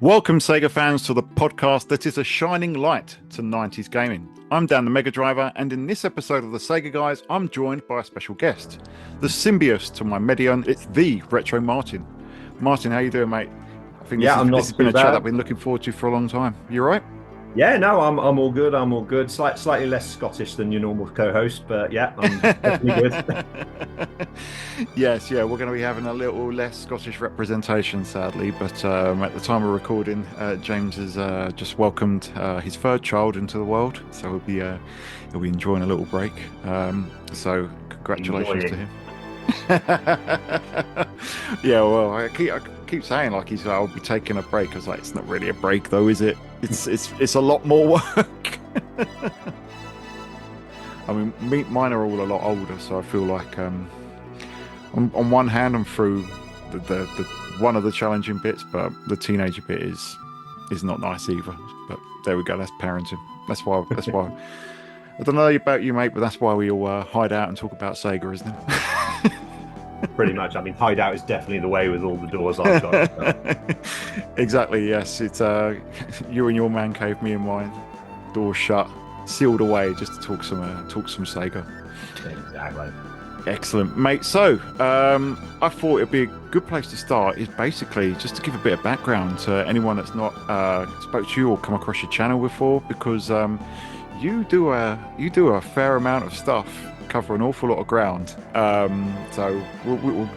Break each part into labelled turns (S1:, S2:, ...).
S1: Welcome, Sega fans, to the podcast that is a shining light to 90s gaming. I'm Dan the Mega Driver, and in this episode of the Sega Guys, I'm joined by a special guest. The symbiote to my Medion, it's the Retro Martin. Martin, how you doing, mate? I think
S2: I'm not
S1: this has been
S2: too
S1: a chat
S2: bad.
S1: I've been looking forward to for a long time. You all right?
S2: Yeah, no, I'm all good. I'm all good. Slightly less Scottish than your normal co-host, but yeah, I'm definitely good.
S1: Yes, yeah, we're going to be having a little less Scottish representation, sadly. But at the time of recording, James has just welcomed his third child into the world, so he'll be enjoying a little break. So congratulations to
S2: Enjoying.
S1: him. Yeah, well, I keep saying like I'll be taking a break. I was like, it's not really a break though, is it? It's a lot more work. I mean, mine are all a lot older, so I feel like on one hand I'm through the one of the challenging bits, but the teenager bit is not nice either. But there we go. That's parenting. That's why. I don't know about you, mate, but that's why we all hide out and talk about Sega, isn't it?
S2: Pretty much. I mean, hideout is definitely the way with all the doors I've got. So.
S1: Exactly, yes. It's you and your man cave, me and mine, doors shut, sealed away, just to talk some Sega.
S2: Exactly.
S1: Excellent, mate. So, I thought it'd be a good place to start is basically just to give a bit of background to anyone that's not spoke to you or come across your channel before, because you do a fair amount of stuff, cover an awful lot of ground. So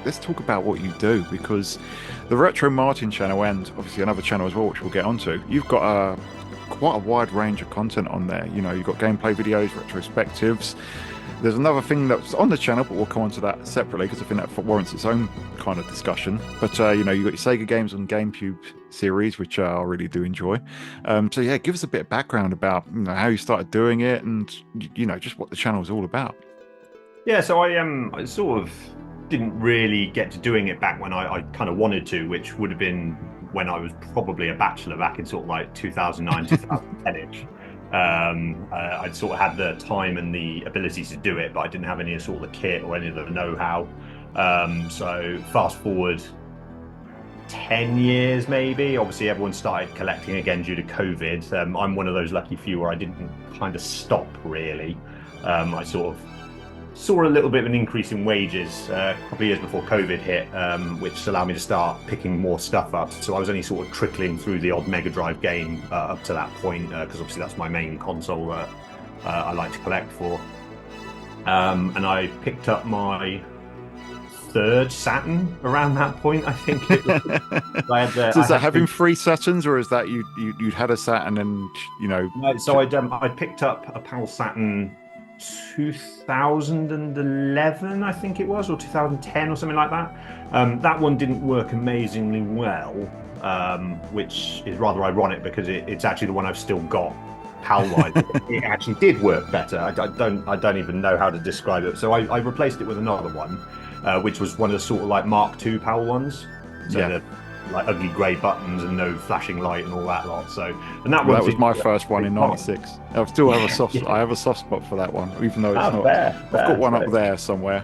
S1: let's talk about what you do, because the Retro Martin channel and obviously another channel as well, which we'll get onto, you've got quite a wide range of content on there. You know, you've got gameplay videos, retrospectives. There's another thing that's on the channel, but we'll come on to that separately because I think that warrants its own kind of discussion. But you know, you've got your Sega games on GameCube series, which I really do enjoy. So yeah, give us a bit of background about how you started doing it, and just what the channel is all about.
S2: Yeah, so I sort of didn't really get to doing it back when I kind of wanted to, which would have been when I was probably a bachelor back in sort of like 2009, 2010-ish. I'd sort of had the time and the ability to do it, but I didn't have any sort of the kit or any of the know-how. So fast forward 10 years maybe, obviously everyone started collecting again due to COVID. I'm one of those lucky few where I didn't kind of stop really. I sort of saw a little bit of an increase in wages a couple of years before COVID hit, which allowed me to start picking more stuff up. So I was only sort of trickling through the odd Mega Drive game up to that point, because obviously that's my main console that I like to collect for. And I picked up my third Saturn around that point, I think it was.
S1: So is that having three Saturns, or is that you'd had a Saturn and
S2: No, so I picked up a PAL Saturn 2011, I think it was, or 2010 or something like that. That one didn't work amazingly well, which is rather ironic because it's actually the one I've still got PAL-wise. It actually did work better. I don't even know how to describe it. So I replaced it with another one, which was one of the sort of like Mark II PAL ones. So
S1: yeah.
S2: like ugly grey buttons and no flashing light and all that lot. So, and
S1: that was my first one in '96. I still have I have a soft spot for that one, even though it's not.
S2: Fair.
S1: I've got one up there somewhere.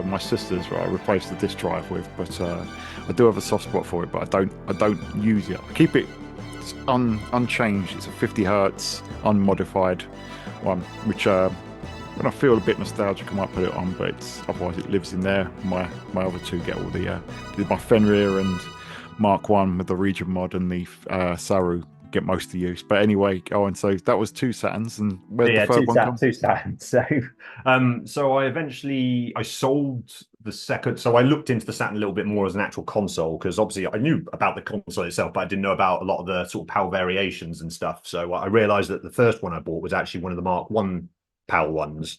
S1: My sister's, I replaced the disk drive with, but I do have a soft spot for it. But I don't use it. I keep it unchanged. It's a 50 hertz unmodified one, which when I feel a bit nostalgic, I might put it on, but otherwise it lives in there. My other two get all my Fenrir and Mark One with the region mod and the Saru get most of the use. But anyway, and so that was two Saturns, and where'd the third one come?
S2: Two Saturns. So I sold the second. So I looked into the Saturn a little bit more as an actual console, because obviously I knew about the console itself, but I didn't know about a lot of the sort of PAL variations and stuff. So I realized that the first one I bought was actually one of the Mark One PAL ones,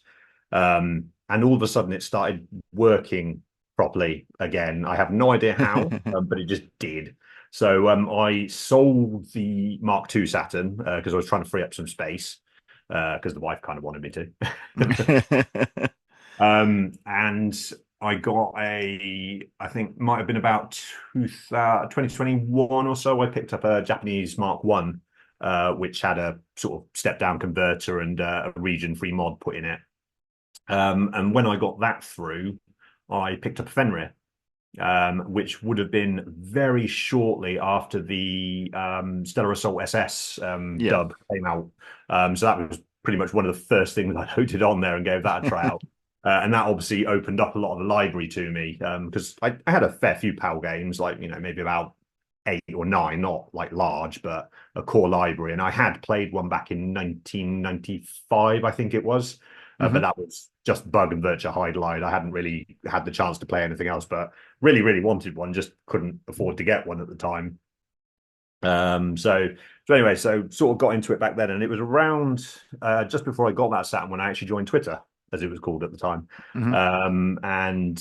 S2: and all of a sudden it started working properly again. I have no idea how, but it just did. So I sold the Mark II Saturn because I was trying to free up some space, because the wife kind of wanted me to. And I got I think might have been about 2021 or so, I picked up a Japanese Mark One, which had a sort of step down converter and a region free mod put in it. And when I got that through, I picked up a Fenrir. which would have been very shortly after the Stellar Assault SS
S1: Yeah.
S2: dub came out. So that was pretty much one of the first things I loaded on there and gave that a try out. And that obviously opened up a lot of the library to me because I had a fair few PAL games, like, maybe about 8 or 9, not like large, but a core library. And I had played one back in 1995, I think it was. But
S1: Hmm.
S2: that was just Bug and Virtua Hydlide. I hadn't really had the chance to play anything else, but really, really wanted one, just couldn't afford to get one at the time. So anyway, so sort of got into it back then, and it was around just before I got that Saturn when I actually joined Twitter, as it was called at the time.
S1: Hmm.
S2: And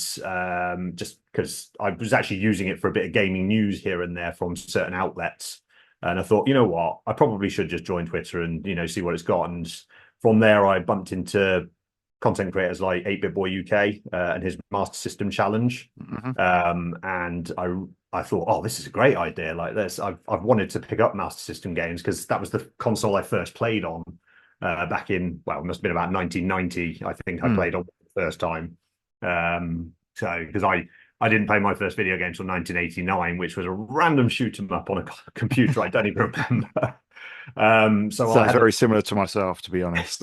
S2: just because I was actually using it for a bit of gaming news here and there from certain outlets. And I thought, you know what, I probably should just join Twitter and, see what it's got. And from there, I bumped into content creators like 8-Bit Boy UK and his Master System Challenge.
S1: Hmm.
S2: And I thought, oh, this is a great idea. Like this, I've wanted to pick up Master System games because that was the console I first played on back in, well, it must have been about 1990. I think I
S1: Mm.
S2: played on the first time. So because I didn't play my first video game until 1989, which was a random shoot 'em up on a computer I don't even remember. So I
S1: Sounds
S2: had a
S1: very similar to myself, to be honest.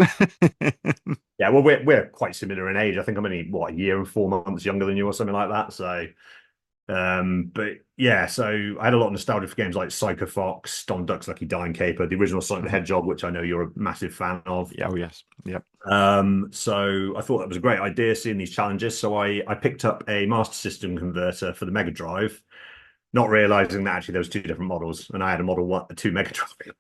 S2: Yeah, well, we're quite similar in age. I think I'm only what, a year and 4 months younger than you or something like that. So, but yeah, so I had a lot of nostalgia for games like Psycho Fox, Don Duck's Lucky Dying Caper, the original Sonic the
S1: Mhm.
S2: Hedgehog, which I know you're a massive fan of.
S1: Yeah, oh yes. Yep.
S2: So I thought that was a great idea seeing these challenges. So I picked up a Master System converter for the Mega Drive, not realizing that actually there was two different models, and I had a Model 1, a 2 Mega Drive.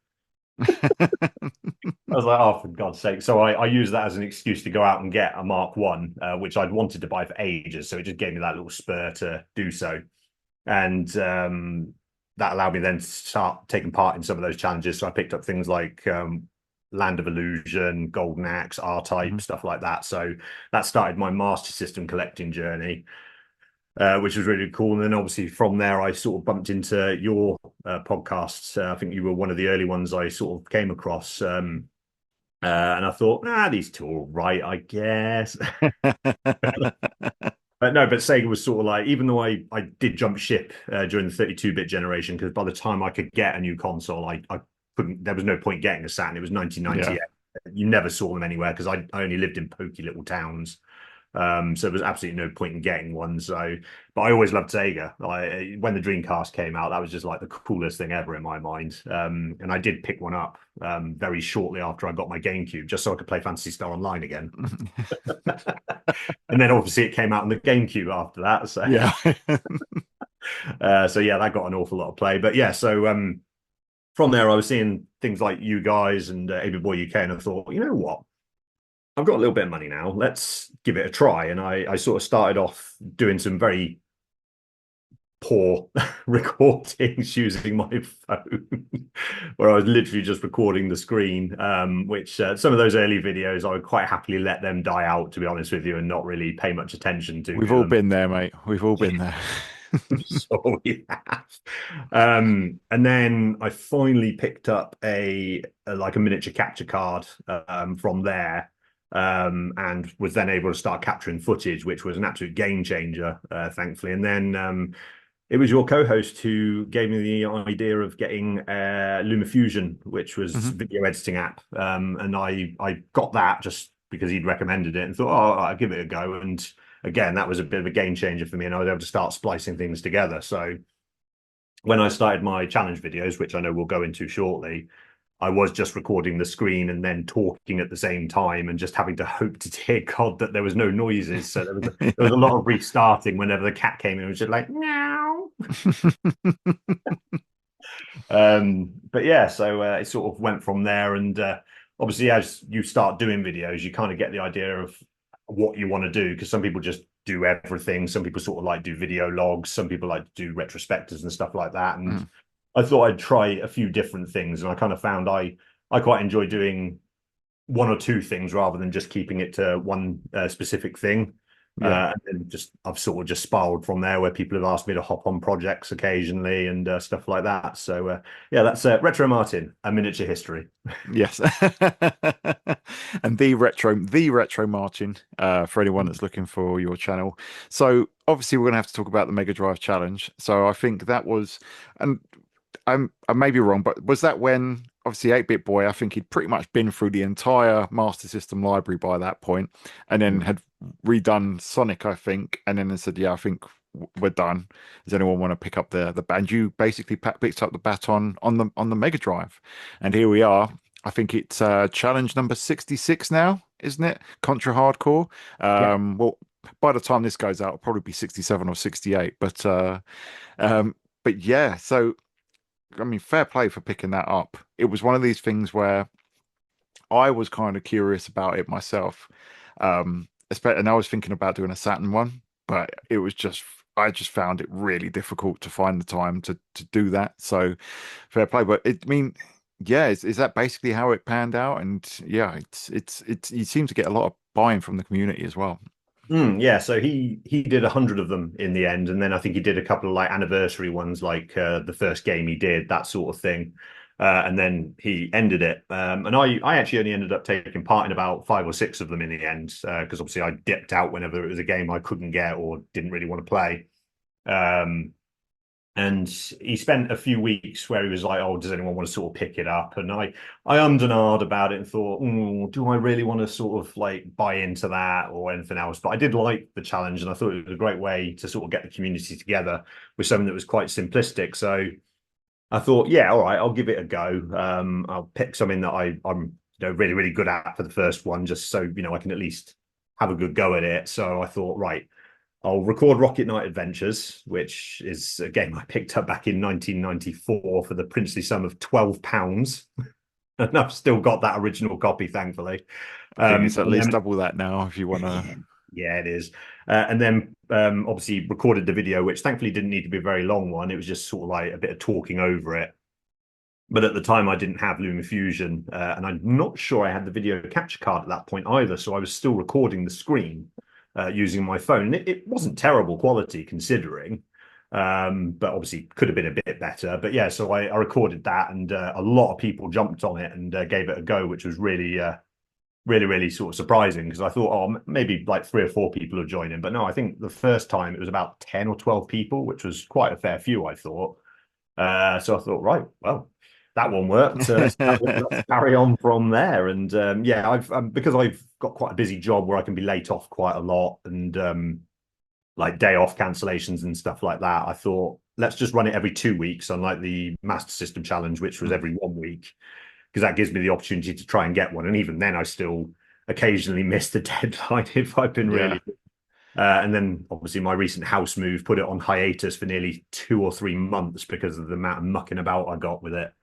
S2: I was like, oh, for God's sake. So I used that as an excuse to go out and get a Mark One, which I'd wanted to buy for ages. So it just gave me that little spur to do so. And that allowed me then to start taking part in some of those challenges. So I picked up things like Land of Illusion, Golden Axe, R-Type,
S1: Mhm.
S2: stuff like that. So that started my Master System collecting journey, which was really cool. And then obviously from there, I sort of bumped into your podcasts. I think you were one of the early ones I sort of came across. And I thought, these two are all right, I guess. But no, but Sega was sort of like, even though I did jump ship during the 32-bit generation, because by the time I could get a new console, I couldn't, there was no point getting a Saturn. It was
S1: Yeah.
S2: 1998. You never saw them anywhere because I only lived in pokey little towns. So there was absolutely no point in getting one. So, but I always loved Sega. When the Dreamcast came out, that was just like the coolest thing ever in my mind. And I did pick one up very shortly after I got my GameCube, just so I could play Fantasy Star Online again. And then obviously it came out on the GameCube after that. So,
S1: Yeah.
S2: so yeah, that got an awful lot of play. But yeah, so from there I was seeing things like you guys and AB Boy UK, and I thought, you know what? I've got a little bit of money now. Let's give it a try. And I sort of started off doing some very poor recordings using my phone, where I was literally just recording the screen. Which some of those early videos, I would quite happily let them die out, to be honest with you, and not really pay much attention to
S1: We've all
S2: them.
S1: been there, mate. We've all been there.
S2: So we have. And then I finally picked up a like a miniature capture card from there, and was then able to start capturing footage, which was an absolute game changer, thankfully. And then it was your co-host who gave me the idea of getting LumaFusion, which was
S1: Mhm.
S2: a video editing app, and I got that just because he'd recommended it and thought, oh, I'll give it a go. And again, that was a bit of a game changer for me, and I was able to start splicing things together. So when I started my challenge videos, which I know we'll go into shortly, I was just recording the screen and then talking at the same time and just having to hope to dear God that there was no noises. So there was a lot of restarting whenever the cat came in. It was just like, meow. But yeah, so it sort of went from there. And obviously, as you start doing videos, you kind of get the idea of what you want to do, because some people just do everything. Some people sort of like do video logs. Some people like to do retrospectives and stuff like that. And
S1: Mm.
S2: I thought I'd try a few different things, and I kind of found I quite enjoy doing one or two things rather than just keeping it to one specific thing.
S1: Yeah.
S2: And then just I've sort of just spiraled from there, where people have asked me to hop on projects occasionally and stuff like that. So yeah, that's Retro Martin, a miniature history.
S1: Yes. And the retro Martin, for anyone that's looking for your channel. So obviously we're gonna have to talk about the Mega Drive Challenge. So I think that was, and I may be wrong, but was that when obviously 8-Bit Boy, I think he'd pretty much been through the entire Master System library by that point, and then
S2: Mm.
S1: had redone Sonic, I think, and then they said, yeah, I think we're done. Does anyone want to pick up the band? You basically picked up the baton on the Mega Drive, and here we are. I think it's challenge number 66 now, isn't it? Contra Hardcore.
S2: Yeah.
S1: Well, by the time this goes out, it'll probably be 67 or 68. Um, but yeah, so I mean, fair play for picking that up. It was one of these things where I was kind of curious about it myself. And I was thinking about doing a Saturn one, but it was just I just found it really difficult to find the time to do that. So fair play. But I mean, yeah, is that basically how it panned out? And yeah, it's you seem to get a lot of buy-in from the community as well.
S2: Yeah, so he did 100 of them in the end, and then I think he did a couple of like anniversary ones, like the first game he did, that sort of thing. And then he ended it. And I actually only ended up taking part in about 5 or 6 of them in the end, because obviously I dipped out whenever it was a game I couldn't get or didn't really want to play. Um, and he spent a few weeks where he was like, "Oh, does anyone want to sort of pick it up?" And I ummed and ahed about it and thought, "Do I really want to sort of like buy into that or anything else?" But I did like the challenge, and I thought it was a great way to sort of get the community together with something that was quite simplistic. So I thought, yeah, all right, I'll give it a go. I'll pick something that I'm really really good at for the first one, just so I can at least have a good go at it. So I thought, right, I'll record Rocket Knight Adventures, which is a game I picked up back in 1994 for the princely sum of £12. And I've still got that original copy, thankfully.
S1: I think it's at
S2: And
S1: least
S2: then,
S1: double that now if you want to.
S2: yeah, it is. And then obviously recorded the video, which thankfully didn't need to be a very long one. It was just sort of like a bit of talking over it. But at the time, I didn't have LumaFusion, and I'm not sure I had the video capture card at that point either. So I was still recording the screen using my phone. And it wasn't terrible quality considering, but obviously could have been a bit better. But yeah, so I recorded that, and a lot of people jumped on it and gave it a go, which was really, really, really sort of surprising because I thought, oh, maybe like 3 or 4 people will join in. But no, I think the first time it was about 10 or 12 people, which was quite a fair few, I thought. So I thought, right, well, that one worked. Let's carry on from there. And yeah, I've because I've got quite a busy job where I can be late off quite a lot, and like day off cancellations and stuff like that. I thought, let's just run it every 2 weeks, unlike the Master System Challenge, which was every 1 week, because that gives me the opportunity to try and get one. And even then, I still occasionally miss the deadline if I've been
S1: Yeah.
S2: really. And then obviously my recent house move put it on hiatus for nearly 2 or 3 months because of the amount of mucking about I got with it.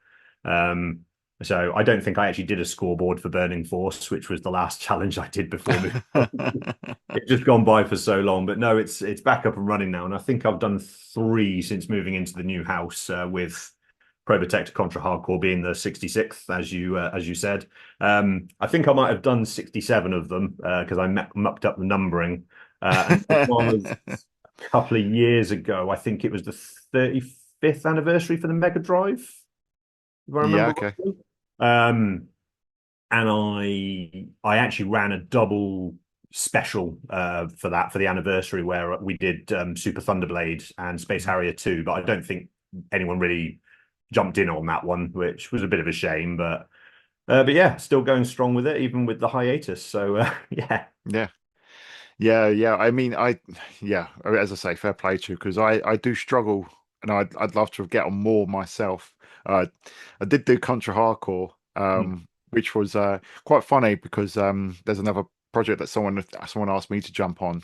S2: Um, so I don't think I actually did a scoreboard for Burning Force, which was the last challenge I did before moving on. It's just gone by for so long. But no, it's back up and running now. And I think I've done 3 since moving into the new house, with Probotector Contra Hardcore being the 66th, as you said. I think I might have done 67 of them because I mucked up the numbering. And it was a couple of years ago. I think it was the 35th anniversary for the Mega Drive, if I
S1: Yeah,
S2: remember
S1: okay.
S2: rightly. And I actually ran a double special for the anniversary where we did Super Thunderblade and Space Harrier 2, but I don't think anyone really jumped in on that one, which was a bit of a shame. But yeah, still going strong with it, even with the hiatus. So yeah.
S1: Yeah. Yeah. I mean, yeah, as I say, fair play to you because I do struggle and I'd love to get on more myself. I did do Contra Hardcore,
S2: Mm.
S1: which was quite funny because there's another project that someone asked me to jump on,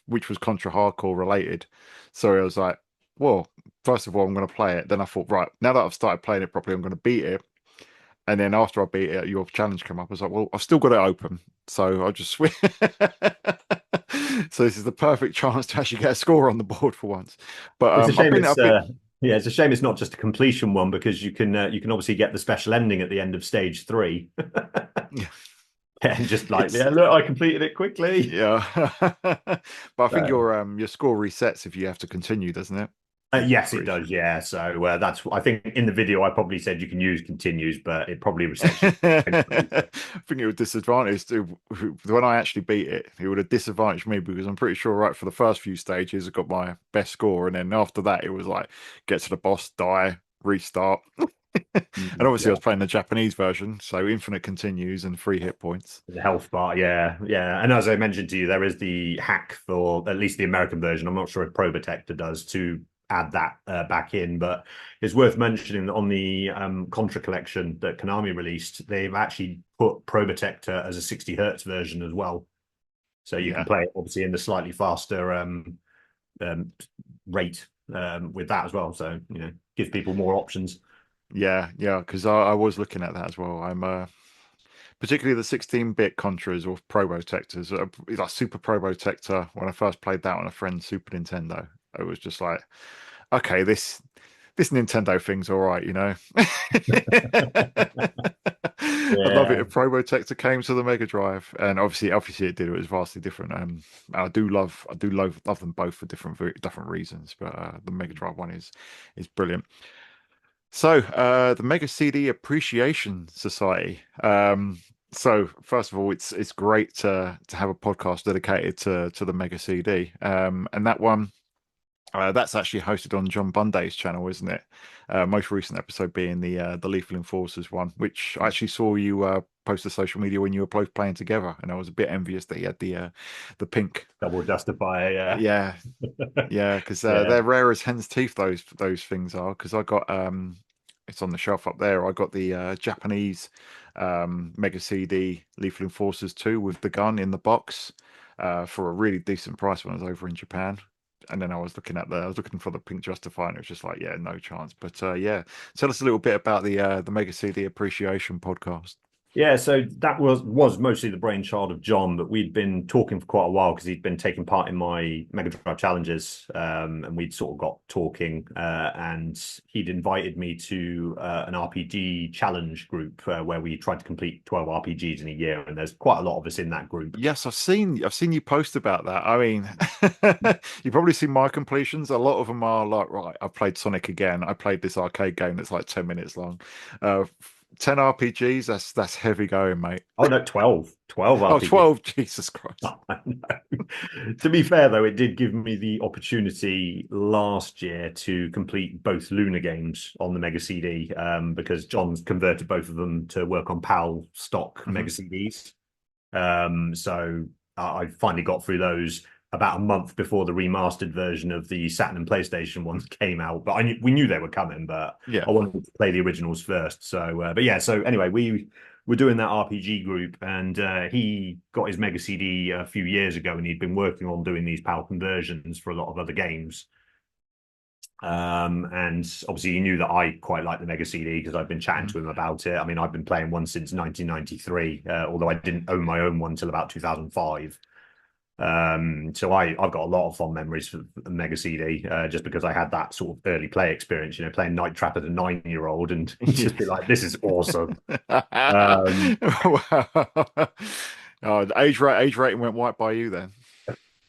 S1: which was Contra Hardcore related. So I was like, well, first of all, I'm going to play it. Then I thought, right, now that I've started playing it properly, I'm going to beat it. And then after I beat it, your challenge came up. I was like, well, I've still got it open. So I'll just switch. So this is the perfect chance to actually get a score on the board for once. But
S2: It's a shame
S1: I've been,
S2: yeah, it's a shame it's not just a completion one because you can obviously get the special ending at the end of stage 3. And just like,
S1: It's
S2: yeah, look, I completed it quickly.
S1: yeah, but I think
S2: So,
S1: your score resets if you have to continue, doesn't it?
S2: yes, it
S1: Pretty
S2: does. Yeah. So that's, I think in the video, I probably said you can use continues, but it probably resets you.
S1: I think it would disadvantage when I actually beat it. It would have disadvantaged me because I'm pretty sure right for the first few stages I got my best score, and then after that it was like get to the boss, die, restart. And obviously I
S2: Yeah.
S1: was playing the Japanese version, so infinite continues and free hit points.
S2: The health bar, yeah, yeah. And as I mentioned to you, there is the hack for at least the American version. I'm not sure if Probotector does to add that back in, but it's worth mentioning that on the Contra collection that Konami released, they've actually put Probotector as a 60 hertz version as well. So you can
S1: Yeah,
S2: play it obviously in the slightly faster um, rate with that as well. So, gives people more options.
S1: yeah, because I was looking at that as well. I'm particularly the 16-bit Contras or Probotectors, like Super Probotector. When I first played that on a friend's Super Nintendo, it was just like, okay, this Nintendo thing's all right, you know. I'd love it
S2: Yeah.
S1: if Probotector came to the Mega Drive, and obviously it did. It was vastly different. I do love them both for different reasons, but the Mega Drive one is brilliant. So, the Mega CD Appreciation Society. So first of all, it's great to have a podcast dedicated to the Mega CD. And that one that's actually hosted on John Bunday's channel, isn't it? Most recent episode being the Lethal Enforcers one, which I actually saw you post to social media when you were both playing together, and I was a bit envious that he had the pink.
S2: Double justifier, yeah.
S1: Yeah, yeah, because
S2: Yeah.
S1: they're rare as hen's teeth. Those things are. Because I got it's on the shelf up there. I got the Japanese Mega CD Lethal Enforcers 2 with the gun in the box for a really decent price when I was over in Japan. And then I was looking for the pink Justifier, and it was just like, yeah, no chance. But yeah, tell us a little bit about the Mega CD Appreciation podcast.
S2: Yeah, so that was mostly the brainchild of John, but we'd been talking for quite a while because he'd been taking part in my Mega Drive challenges, and we'd sort of got talking, and he'd invited me to an RPG challenge group where we tried to complete 12 RPGs in a year, and there's quite a lot of us in that group.
S1: Yes, I've seen you post about that. I mean, you've probably seen my completions. A lot of them are like, right, I've played Sonic again. I played this arcade game that's like 10 minutes long. 10 RPGs, that's heavy going, mate.
S2: Oh no, 12
S1: Oh,
S2: RPGs.
S1: 12, Jesus Christ.
S2: I know. To be fair, though, it did give me the opportunity last year to complete both Lunar games on the Mega CD because John's converted both of them to work on PAL stock
S1: Mhm.
S2: Mega CDs. So I finally got through those about a month before the remastered version of the Saturn and PlayStation ones came out. But we knew they were coming, but
S1: Yeah.
S2: I wanted to play the originals first. So, but yeah. So anyway, we were doing that RPG group, and he got his Mega CD a few years ago, and he'd been working on doing these PAL conversions for a lot of other games. And obviously he knew that I quite like the Mega CD because I've been chatting
S1: Mhm.
S2: to him about it. I mean, I've been playing one since 1993, although I didn't own my own one until about 2005. So I've got a lot of fond memories for the Mega CD, just because I had that sort of early play experience, playing Night Trap as a 9-year-old and just be like, this is awesome. Um,
S1: Wow. Oh, the age rating went white by you then.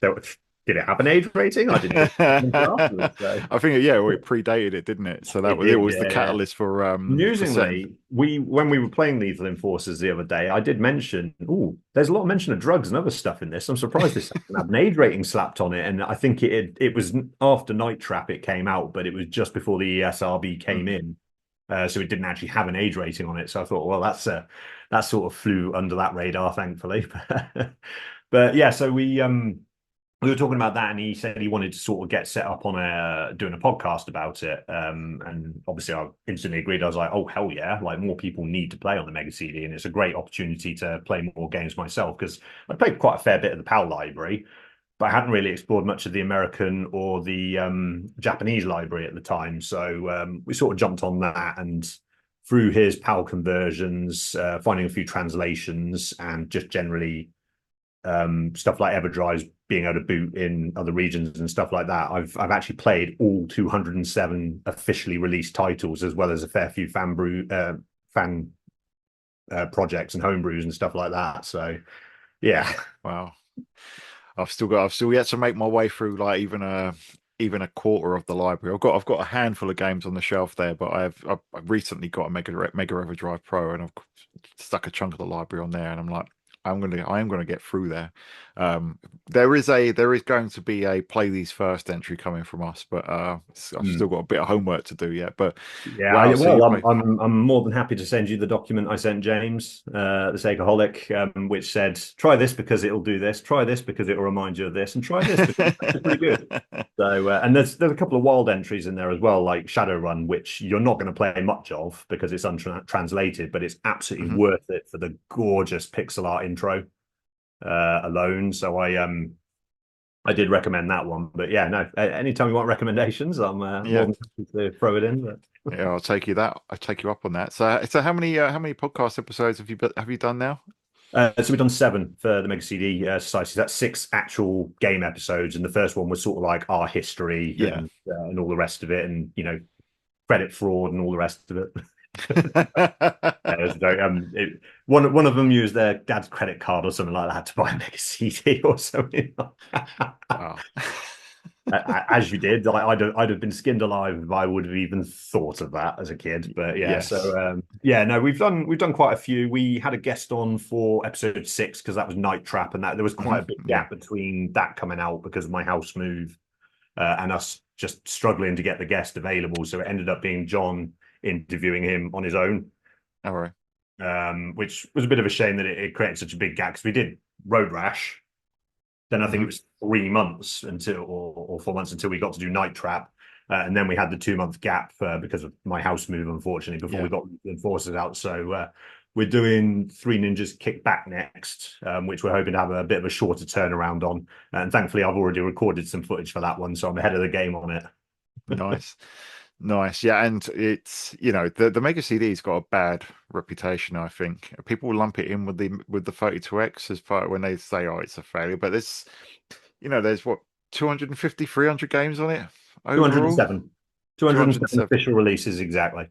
S2: so did it have an age rating? I didn't think until afterwards. So.
S1: I think yeah, well, it predated it, didn't it? So
S2: It
S1: it
S2: did,
S1: was the
S2: yeah.
S1: catalyst for setting.
S2: Amusingly, when we were playing Lethal Enforcers the other day, I did mention, oh, there's a lot of mention of drugs and other stuff in this. I'm surprised this hasn't had an age rating slapped on it. And I think it was after Night Trap it came out, but it was just before the ESRB came
S1: Mm.
S2: in. So it didn't actually have an age rating on it. So I thought, well, that sort of flew under that radar, thankfully. But yeah, so we were talking about that, and he said he wanted to sort of get set up on doing a podcast about it. And obviously, I instantly agreed. I was like, "Oh hell yeah!" Like more people need to play on the Mega CD, and it's a great opportunity to play more games myself because I played quite a fair bit of the PAL library, but I hadn't really explored much of the American or the Japanese library at the time. So we sort of jumped on that and through his PAL conversions, finding a few translations, and just generally stuff like EverDrive's being able to boot in other regions and stuff like that. I've actually played all 207 officially released titles as well as a fair few fan projects and homebrews and stuff like that. So yeah.
S1: Wow. I've still yet to make my way through like even a quarter of the library. I've got a handful of games on the shelf there, but I've recently got a Mega Everdrive Pro, and I've stuck a chunk of the library on there, and I'm like, I am gonna get through there. There is going to be a play these first entry coming from us, but I've still got a bit of homework to do yet. But
S2: Yeah,
S1: wow, so
S2: well,
S1: you
S2: I'm,
S1: play?
S2: I'm I'm more than happy to send you the document I sent James, the Sakeaholic, which said, "Try this because it'll do this. Try this because it'll remind you of this, and try this because it's actually pretty good." So, and there's a couple of wild entries in there as well, like Shadowrun, which you're not going to play much of because it's untranslated, but it's absolutely
S1: Mhm.
S2: worth it for the gorgeous pixel art intro alone. So I did recommend that one, but yeah, no. Anytime you want recommendations, I'm more
S1: Yeah,
S2: than happy to throw it in. But
S1: yeah, I'll take you that. I'll take you up on that. So how many podcast episodes have you done now?
S2: so we've done 7 for the Mega CD Society. That's 6 actual game episodes, and the first one was sort of like our history
S1: Yeah.
S2: and all the rest of it, and credit fraud and all the rest of it. One of them used their dad's credit card or something like that to buy a Mega CD or something.
S1: Wow.
S2: As you did, I'd have been skinned alive if I would have even thought of that as a kid. But yeah,
S1: Yes.
S2: so yeah, no, we've done quite a few. We had a guest on for episode 6 because that was Night Trap, and that there was quite a big
S1: Yeah.
S2: gap between that coming out because of my house move and us just struggling to get the guest available. So it ended up being John interviewing him on his own,
S1: All right.
S2: which was a bit of a shame that it created such a big gap because we did Road Rash. Then I think it
S1: Hmm.
S2: was 3 months until, or 4 months until we got to do Night Trap. And then we had the 2 month gap because of my house move, unfortunately, before we
S1: Yeah.
S2: got the enforcers out. So we're doing Three Ninjas Kick Back next, which we're hoping to have a bit of a shorter turnaround on. And thankfully, I've already recorded some footage for that one, so I'm ahead of the game on it.
S1: Nice. Nice. Yeah, and it's the Mega CD's got a bad reputation, I think. People lump it in with the 32X as part when they say, oh, it's a failure. But there's what 250, 300 games on it overall.
S2: 207. 207
S1: 207.
S2: official releases exactly.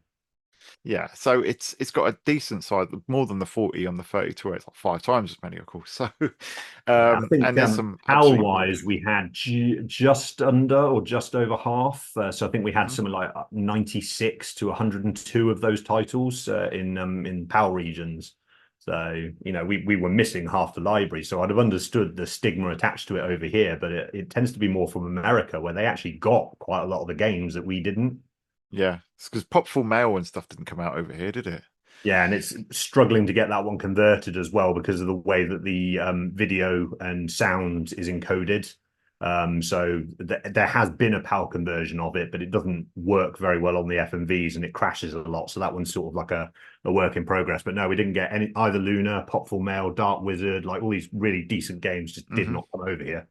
S1: Yeah, so it's got a decent size, more than the 40 on the 32. It's like 5 times as many, of course. So,
S2: Yeah, I think
S1: and there's some
S2: PAL
S1: absolutely brilliant
S2: wise,
S1: games.
S2: we had just under or just over half. So I think we had
S1: Mhm.
S2: something like 96 to 102 of those titles in PAL regions. So we were missing half the library. So I'd have understood the stigma attached to it over here, but it tends to be more from America, where they actually got quite a lot of the games that we didn't.
S1: Yeah, it's because Popful Mail and stuff didn't come out over here, did it?
S2: Yeah, and it's struggling to get that one converted as well because of the way that the video and sound is encoded. So there has been a PAL conversion of it, but it doesn't work very well on the FMVs and it crashes a lot. So that one's sort of like a work in progress. But no, we didn't get any either Luna, Popful Mail, Dark Wizard, like all these really decent games just did
S1: Hmm.
S2: not come over here.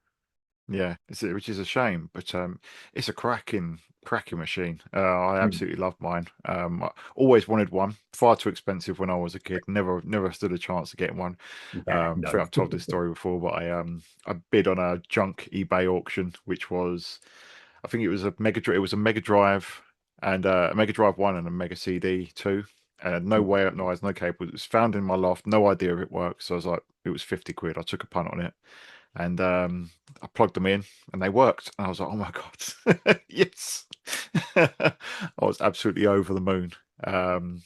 S1: Yeah, which is a shame, but it's a cracking machine. I
S2: Mm.
S1: absolutely love mine. I always wanted one. Far too expensive when I was a kid. Never stood a chance of getting one.
S2: Yeah,
S1: I
S2: no.
S1: think I've told this story before, but I bid on a junk eBay auction, which was I think it was a Mega Drive and a Mega Drive 1 and a Mega CD 2. No way, no eyes, no cable. It was found in my loft. No idea if it works. So I was like, it was 50 quid. I took a punt on it and I plugged them in and they worked. And I was like, oh my God, yes. I was absolutely over the moon. Um,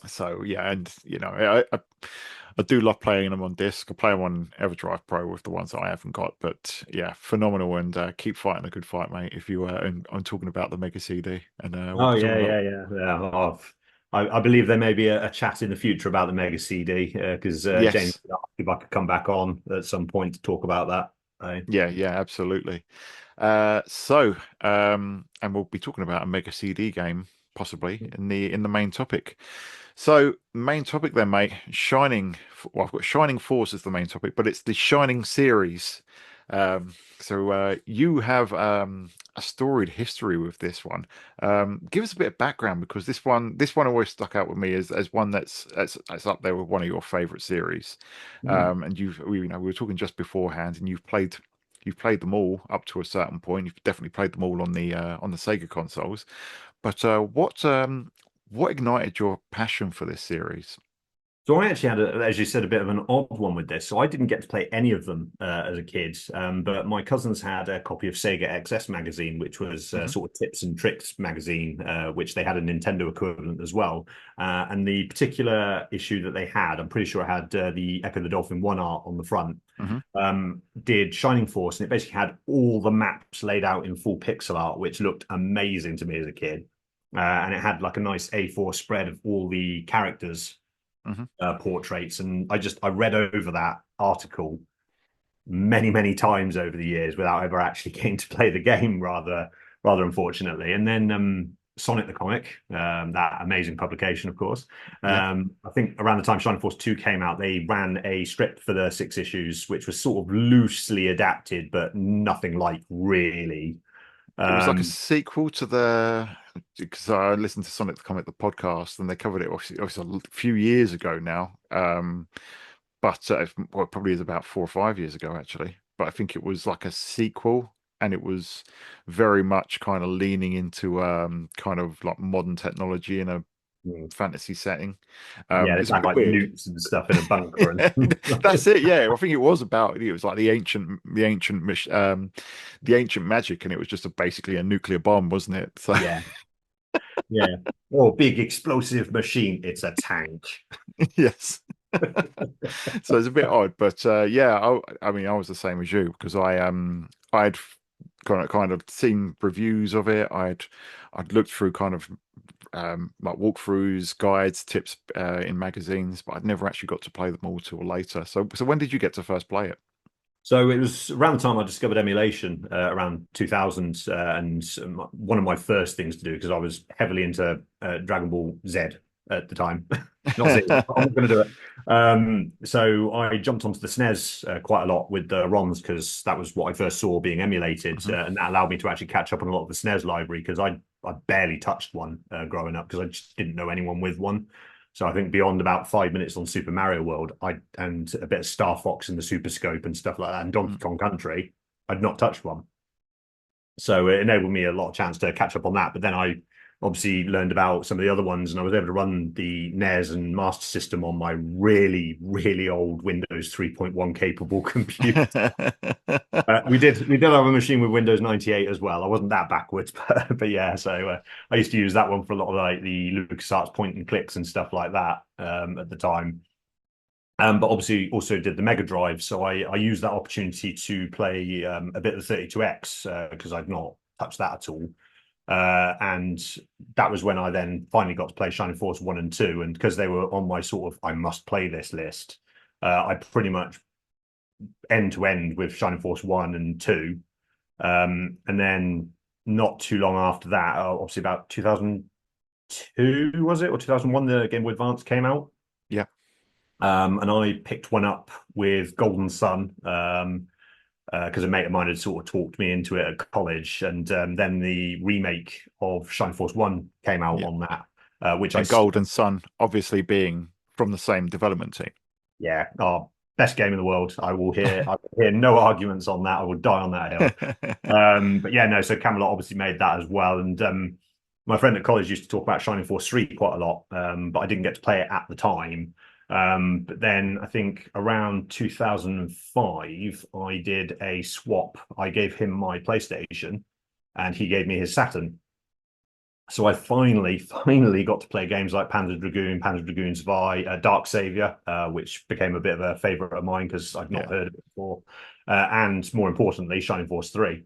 S1: so yeah, and I do love playing them on disc. I play them on EverDrive Pro with the ones that I haven't got, but yeah, phenomenal. And keep fighting a good fight, mate. If you and I'm talking about the Mega CD, and we'll
S2: Oh
S1: be
S2: yeah,
S1: talking about
S2: yeah, yeah, yeah. Oh, I believe there may be a chat in the future about the Mega CD because James
S1: yes,
S2: asked if I could come back on at some point to talk about that.
S1: yeah, yeah, absolutely. And we'll be talking about a Mega CD game possibly in the main topic. So, main topic then, mate. Well, I've got Shining Force as the main topic, but it's the Shining series. You have a storied history with this one. Give us a bit of background because this one always stuck out with me as one that's up there with one of your favorite series.
S2: Mm.
S1: And we were talking just beforehand, and you've played them all up to a certain point. You've definitely played them all on the Sega consoles. But what ignited your passion for this series?
S2: So I actually had, as you said, a bit of an odd one with this. So I didn't get to play any of them as a kid, but my cousins had a copy of Sega XS magazine, which was
S1: Hmm.
S2: sort of tips and tricks magazine, which they had a Nintendo equivalent as well. And the particular issue that they had, I'm pretty sure it had the Echo the Dolphin 1 art on the front,
S1: Hmm.
S2: did Shining Force, and it basically had all the maps laid out in full pixel art, which looked amazing to me as a kid. And it had like a nice A4 spread of all the characters
S1: Hmm.
S2: portraits, and I read over that article many times over the years without ever actually getting to play the game, rather unfortunately. And then Sonic the Comic, that amazing publication, of course.
S1: Yeah.
S2: I think around the time Shining Force 2 came out, they ran a strip for the 6 issues, which was sort of loosely adapted, but nothing like really.
S1: It was like a
S2: Um,
S1: sequel to the because I listened to Sonic the Comic the podcast and they covered it obviously a few years ago now. But well, it probably is about 4 or 5 years ago actually. But I think it was like a sequel, and it was very much kind of leaning into kind of like modern technology in a fantasy setting.
S2: yeah, they
S1: It's a
S2: had
S1: bit
S2: like
S1: weird.
S2: newts and stuff in a bunker and
S1: That's it. Yeah, I think it was about. It was like the ancient magic, and it was just basically a nuclear bomb, wasn't it? So
S2: yeah. Yeah. Oh, big explosive machine. It's a tank.
S1: yes. So it's a bit odd, but yeah, I mean, I was the same as you because I'd kind of seen reviews of it. I'd looked through kind of like walkthroughs, guides, tips in magazines, but I'd never actually got to play them all till later. So when did you get to first play it?
S2: So it was around the time I discovered emulation, around 2000, and one of my first things to do, because I was heavily into Dragon Ball Z at the time. Not Z, I'm not going to do it. So I jumped onto the SNES quite a lot with the ROMs because that was what I first saw being emulated,
S1: Hmm.
S2: and that allowed me to actually catch up on a lot of the SNES library because I barely touched one growing up because I just didn't know anyone with one. So I think beyond about 5 minutes on Super Mario World, I and a bit of Star Fox and the Super Scope and stuff like that, and Donkey Kong Country, I'd not touched one. So it enabled me a lot of chance to catch up on that. But then I obviously learned about some of the other ones, and I was able to run the NES and Master System on my really old Windows 3.1 capable computer. We did have a machine with Windows 98 as well. I wasn't that backwards, but yeah. So I used to use that one for a lot of like the LucasArts point and clicks and stuff like that at the time. But obviously also did the Mega Drive, so I used that opportunity to play a bit of the 32X because I'd not touched that at all. And that was when I then finally got to play Shining Force 1 and 2. And because they were on my sort of I must play this list, I pretty much end to end with Shining Force 1 and 2. And then not too long after that, obviously about 2002, was it? Or 2001, the Game Boy Advance came out.
S1: Yeah.
S2: And I picked one up with Golden Sun because a mate of mine had sort of talked me into it at college. And then the remake of Shining Force 1 came out
S1: Yeah.
S2: on that, which I
S1: And Golden Sun obviously being from the same development team.
S2: yeah, our best game in the world. I will hear no arguments on that. I will die on that hill. But yeah, no, so Camelot obviously made that as well. And my friend at college used to talk about Shining Force 3 quite a lot, but I didn't get to play it at the time. But then I think around 2005, I did a swap. I gave him my PlayStation and he gave me his Saturn. So I finally got to play games like Panzer Dragoon, Panzer Dragoon Zwei, Dark Savior, which became a bit of a favorite of mine because I'd not
S1: Yeah.
S2: heard of it before. And more importantly, Shining Force 3,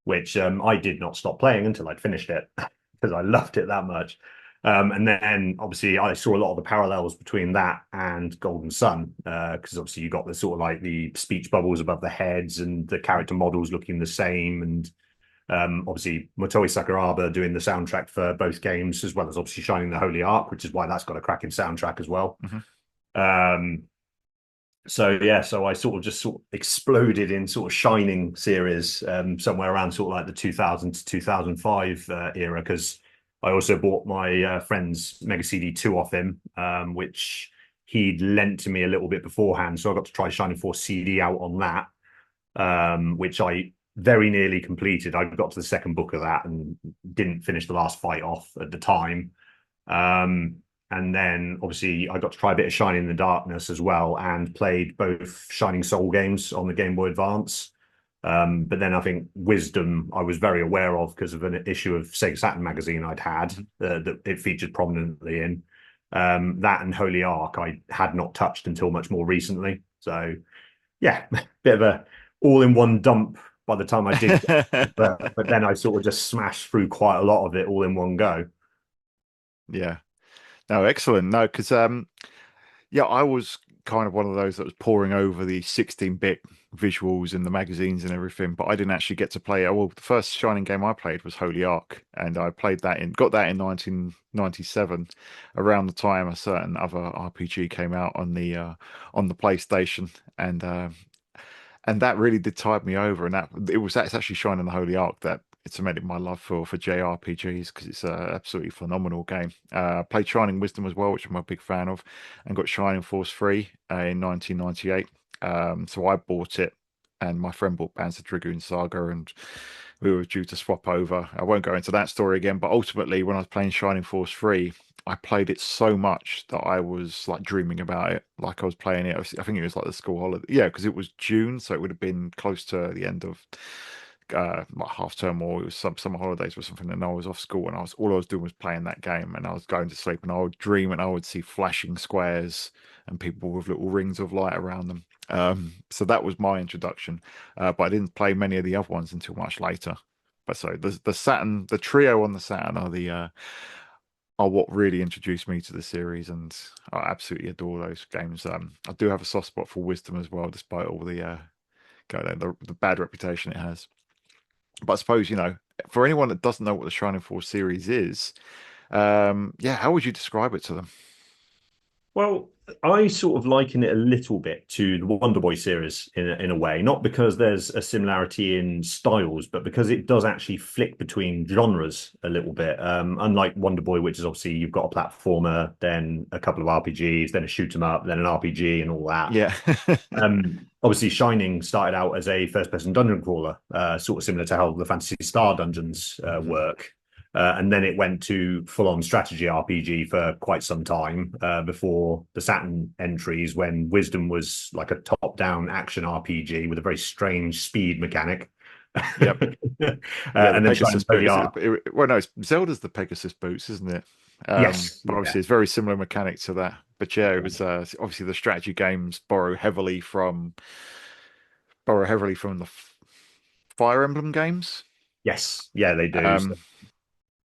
S2: which I did not stop playing until I'd finished it because I loved it that much. And then obviously I saw a lot of the parallels between that and Golden Sun because obviously you got the sort of like the speech bubbles above the heads and the character models looking the same and obviously, Motoi Sakuraba doing the soundtrack for both games, as well as obviously Shining the Holy Ark, which is why that's got a cracking soundtrack as well.
S1: Hmm.
S2: Um, so yeah, so I sort of just sort of exploded in sort of Shining series somewhere around sort of like the 2000 to 2005 era because I also bought my friend's Mega CD 2 off him, which he'd lent to me a little bit beforehand. So I got to try Shining Force CD out on that, which I very nearly completed. I got to the second book of that and didn't finish the last fight off at the time. Um, And then obviously I got to try a bit of Shining in the Darkness as well, and played both Shining Soul games on the Game Boy Advance. But then I think Wisdom I was very aware of because of an issue of Sega Saturn magazine I'd had that it featured prominently in. That and Holy Ark I had not touched until much more recently. So yeah, bit of a all-in-one dump by the time I did get it, but then I sort of just smashed through quite a lot of it all in one go.
S1: Yeah. No, excellent. No, because yeah, I was kind of one of those that was poring over the 16-bit visuals in the magazines and everything, but I didn't actually get to play it. Well, the first Shining game I played was Holy Ark, and I got that in 1997, around the time a certain other RPG came out on the PlayStation, and that really did tide me over. And that's actually Shining the Holy Ark that it cemented my love for JRPGs, because it's an absolutely phenomenal game. Played Shining Wisdom as well, which I'm a big fan of, and got Shining Force 3 in 1998. So I bought it, and my friend bought Panzer Dragoon Saga, and we were due to swap over. I won't go into that story again, but ultimately, when I was playing Shining Force 3, I played it so much that I was like dreaming about it, like I was playing it. I think it was like the school holiday, yeah, because it was June, so it would have been close to the end of like half term, or it was some summer holidays or something. And I was off school, and all I was doing was playing that game, and I was going to sleep, and I would dream, and I would see flashing squares and people with little rings of light around them. So that was my introduction, but I didn't play many of the other ones until much later. But so the Saturn, the trio on the Saturn are what really introduced me to the series, and I absolutely adore those games. I do have a soft spot for Wisdom as well, despite all the bad reputation it has. But I suppose, for anyone that doesn't know what the Shining Force series is, yeah, how would you describe it to them?
S2: Well, I sort of liken it a little bit to the Wonder Boy series in a way, not because there's a similarity in styles, but because it does actually flick between genres a little bit. Unlike Wonder Boy, which is obviously you've got a platformer, then a couple of RPGs, then a shoot 'em up, then an RPG, and all that.
S1: Yeah.
S2: Obviously, Shining started out as a first-person dungeon crawler, sort of similar to how the Fantasy Star dungeons work. And then it went to full-on strategy RPG for quite some time before the Saturn entries, when Wisdom was like a top-down action RPG with a very strange speed mechanic.
S1: Yep. Yeah, the
S2: And then
S1: Pegasus
S2: Shining Holy
S1: boots.
S2: Ark.
S1: Well, no, Zelda's the Pegasus boots, isn't it?
S2: Yes,
S1: But
S2: yeah,
S1: obviously, it's very similar mechanic to that. But yeah, it was obviously the strategy games borrow heavily from the Fire Emblem games.
S2: yes, yeah, they do. So
S1: Um,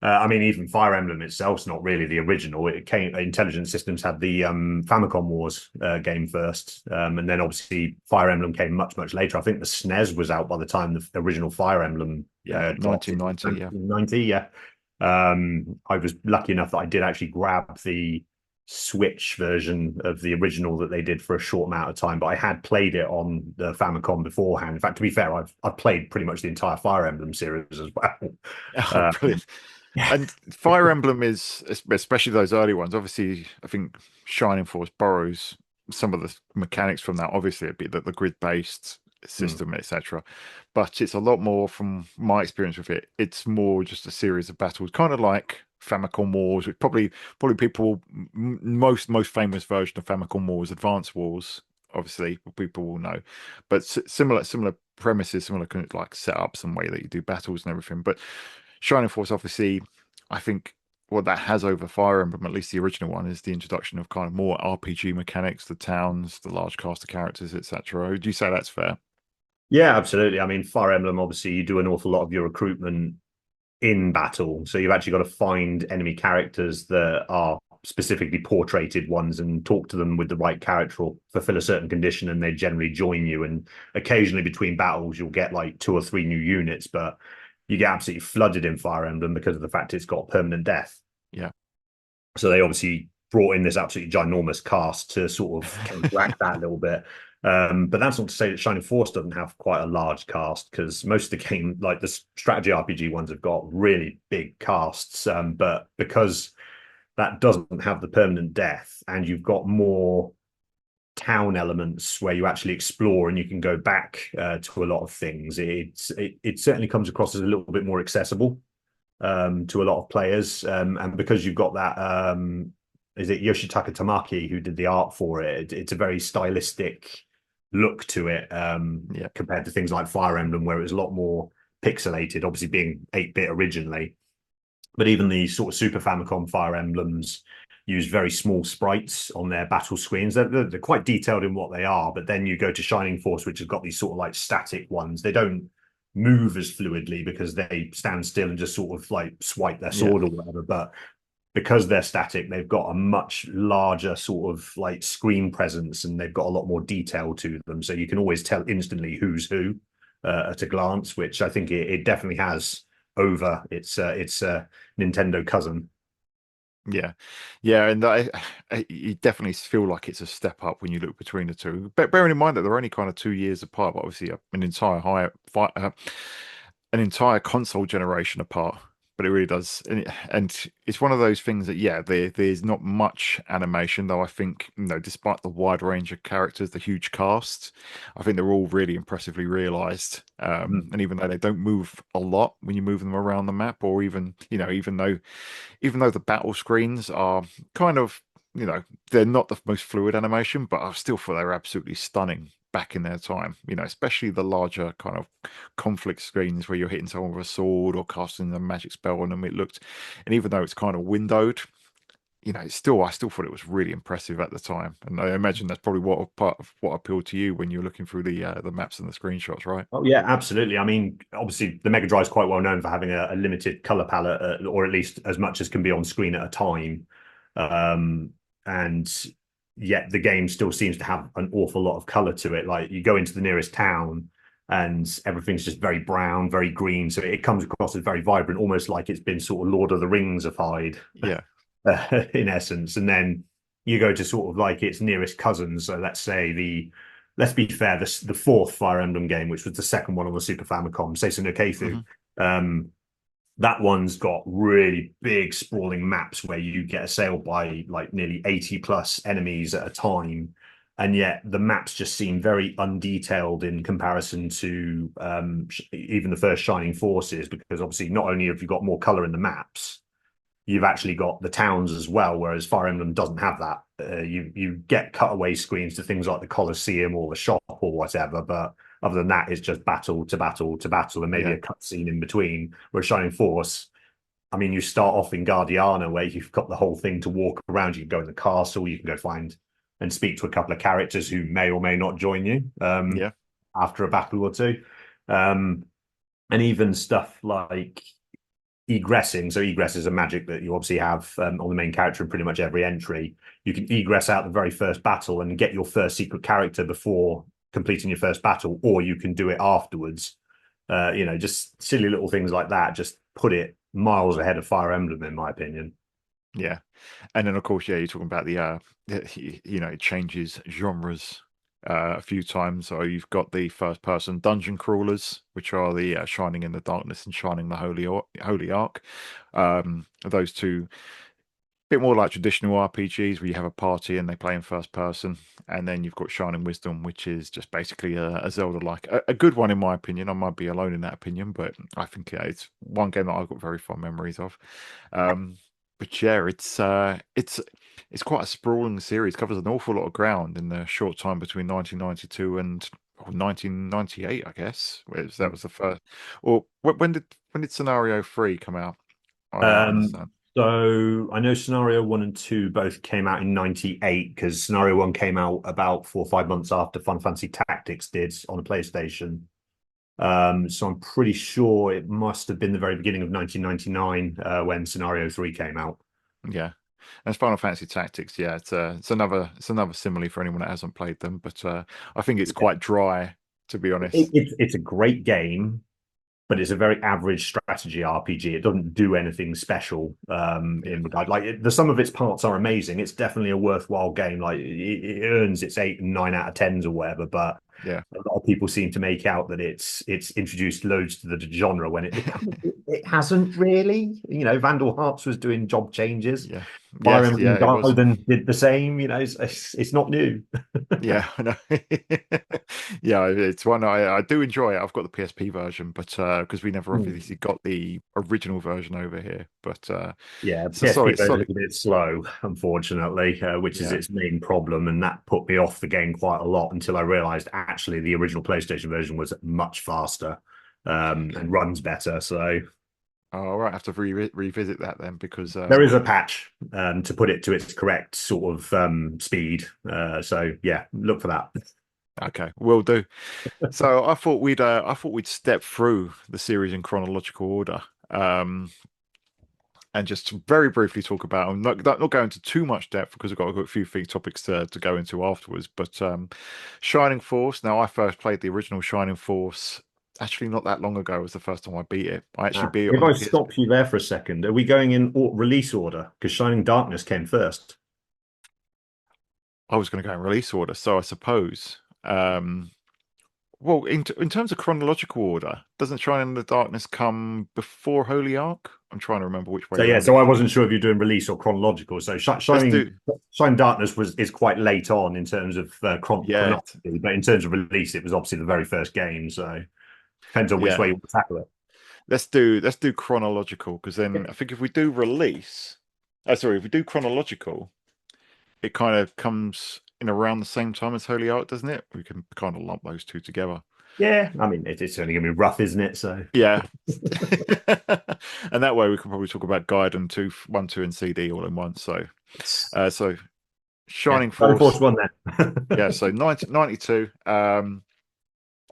S2: I mean, even Fire Emblem itself's not really the original. It came. Intelligent Systems had the Famicom Wars game first, and then obviously Fire Emblem came much much later. I think the SNES was out by the time the original Fire Emblem
S1: yeah,
S2: dropped in
S1: 1990. Yeah.
S2: 1990. Yeah, I was lucky enough that I did actually grab the Switch version of the original that they did for a short amount of time, but I had played it on the Famicom beforehand. In fact, to be fair, I've played pretty much the entire Fire Emblem series as well.
S1: Oh,
S2: Uh,
S1: brilliant. And Fire Emblem is, especially those early ones, obviously, I think Shining Force borrows some of the mechanics from that. Obviously, it'd be the grid-based
S2: hmm.
S1: system, etc. But it's a lot more, from my experience with it, it's more just a series of battles, kind of like Famicom Wars, which probably people, most famous version of Famicom Wars, Advance Wars, obviously, people will know. But similar premises, similar kind of like setups and way that you do battles and everything. But Shining Force, obviously, I think what that has over Fire Emblem, at least the original one, is the introduction of kind of more RPG mechanics, the towns, the large cast of characters, etc. Would you say that's fair?
S2: Yeah, absolutely. I mean, Fire Emblem, obviously, you do an awful lot of your recruitment in battle. So you've actually got to find enemy characters that are specifically portraited ones and talk to them with the right character or fulfill a certain condition, and they generally join you. And occasionally between battles, you'll get like two or three new units, but you get absolutely flooded in Fire Emblem because of the fact it's got permanent death.
S1: Yeah.
S2: So they obviously brought in this absolutely ginormous cast to sort of counteract that a little bit. But that's not to say that Shining Force doesn't have quite a large cast, because most of the game, like the strategy RPG ones, have got really big casts. But because that doesn't have the permanent death, and you've got more town elements where you actually explore and you can go back to a lot of things, it certainly comes across as a little bit more accessible to a lot of players. And because you've got that is it Yoshitaka Tamaki who did the art for it. It's a very stylistic look to it,
S1: Yeah,
S2: compared to things like Fire Emblem, where it was a lot more pixelated, obviously being 8-bit originally. But even the sort of Super Famicom Fire Emblems use very small sprites on their battle screens. They're quite detailed in what they are, but then you go to Shining Force, which has got these sort of like static ones. They don't move as fluidly because they stand still and just sort of like swipe their
S1: yeah.
S2: sword or whatever. But because they're static, they've got a much larger sort of like screen presence, and they've got a lot more detail to them. So you can always tell instantly who's who at a glance, which I think it definitely has over its Nintendo cousin.
S1: Yeah, yeah, and you definitely feel like it's a step up when you look between the two. But bearing in mind that they're only kind of 2 years apart, but obviously an entire console generation apart. But it really does, and it's one of those things that there's not much animation, though. I think despite the wide range of characters, the huge cast, I think they're all really impressively realized.
S2: Mm.
S1: And even though they don't move a lot when you move them around the map, or even though the battle screens are kind of, they're not the most fluid animation, but I still thought they were absolutely stunning back in their time, especially the larger kind of conflict screens where you're hitting someone with a sword or casting a magic spell on them. And even though it's kind of windowed, I still thought it was really impressive at the time. And I imagine that's probably what part of what appealed to you when you're looking through the maps and the screenshots, right?
S2: Oh yeah, absolutely. I mean, obviously, the Mega Drive is quite well known for having a limited color palette, or at least as much as can be on screen at a time. Um, and yet, the game still seems to have an awful lot of color to it. Like you go into the nearest town, and everything's just very brown, very green. So it comes across as very vibrant, almost like it's been sort of Lord of the Ringsified,
S1: Yeah,
S2: in essence. And then you go to sort of like its nearest cousins. So let's say let's be fair, the fourth Fire Emblem game, which was the second one on the Super Famicom, Seisen no Keifu,
S1: hmm
S2: um, that one's got really big sprawling maps where you get assailed by like nearly 80 plus enemies at a time. And yet the maps just seem very undetailed in comparison to even the first Shining Forces, because obviously not only have you got more color in the maps, you've actually got the towns as well, whereas Fire Emblem doesn't have that. You get cutaway screens to things like the Colosseum or the shop or whatever, but other than that, it's just battle to battle to battle, and maybe
S1: yeah,
S2: a cutscene in between. Whereas Shining Force, I mean, you start off in Guardiana, where you've got the whole thing to walk around. You can go in the castle, you can go find and speak to a couple of characters who may or may not join you
S1: yeah,
S2: after a battle or two. Um, and even stuff like egressing. So egress is a magic that you obviously have on the main character in pretty much every entry. You can egress out the very first battle and get your first secret character before completing your first battle, or you can do it afterwards. Just silly little things like that. Just put it miles ahead of Fire Emblem, in my opinion.
S1: yeah. And then, of course, you're talking about it changes genres a few times. So you've got the first-person dungeon crawlers, which are the Shining in the Darkness and Shining the Holy Ark. Those two, bit more like traditional RPGs where you have a party and they play in first person. And then you've got Shining Wisdom, which is just basically a Zelda-like, a good one in my opinion. I might be alone in that opinion, but I think it's one game that I've got very fond memories of. Um, but yeah, it's quite a sprawling series. Covers an awful lot of ground in the short time between 1992 and 1998, I guess. That was the first. Or when did Scenario 3 come out? I don't
S2: Um,
S1: understand.
S2: so I know Scenario 1 and 2 both came out in 98, because Scenario 1 came out about 4 or 5 months after Fun Fancy Tactics did on a PlayStation. So I'm pretty sure it must have been the very beginning of 1999 when Scenario 3 came out.
S1: Yeah, and Final Fantasy Tactics. Yeah, it's another simile for anyone that hasn't played them. But I think it's quite dry, to be honest.
S2: It's a great game, but it's a very average strategy RPG. It doesn't do anything special
S1: Yeah,
S2: in regard. Like the sum of its parts are amazing. It's definitely a worthwhile game. Like it earns its 8 and 9 out of 10s or whatever. But
S1: Yeah.
S2: A lot of people seem to make out that it's introduced loads to the genre when it hasn't really. You know, Vandal Hearts was doing job changes.
S1: Yeah.
S2: Fire
S1: Yes.
S2: Emblem
S1: Yeah. It was.
S2: Garden did the same. You know, it's not new.
S1: Yeah. I know. Yeah. It's one I do enjoy it. I've got the PSP version, but because we never
S2: Hmm.
S1: obviously got the original version over here. But
S2: Yeah,
S1: it's a
S2: PSP
S1: solid,
S2: version
S1: solid.
S2: is a bit slow, unfortunately, which is
S1: Yeah.
S2: its main problem, and that put me off the game quite a lot until I realised actually the original PlayStation version was much faster and runs better. So
S1: All right. I have to revisit that then because
S2: there is a patch to put it to its correct sort of speed. So yeah, look for that.
S1: okay, will do. So I thought we'd step through the series in chronological order. And just very briefly talk about. I'm not going into too much depth because I've got a few topics to go into afterwards. But Shining Force. Now, I first played the original Shining Force. Actually, not that long ago was the first time I beat it. I actually beat it
S2: If
S1: on the
S2: I
S1: PSP.
S2: stop you there for a second, are we going in release order? Because Shining Darkness came first.
S1: I was going to go in release order, so I suppose. Well, in terms of chronological order, doesn't Shining in the Darkness come before Holy Ark? I'm trying to remember which way
S2: So yeah,
S1: around
S2: so
S1: it
S2: I
S1: is.
S2: wasn't sure if you're doing release or chronological. So
S1: Let's do.
S2: Shining Darkness is quite late on in terms of
S1: Yeah,
S2: chronology, but in terms of release, it was obviously the very first game. So depends on which way
S1: yeah.
S2: you want to tackle it.
S1: Let's do chronological because then I think if we do release, sorry, if we do chronological, it kind of comes in around the same time as Holy Ark, doesn't it? We can kind of lump those two together.
S2: Yeah, I mean it's only going to be rough, isn't it? So
S1: Yeah, and that way we can probably talk about Guide and two, one, two, and CD all in one. So,
S2: it's
S1: so
S2: yeah,
S1: Shining
S2: Shining Force
S1: Force,
S2: one then.
S1: yeah. So 1992.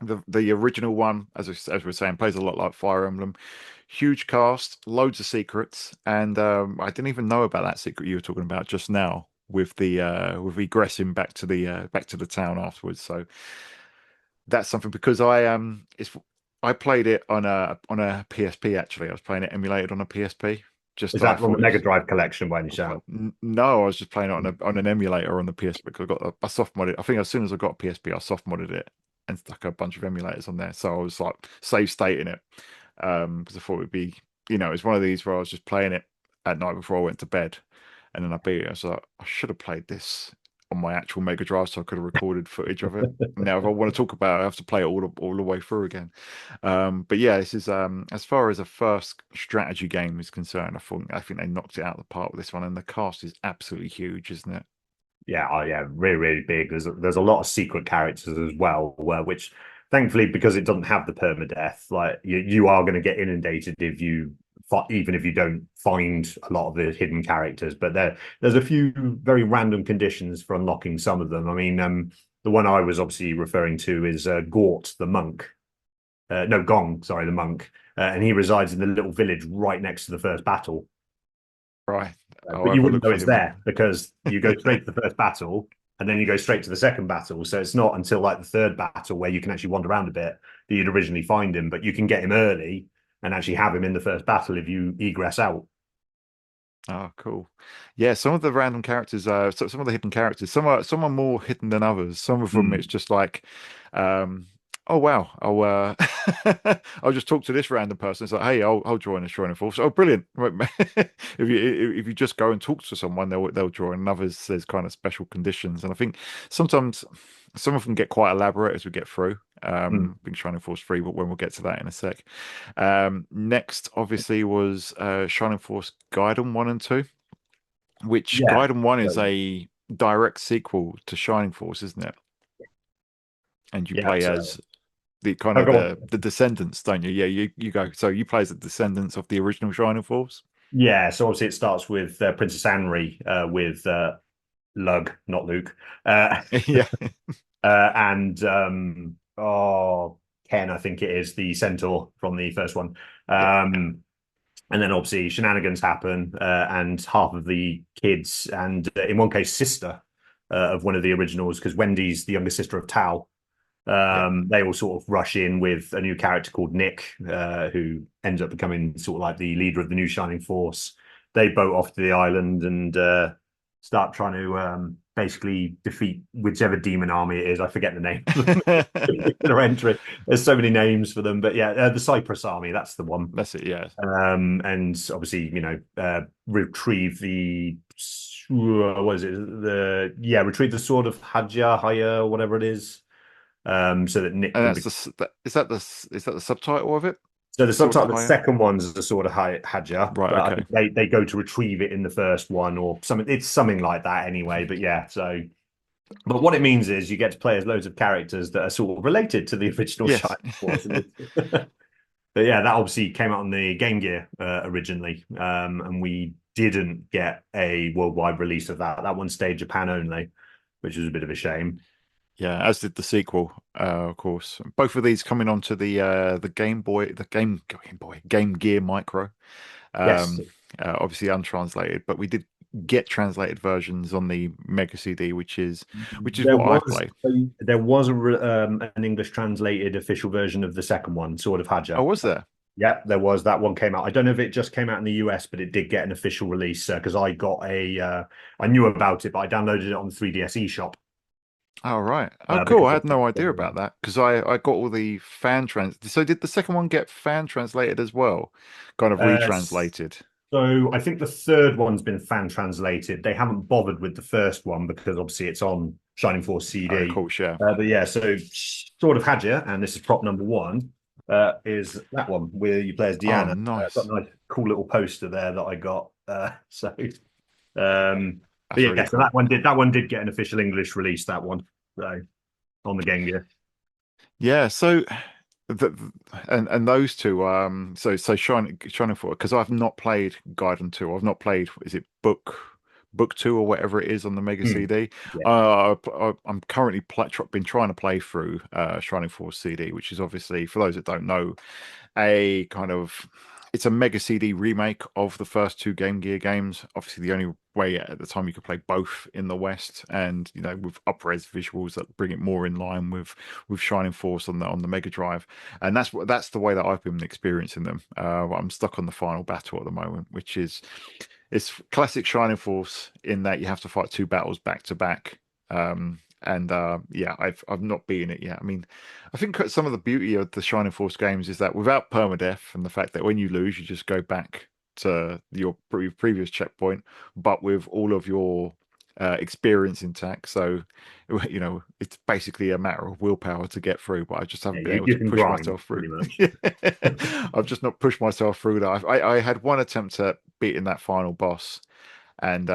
S1: The original one, as we are saying, plays a lot like Fire Emblem. Huge cast, loads of secrets, and I didn't even know about that secret you were talking about just now with egressing back to the town afterwards. So that's something because I played it on a PSP actually. I was playing it emulated on a PSP. Just
S2: Is
S1: I
S2: that on the
S1: thought it
S2: Mega
S1: was.
S2: Drive collection by any chance?
S1: No, I was just playing it on an emulator on the PSP because I soft modded. I think as soon as I got a PSP, I soft modded it and stuck a bunch of emulators on there. So I was like save stating it because I thought it would be, it's one of these where I was just playing it at night before I went to bed, and then I beat it. I was like, I should have played this on my actual Mega Drive so I could have recorded footage of it. Now, if I want to talk about it, I have to play it all the way through again. But yeah, this is as far as a first strategy game is concerned, I think they knocked it out of the park with this one, and the cast is absolutely huge, isn't it?
S2: Yeah, oh yeah, really, really big. There's a lot of secret characters as well, which thankfully because it doesn't have the permadeath, like you are going to get inundated if you even if you don't find a lot of the hidden characters. But there's a few very random conditions for unlocking some of them. I mean, the one I was obviously referring to is Gort the monk. No, Gong, sorry, the monk, and he resides in the little village right next to the first battle.
S1: Right. I'll
S2: But you
S1: have a
S2: wouldn't
S1: look
S2: know
S1: for
S2: it's
S1: him then.
S2: there because you go straight to the first battle and then you go straight to the second battle. So it's not until like the third battle where you can actually wander around a bit that you'd originally find him, but you can get him early and actually have him in the first battle if you egress out.
S1: Oh, cool. Yeah, some of the random characters, some of the hidden characters, some are more hidden than others. Some of them, it's
S2: Mm,
S1: just like, um, oh wow, I'll just talk to this random person. It's like, hey, I'll join a Shrine of Force. Oh, brilliant! Right, if you just go and talk to someone, they'll join. And others, there's kind of special conditions, and I think sometimes some of them get quite elaborate as we get through.
S2: mm.
S1: I think Shining Force 3, but when we'll get to that in a sec. Next, obviously, was Shining Force Gaiden 1 and 2, which
S2: Yeah.
S1: Gaiden 1 is
S2: So,
S1: a direct sequel to Shining Force, isn't it? And you
S2: yeah.
S1: play
S2: So,
S1: as the kind
S2: oh,
S1: of
S2: go on.
S1: the descendants, don't you? Yeah, you go. So you play as the descendants of the original Shining Force.
S2: Yeah. So obviously it starts with Princess Anri with Lug, not Luke. Uh,
S1: Yeah,
S2: and Ken, I think it is the centaur from the first one.
S1: yeah,
S2: And then obviously shenanigans happen, and half of the kids, and in one case, sister of one of the originals, because Wendy's the younger sister of Tao.
S1: yeah.
S2: They all sort of rush in with a new character called Nick, who ends up becoming sort of like the leader of the new Shining Force. They boat off to the island, and start trying to basically defeat whichever demon army it is. I forget the name. They're entering. There's so many names for them, but yeah, the Cyprus army. That's the one.
S1: That's it. Yeah.
S2: And obviously, retrieve the what is it? Retrieve the sword of Haya, whatever it is. So that Nick
S1: And
S2: can
S1: that's
S2: be.
S1: is that the subtitle of it?
S2: So the
S1: Sword of
S2: subtitle, the
S1: Hire.
S2: second one's the sword of Hadja,
S1: Right.
S2: but I
S1: Okay.
S2: think they go to retrieve it in the first one or something. It's something like that anyway. But yeah, so but what it means is you get to play as loads of characters that are sort of related to the original
S1: Yes.
S2: Shining Force. But yeah, that obviously came out on the Game Gear originally, and we didn't get a worldwide release of that. That one stayed Japan only, which was a bit of a shame.
S1: Yeah, as did the sequel, of course. Both of these coming onto the Game Boy, Game Gear Micro.
S2: Yes,
S1: Um, Obviously untranslated, but we did get translated versions on the Mega CD, which is
S2: there
S1: what I
S2: was
S1: play.
S2: an English translated official version of the second one, Sword of
S1: Oh,
S2: Hadja.
S1: was there?
S2: Yeah, there was. That one came out. I don't know if it just came out in the US, but it did get an official release because I knew about it, but I downloaded it on the 3DS eShop
S1: Oh, right. Oh, cool.
S2: because
S1: I had no idea about that because I got all the fan trans. So did the second one get fan translated as well? Kind of
S2: uh,
S1: retranslated.
S2: So I think the third one's been fan translated. They haven't bothered with the first one because obviously it's on Shining Force
S1: Oh, of
S2: CD.
S1: course, yeah.
S2: But yeah, so Sword of Hadja, and this is prop number one, is that one where you play as
S1: Oh,
S2: Deanna. Got
S1: nice.
S2: a nice, cool little poster there that I got. But
S1: That's
S2: yeah,
S1: really
S2: so
S1: cool.
S2: that one did get an official English release. That one, so on the Game Gear.
S1: Yeah, so the, and those two, so Shining Force, because I've not played Gaiden 2. I've not played, is it book 2 or whatever it is on the Mega
S2: Hmm.
S1: CD.
S2: Yeah.
S1: I'm currently been trying to play through Shining Force CD, which is obviously, for those that don't know, a kind of it's a Mega CD remake of the first two Game Gear games. Obviously, the only way at the time you could play both in the West, and with up-res visuals that bring it more in line with Shining Force on the Mega Drive, and that's the way that I've been experiencing them. I'm stuck on the final battle at the moment, which is it's classic Shining Force in that you have to fight two battles back to back. And yeah, I've not beaten it yet. I mean, I think some of the beauty of the Shining Force games is that without permadeath and the fact that when you lose, you just go back to your previous checkpoint, but with all of your experience intact. So, it's basically a matter of willpower to get through. But I just
S2: Yeah,
S1: haven't been able
S2: you
S1: to
S2: can
S1: push
S2: grind
S1: myself through.
S2: pretty much.
S1: I've just not pushed myself through that. I had one attempt at beating that final boss, and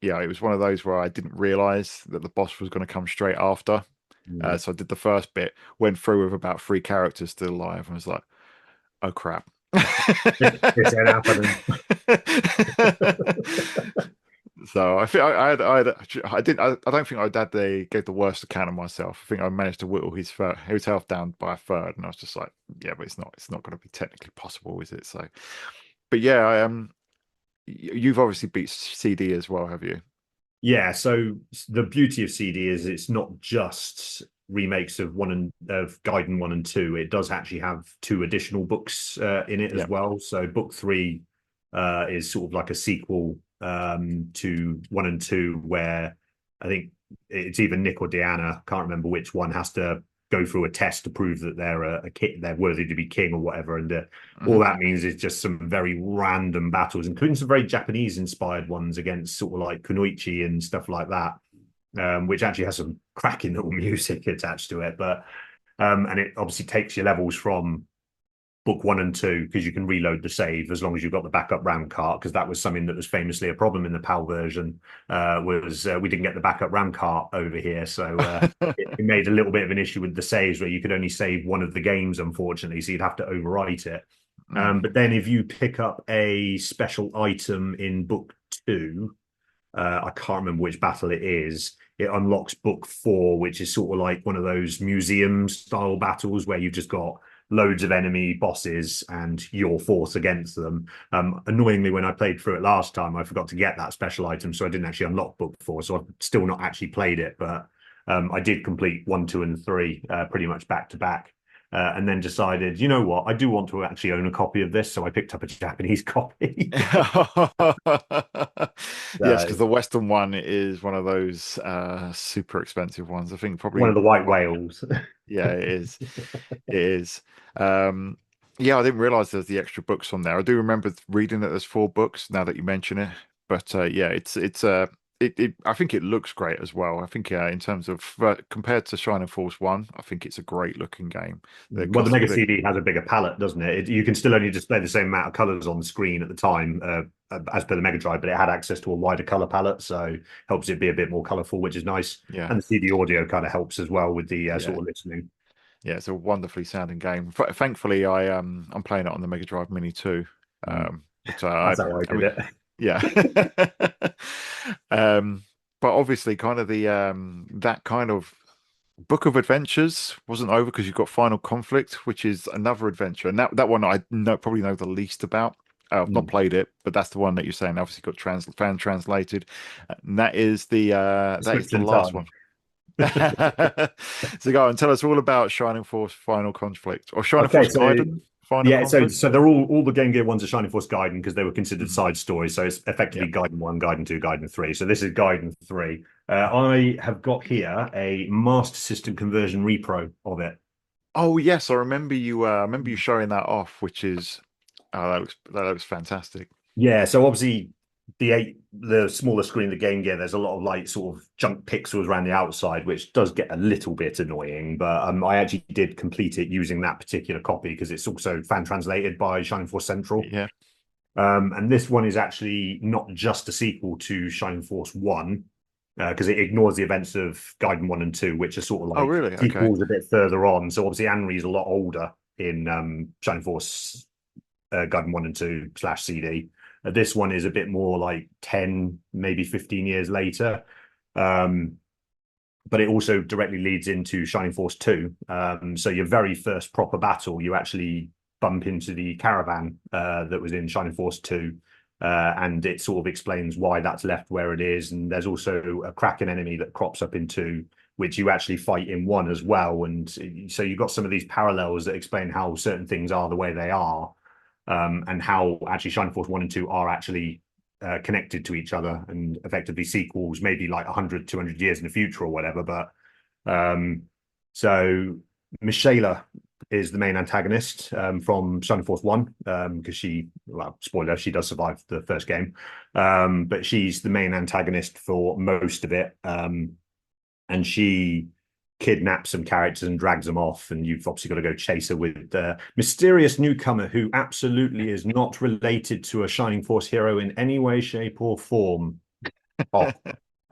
S1: yeah, it was one of those where I didn't realize that the boss was going to come straight after.
S2: Mm.
S1: So I did the first bit, went through with about three characters still alive, and was like, "Oh crap!"
S2: This ain't happening.
S1: So I think I didn't. I don't think gave the worst account of myself. I think I managed to whittle his health down by a third, and I was just like, "Yeah, but it's not going to be technically possible, is it?" So, but yeah, you've obviously beat CD as well, have you?
S2: Yeah, so the beauty of CD is it's not just remakes of Gaiden 1 and 2. It does actually have two additional books in it as
S1: Yeah.
S2: well. So book 3 is sort of like a sequel to 1 and 2, where I think it's either Nick or Deanna, can't remember which one, has to go through a test to prove that they're worthy to be king or whatever. And all
S1: Hmm.
S2: that means is just some very random battles, including some very Japanese inspired ones against sort of like Kunoichi and stuff like that, which actually has some cracking little music attached to it. But and it obviously takes your levels from book 1 and 2 because you can reload the save as long as you've got the backup RAM cart, because that was something that was famously a problem in the PAL version. We didn't get the backup RAM cart over here, so it made a little bit of an issue with the saves where you could only save one of the games, unfortunately, so you'd have to overwrite it.
S1: Mm.
S2: But then if you pick up a special item in book 2, I can't remember which battle it is. It unlocks book 4, which is sort of like one of those museum style battles where you've just got loads of enemy bosses and your force against them. Annoyingly, when I played through it last time, I forgot to get that special item, so I didn't actually unlock book 4. So I've still not actually played it, but I did complete 1, 2, and 3 pretty much back to back. and then decided, you know what, I do want to actually own a copy of this, so I picked up a Japanese copy.
S1: Yes, because
S2: So,
S1: the Western one is one of those super expensive ones. I think
S2: one
S1: probably,
S2: of the white whales.
S1: yeah, it is. It is. Um, yeah, I didn't realize there's the extra books on there. I do remember reading that there's four books now that you mention it. But yeah, I think it looks great as well. I think in terms of compared to Shining Force One, I think it's a great looking game. The
S2: Well, the
S1: cost
S2: Mega
S1: of it,
S2: CD has a bigger palette, doesn't it? You can still only display the same amount of colors on the screen at the time, as per the Mega Drive, but it had access to a wider color palette, so helps it be a bit more colorful, which is nice.
S1: yeah,
S2: And the CD audio kind of helps as well with the
S1: yeah,
S2: sort of listening.
S1: yeah. It's a wonderfully sounding game. Thankfully, I'm playing it on the Mega Drive Mini too.
S2: Mm.
S1: But
S2: That's how I
S1: I
S2: did
S1: mean,
S2: it.
S1: yeah. um, but obviously, kind of the that kind of Book of Adventures wasn't over because you've got Final Conflict, which is another adventure, and that one I probably know the least about. I've not
S2: Mm.
S1: played it, but that's the one that you're saying obviously got fan translated, and that is
S2: Slips
S1: the
S2: in
S1: last
S2: time.
S1: one. So go on, tell us all about Shining Force Final Conflict or Shining
S2: Okay,
S1: Force
S2: so
S1: Gaiden Final
S2: yeah, so
S1: Conflict.
S2: so they're all the Game Gear ones are Shining Force Gaiden because they were considered
S1: Mhm.
S2: side stories. So it's
S1: Yeah.
S2: effectively Gaiden 1, Gaiden 2, Gaiden 3. So this is Gaiden 3. I have got here a Master System conversion repro of it.
S1: Oh yes, I remember you. I remember you showing that off, which is that looks fantastic.
S2: Yeah, so obviously the smaller screen, the Game Gear, there's a lot of like sort of junk pixels around the outside, which does get a little bit annoying. But I actually did complete it using that particular copy because it's also fan translated by Shining Force Central.
S1: Yeah.
S2: And this one is actually not just a sequel to Shining Force 1, because it ignores the events of Gaiden 1 and 2, which are sort of
S1: Oh
S2: like
S1: really? Okay.
S2: sequels a bit further on. So obviously Anri's a lot older in Shining Force Gaiden 1 and 2 slash CD. This one is a bit more like 10, maybe 15 years later. Um, but it also directly leads into Shining Force 2. So your very first proper battle, you actually bump into the caravan that was in Shining Force 2. And it sort of explains why that's left where it is. And there's also a Kraken enemy that crops up in 2, which you actually fight in 1 as well. And so you've got some of these parallels that explain how certain things are the way they are, and how actually Shining Force 1 and 2 are actually connected to each other and effectively sequels, maybe like 100, 200 years in the future or whatever. But um, so Michaela is the main antagonist from Shining Force 1, because well, spoiler, she does survive the first game. But she's the main antagonist for most of it. And she kidnaps some characters and drags them off, and you've obviously got to go chase her with the mysterious newcomer who absolutely is not related to a Shining Force hero in any way, shape, or form. Oh,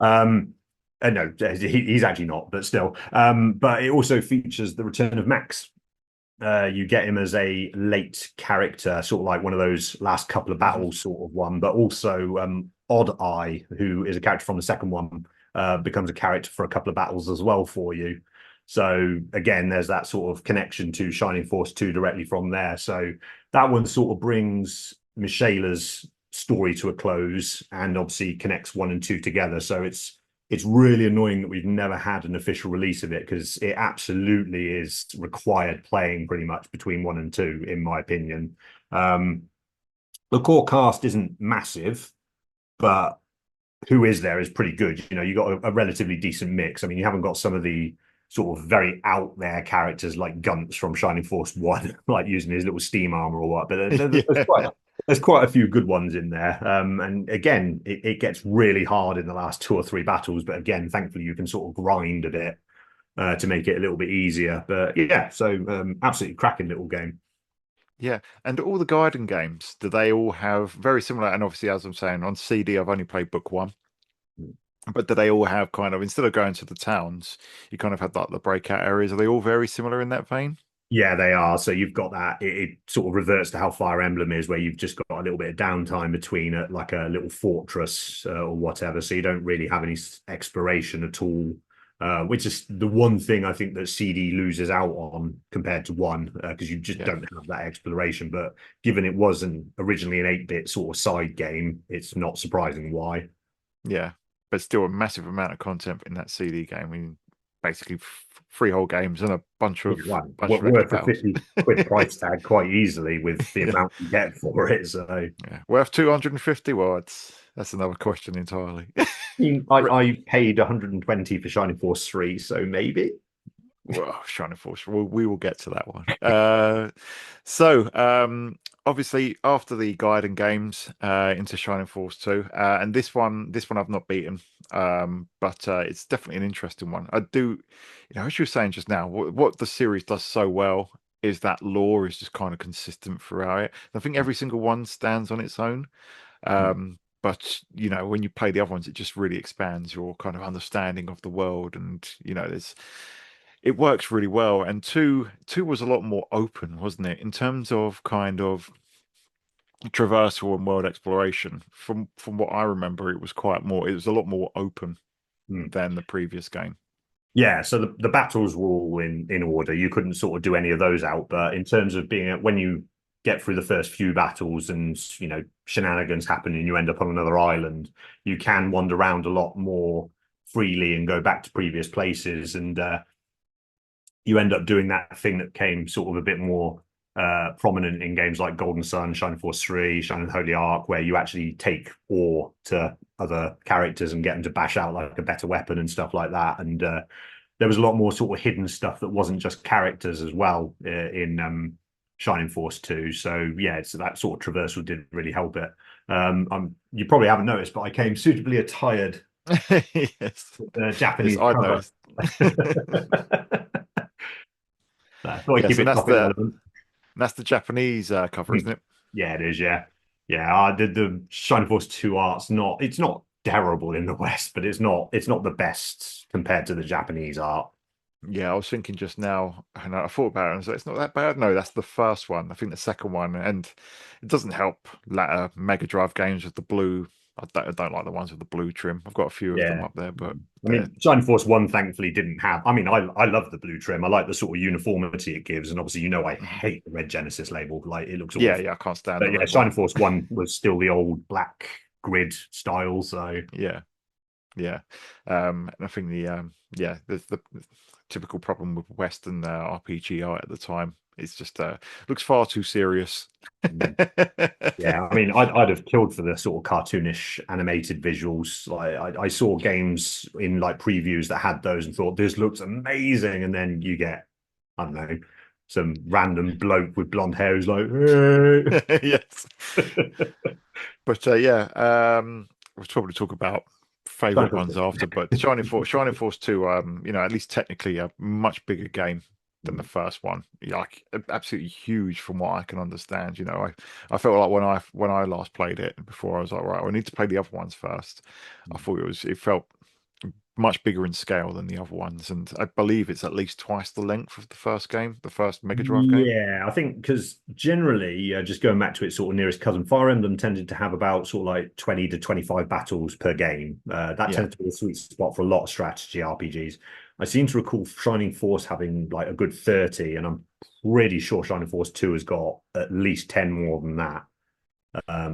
S2: um, no, he's actually not, but still. But it also features the return of Max. You get him as a late character, sort of like one of those last couple of
S1: Mhm.
S2: battles sort of one, but also Odd Eye, who is a character from the second one, becomes a character for a couple of battles as well for you. So again, there's that sort of connection to Shining Force 2 directly from there. So that one sort of brings Michaela's story to a close and obviously connects 1 and 2 together. So it's really annoying that we've never had an official release of it because it absolutely is required playing pretty much between 1 and 2, in my opinion. The core cast isn't massive, but who is there is pretty good. You know, you got a relatively decent mix. I mean, you haven't got some of the sort of very out there characters like Gunts from Shining Force 1, like using his little steam armor or what, but
S1: Yeah.
S2: there's quite a few good ones in there. And again, it gets really hard in the last 2 or 3 battles, but again, thankfully you can sort of grind a bit to make it a little bit easier. But yeah, so absolutely cracking little game.
S1: Yeah, and all the Gaiden games, do they all have very similar? And obviously, as I'm saying, on CD, I've only played book one, but do they all have kind of instead of going to the towns, you kind of had like the breakout areas? Are they all very similar in that vein?
S2: Yeah, they are. So you've got that. It sort of reverts to how Fire Emblem is, where you've just got a little bit of downtime between like a little fortress or whatever. So you don't really have any exploration at all, which is the one thing I think that CD loses out on compared to 1, because you just
S1: Yeah,
S2: don't have that exploration. But given it wasn't originally an 8-bit sort of side game, it's not surprising why.
S1: yeah, but still a massive amount of content in that CD game. I mean, basically freehold games and a bunch
S2: Yeah,
S1: of
S2: well,
S1: extra
S2: worth a
S1: battles.
S2: 50 quid price tag quite easily with the
S1: Yeah,
S2: amount you get for it. So
S1: yeah. Worth 250 words. That's another question entirely.
S2: I paid 120 for Shining Force 3, so maybe.
S1: Well, Shining Force. We will get to that one. So obviously after the Gaiden games into Shining Force 2, and this one I've not beaten, but it's definitely an interesting one. I do, as you were saying just now, what the series does so well is that lore is just kind of consistent throughout it. I think every single one stands on its own. But when you play the other ones, it just really expands your kind of understanding of the world, and it works really well. And two was a lot more open, wasn't it, in terms of kind of traversal and world exploration. From what I remember, it was a lot more open
S2: Hmm.
S1: than the previous game.
S2: Yeah, so the battles were all in order. You couldn't sort of do any of those out. But in terms of being when you get through the first few battles and shenanigans happen and you end up on another island, you can wander around a lot more freely and go back to previous places. And you end up doing that thing that came sort of a bit more prominent in games like Golden Sun, Shining Force 3, Shining Holy Ark, where you actually take ore to other characters and get them to bash out like a better weapon and stuff like that. And there was a lot more sort of hidden stuff that wasn't just characters as well in Shining Force 2. So yeah, it's that sort of traversal did really help it. You probably haven't noticed, but I came suitably attired
S1: Yes,
S2: with the
S1: yes,
S2: Japanese
S1: I've
S2: cover.
S1: noticed.
S2: I thought I'd
S1: Yes,
S2: keep
S1: and
S2: it
S1: that's
S2: topic
S1: the
S2: relevant.
S1: that's the Japanese cover, isn't it?
S2: Yeah, it is. Yeah, yeah. The Shining Force 2 art's not terrible in the West, but it's not the best compared to the Japanese art.
S1: Yeah, I was thinking just now, and I thought about it, and I was like, it's not that bad. No, that's the first one. I think the second one, and it doesn't help latter Mega Drive games with the blue. I don't like the ones with the blue trim. I've got a few of them
S2: Yeah.
S1: up there, but
S2: I
S1: they're,
S2: mean, Shining Force 1 thankfully didn't have. I mean, I love the blue trim. I like the sort of uniformity it gives. And obviously, I
S1: mhm.
S2: hate the red Genesis label. Like, it looks
S1: Yeah,
S2: awful.
S1: yeah, I can't stand the
S2: But yeah,
S1: red
S2: Shining
S1: one.
S2: Force 1 was still the old black grid style. So,
S1: Yeah, yeah, and I think the typical problem with Western RPG art at the time. It's just looks far too serious.
S2: mm. Yeah, I mean, I'd have killed for the sort of cartoonish animated visuals. Like I saw games in like previews that had those and thought this looks amazing, and then you get I don't know some random bloke with blonde hair who's like,
S1: Yes.
S2: "Hey."
S1: But yeah, we'll probably talk about favorite ones after. But Shining Force 2, at least technically a much bigger game than the first one. Like absolutely huge from what I can understand. I felt like when I last played it before, I was like, right, I need to play the other ones first. I thought it felt much bigger in scale than the other ones, and I believe it's at least twice the length of the first game, the first Mega Drive game.
S2: Yeah, I think because generally, just going back to its sort of nearest cousin, Fire Emblem tended to have about sort of like 20 to 25 battles per game. That
S1: Yeah.
S2: tends to be a sweet spot for a lot of strategy RPGs. I seem to recall Shining Force having like a good 30, and I'm pretty sure Shining Force 2 has got at least 10 more than that.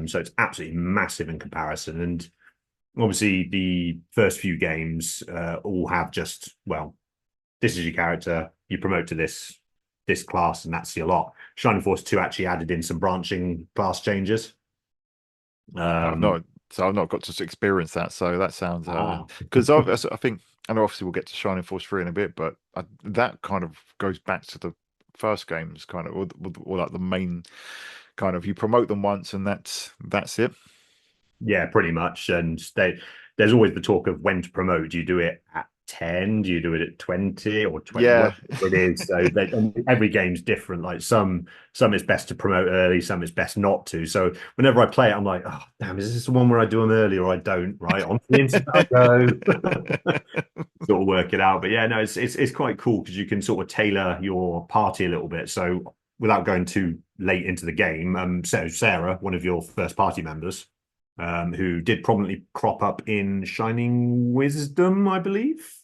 S2: So it's absolutely massive in comparison. And obviously, the first few games all have just, well, this is your character, you promote to this class, and that's your lot. Shining Force 2 actually added in some branching class changes.
S1: I've
S2: Um,
S1: not, so I've not got to experience that. So that sounds
S2: ah,
S1: because I think, and obviously we'll get to Shining Force 3 in a bit, but that kind of goes back to the first games, kind of, or like the main kind of you promote them once and that's it.
S2: yeah, pretty much. And there's always the talk of when to promote. Do you do it at 10? Do you do it at 20 or 20,
S1: Yeah,
S2: whatever it is? So and every game's different. Like some it's best to promote early, some it's best not to. So whenever I play it, I'm like, oh damn, is this the one where I do them early or I don't? Right, on to the instant I go. Sort of work it out. But yeah, no, it's quite cool because you can sort of tailor your party a little bit. So without going too late into the game, so Sarah, one of your first party members, who did prominently crop up in Shining Wisdom, I believe.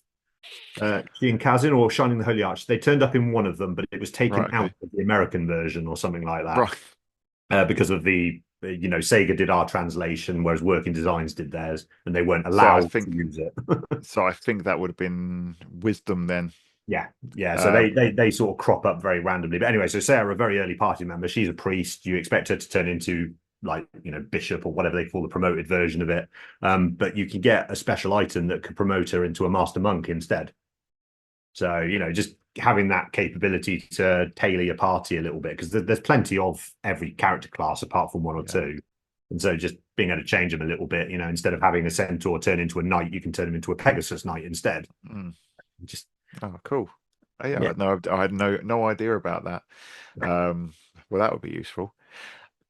S2: She and Kazin or Shining the Holy Arch. They turned up in one of them, but it was taken
S1: right,
S2: out
S1: okay,
S2: of the American version or something like that
S1: right,
S2: because of the Sega did our translation, whereas Working Designs did theirs, and they weren't
S1: So I
S2: allowed to
S1: think
S2: use it.
S1: so I think that would have been Wisdom then.
S2: Yeah, yeah. So
S1: Um,
S2: they sort of crop up very randomly. But anyway, so Sarah, a very early party member, she's a priest. You expect her to turn into like bishop or whatever they call the promoted version of it. But you can get a special item that could promote her into a master monk instead. So just having that capability to tailor your party a little bit because there's plenty of every character class apart from one or
S1: yeah.
S2: two. And so just being able to change them a little bit, instead of having a centaur turn into a knight, you can turn them into a Pegasus knight instead.
S1: Mm.
S2: Just
S1: Oh, cool. Oh, yeah,
S2: yeah.
S1: I had no idea about that. Um, well, that would be useful.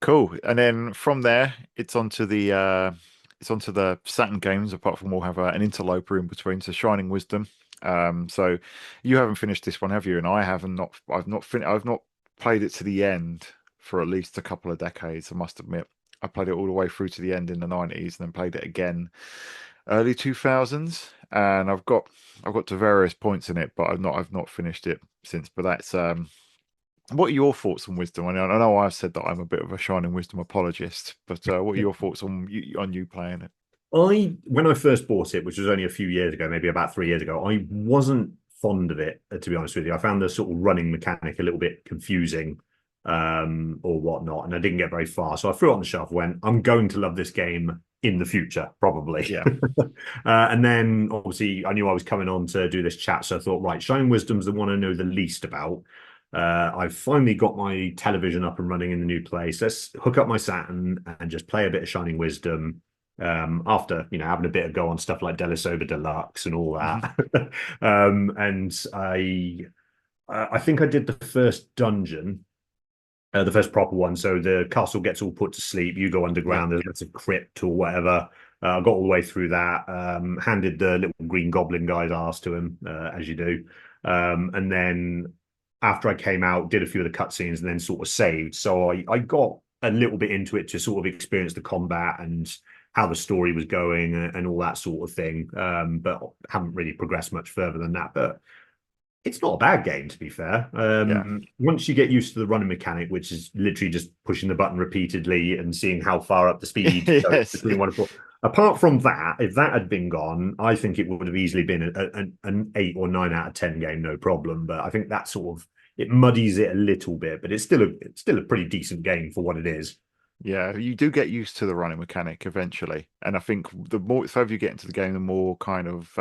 S1: Cool. And then from there, it's onto the Saturn games. Apart from we'll have an interloper in between, so Shining Wisdom. So you haven't finished this one, have you? And I haven't not. I've not played it to the end for at least a couple of decades. I must admit. I played it all the way through to the end in the 90s, and then played it again early 2000s. And I've got to various points in it, but I've not finished it since. But that's what are your thoughts on Wisdom? I know I've said that I'm a bit of a Shining Wisdom apologist, but what are your thoughts on you playing it?
S2: When I first bought it, which was only a few years ago, maybe about 3 years ago, I wasn't fond of it, to be honest with you. I found the sort of running mechanic a little bit confusing, or whatnot, and I didn't get very far. So I threw it on the shelf, went, I'm going to love this game in the future, probably.
S1: Yeah.
S2: And then obviously I knew I was coming on to do this chat, so I thought, right, Shining Wisdom's the one I know the least about. I've finally got my television up and running in the new place. Let's hook up my Saturn and just play a bit of Shining Wisdom after having a bit of go on stuff like Delisoba Deluxe and all
S1: Hmm.
S2: that. And I think I did the first dungeon, the first proper one. So the castle gets all put to sleep. You go
S1: Yeah.
S2: underground. There's lots of crypt or whatever. I got all the way through that. Handed the little green goblin guy's ass to him, as you do. And then after I came out, did a few of the cutscenes and then sort of saved. So I got a little bit into it to sort of experience the combat and how the story was going and all that sort of thing. But haven't really progressed much further than that. But it's not a bad game, to be fair.
S1: Yeah.
S2: Once you get used to the running mechanic, which is literally just pushing the button repeatedly and seeing how far up the speed goes
S1: Yes.
S2: between one and four. Apart from that, if that had been gone, I think it would have easily been an 8 or 9 out of 10 game, no problem. But I think that sort of it muddies it a little bit, but it's still a pretty decent game for what it is.
S1: Yeah, you do get used to the running mechanic eventually, and I think the more further you get into the game, the more kind of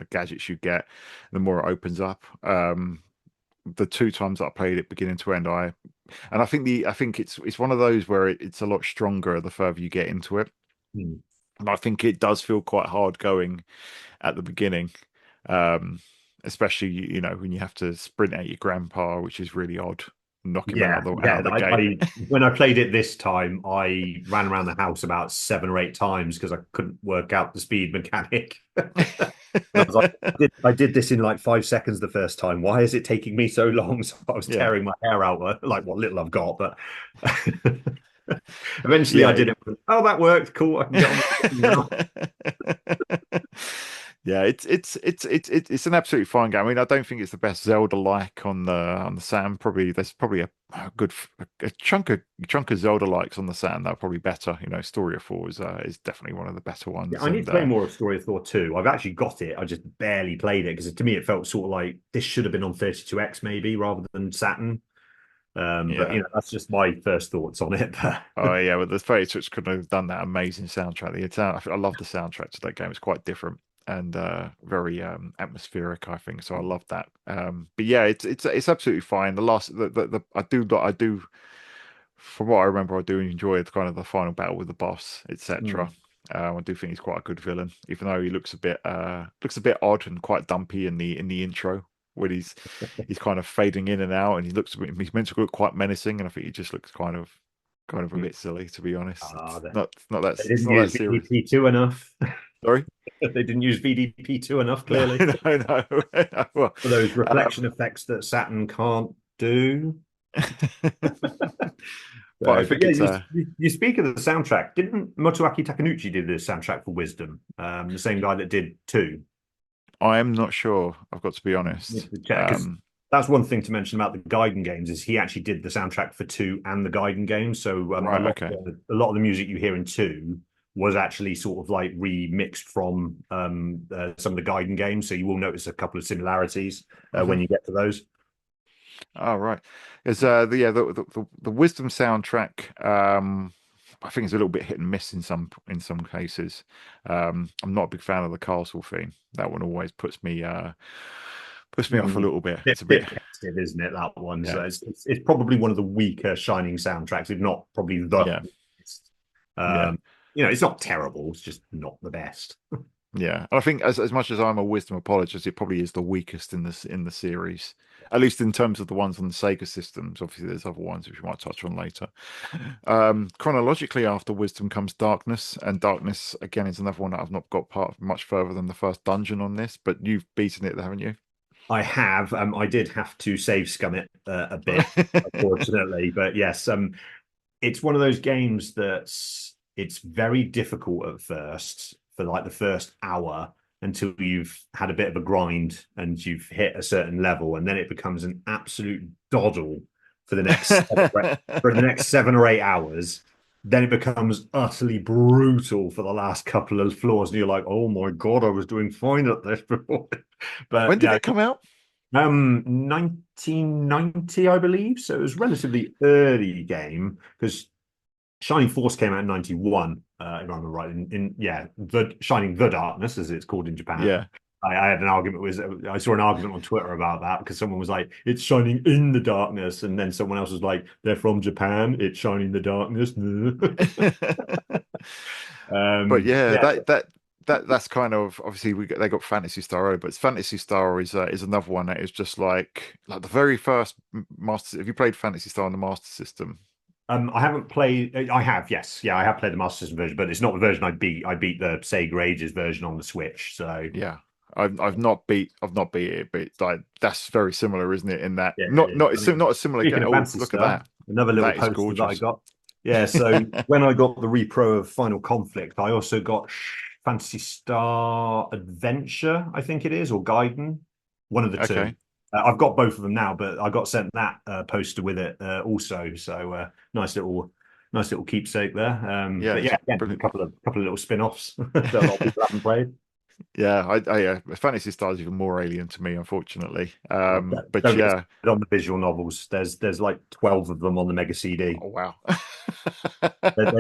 S1: gadgets you get, the more it opens up. The two times that I played it beginning to end, I think it's one of those where it's a lot stronger the further you get into it.
S2: Hmm.
S1: And I think it does feel quite hard going at the beginning, um, especially when you have to sprint at your grandpa, which is really odd. Knock him
S2: Yeah,
S1: out
S2: yeah.
S1: of the gate.
S2: I when I played it this time, I ran around the house about 7 or 8 times because I couldn't work out the speed mechanic. And I was like, I did this in like 5 seconds the first time. Why is it taking me so long? So I was
S1: Yeah,
S2: tearing my hair out, like what little I've got. But eventually I
S1: yeah.
S2: did it. Oh, that worked. Cool. I can get on with the game now.
S1: Yeah, it's an absolutely fine game. I mean, I don't think it's the best Zelda-like on the Saturn. Probably there's probably a good a chunk of Zelda-likes on the Saturn that are probably better. Story of Four is definitely one of the better
S2: Yeah,
S1: ones.
S2: I need
S1: And
S2: to play more of Story of Thor 2. I've actually got it. I just barely played it because to me it felt sort of like this should have been on 32X maybe rather than Saturn. But
S1: yeah,
S2: that's just my first thoughts on it.
S1: oh yeah, but the 32 couldn't have done that amazing soundtrack. I love the soundtrack to that game. It's quite different and very atmospheric, I think. So I love that. But yeah, it's absolutely fine. I do from what I remember, I do enjoy the kind of the final battle with the boss, etc.
S2: Mm.
S1: I do think he's quite a good villain, even though he looks a bit odd and quite dumpy in the intro when he's kind of fading in and out, and he's meant to look quite menacing, and I think he just looks kind of a bit silly, to be honest.
S2: Ah, they
S1: It's
S2: didn't
S1: not that
S2: use
S1: serious.
S2: VDP2 enough.
S1: Sorry.
S2: They didn't use VDP2 enough,
S1: No,
S2: clearly.
S1: no. Well,
S2: For those
S1: um,
S2: reflection effects that Saturn can't do.
S1: but I
S2: So, but
S1: think
S2: yeah,
S1: it's
S2: you speak of the soundtrack. Didn't Motoaki Takenouchi do the soundtrack for Wisdom? The same guy that did two.
S1: I am not sure. I've got to be honest.
S2: Because That's one thing to mention about the Gaiden games is he actually did the soundtrack for two and the Gaiden games. So
S1: Right. Okay.
S2: a lot of the music you hear in two was actually sort of like remixed from some of the Gaiden games. So you will notice a couple of similarities
S1: Hmm.
S2: when you get to those.
S1: Oh, right. It's the Wisdom soundtrack. I think it's a little bit hit and miss in some cases. I'm not a big fan of the castle theme. That one always puts me off a
S2: Mm.
S1: little bit. It's a bit,
S2: Bit festive, isn't it? That one. So
S1: yeah,
S2: it's probably one of the weaker Shining soundtracks, if not probably the
S1: yeah,
S2: weakest.
S1: yeah.
S2: Um, you know, it's not terrible. It's just not the best.
S1: Yeah, I think as much as I'm a Wisdom apologist, it probably is the weakest in the series, at least in terms of the ones on the Sega systems. Obviously, there's other ones which we might touch on later. Chronologically, after Wisdom comes Darkness, and Darkness again is another one that I've not got part much further than the first dungeon on this, but you've beaten it, haven't you?
S2: I have. I did have to save scum it a bit, unfortunately, but yes. It's one of those games that's it's very difficult at first for like the first hour until you've had a bit of a grind and you've hit a certain level, and then it becomes an absolute doddle for the next for the next 7 or 8 hours. Then it becomes utterly brutal for the last couple of floors, and you're like, "Oh my God, I was doing fine at this before."
S1: When
S2: But
S1: did
S2: yeah,
S1: it come out?
S2: 1990, I believe. So it was relatively early game because Shining Force came out in 91, if I remember right. Yeah, the Shining the Darkness, as it's called in Japan.
S1: Yeah.
S2: I had an argument with I saw an argument on Twitter about that because someone was like, "It's shining in the darkness," and then someone else was like, "They're from Japan. It's shining in the darkness."
S1: But yeah,
S2: Yeah,
S1: that's kind of obviously they got Fantasy Star, but Fantasy Star is another one that is just like the very first Master. Have you played Fantasy Star on the Master System?
S2: I haven't played. I have, yes, yeah, I have played the Master System version, but it's not the version I beat. I beat the Sega Ages version on the Switch. So
S1: Yeah, I've not beat it, but like that's very similar, isn't it? In that
S2: yeah, it is. I mean,
S1: not a similar game.
S2: speaking of
S1: Oh,
S2: Fantasy
S1: look at
S2: Star,
S1: that!
S2: another little
S1: That is
S2: poster that I
S1: gorgeous.
S2: got. Yeah, so when I got the repro of Final Conflict, I also got Fantasy Star Adventure, I think it is, or Gaiden, one of the two.
S1: Okay,
S2: I've got both of them now, but I got sent that poster with it also. So nice little keepsake there.
S1: yeah,
S2: But
S1: it's
S2: yeah, again, a
S1: brilliant.
S2: couple of little spin-offs that a lot of people haven't played.
S1: Yeah, Fantasy Star is even more alien to me, unfortunately. But
S2: Don't get
S1: yeah,
S2: started on the visual novels. There's like 12 of them on the Mega CD.
S1: oh wow.
S2: There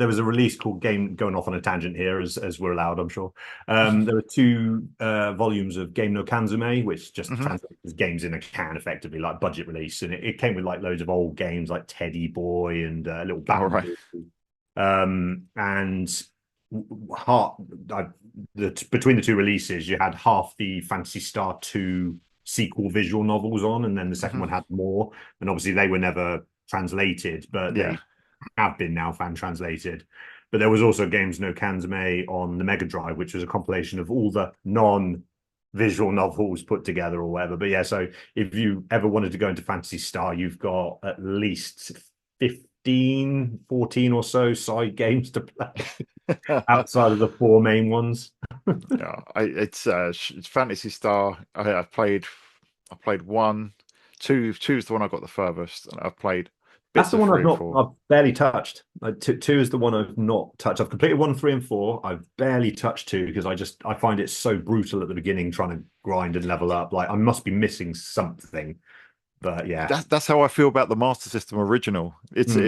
S2: was a release called Game, going off on a tangent here as we're allowed, I'm sure. There were two volumes of Game no Kanzume, which just
S1: Hmm.
S2: translates as games in a can, effectively, like budget release. And it came with like loads of old games like Teddy Boy and little
S1: All
S2: Batman.
S1: right.
S2: And half between the two releases, you had half the Fantasy Star 2 sequel visual novels on, and then the second
S1: Hmm.
S2: one had more. And obviously, they were never translated, but
S1: Yeah.
S2: they have been now fan translated. But there was also Games No Kanzume on the Mega Drive, which was a compilation of all the non visual novels put together or whatever. But yeah, so if you ever wanted to go into Fantasy Star, you've got at least 15, 14 or so side games to play outside of the four main ones.
S1: Yeah, it's Fantasy Star. I played one, two. Two's the one I got the furthest, and I've played
S2: That's
S1: bits
S2: the
S1: of
S2: one
S1: three
S2: I've
S1: and
S2: not,
S1: four.
S2: I've barely touched. Two is the one I've not touched. I've completed one, three, and four. I've barely touched two because I find it so brutal at the beginning trying to grind and level up. Like I must be missing something. But yeah.
S1: That's how I feel about the Master System original.
S2: Mm.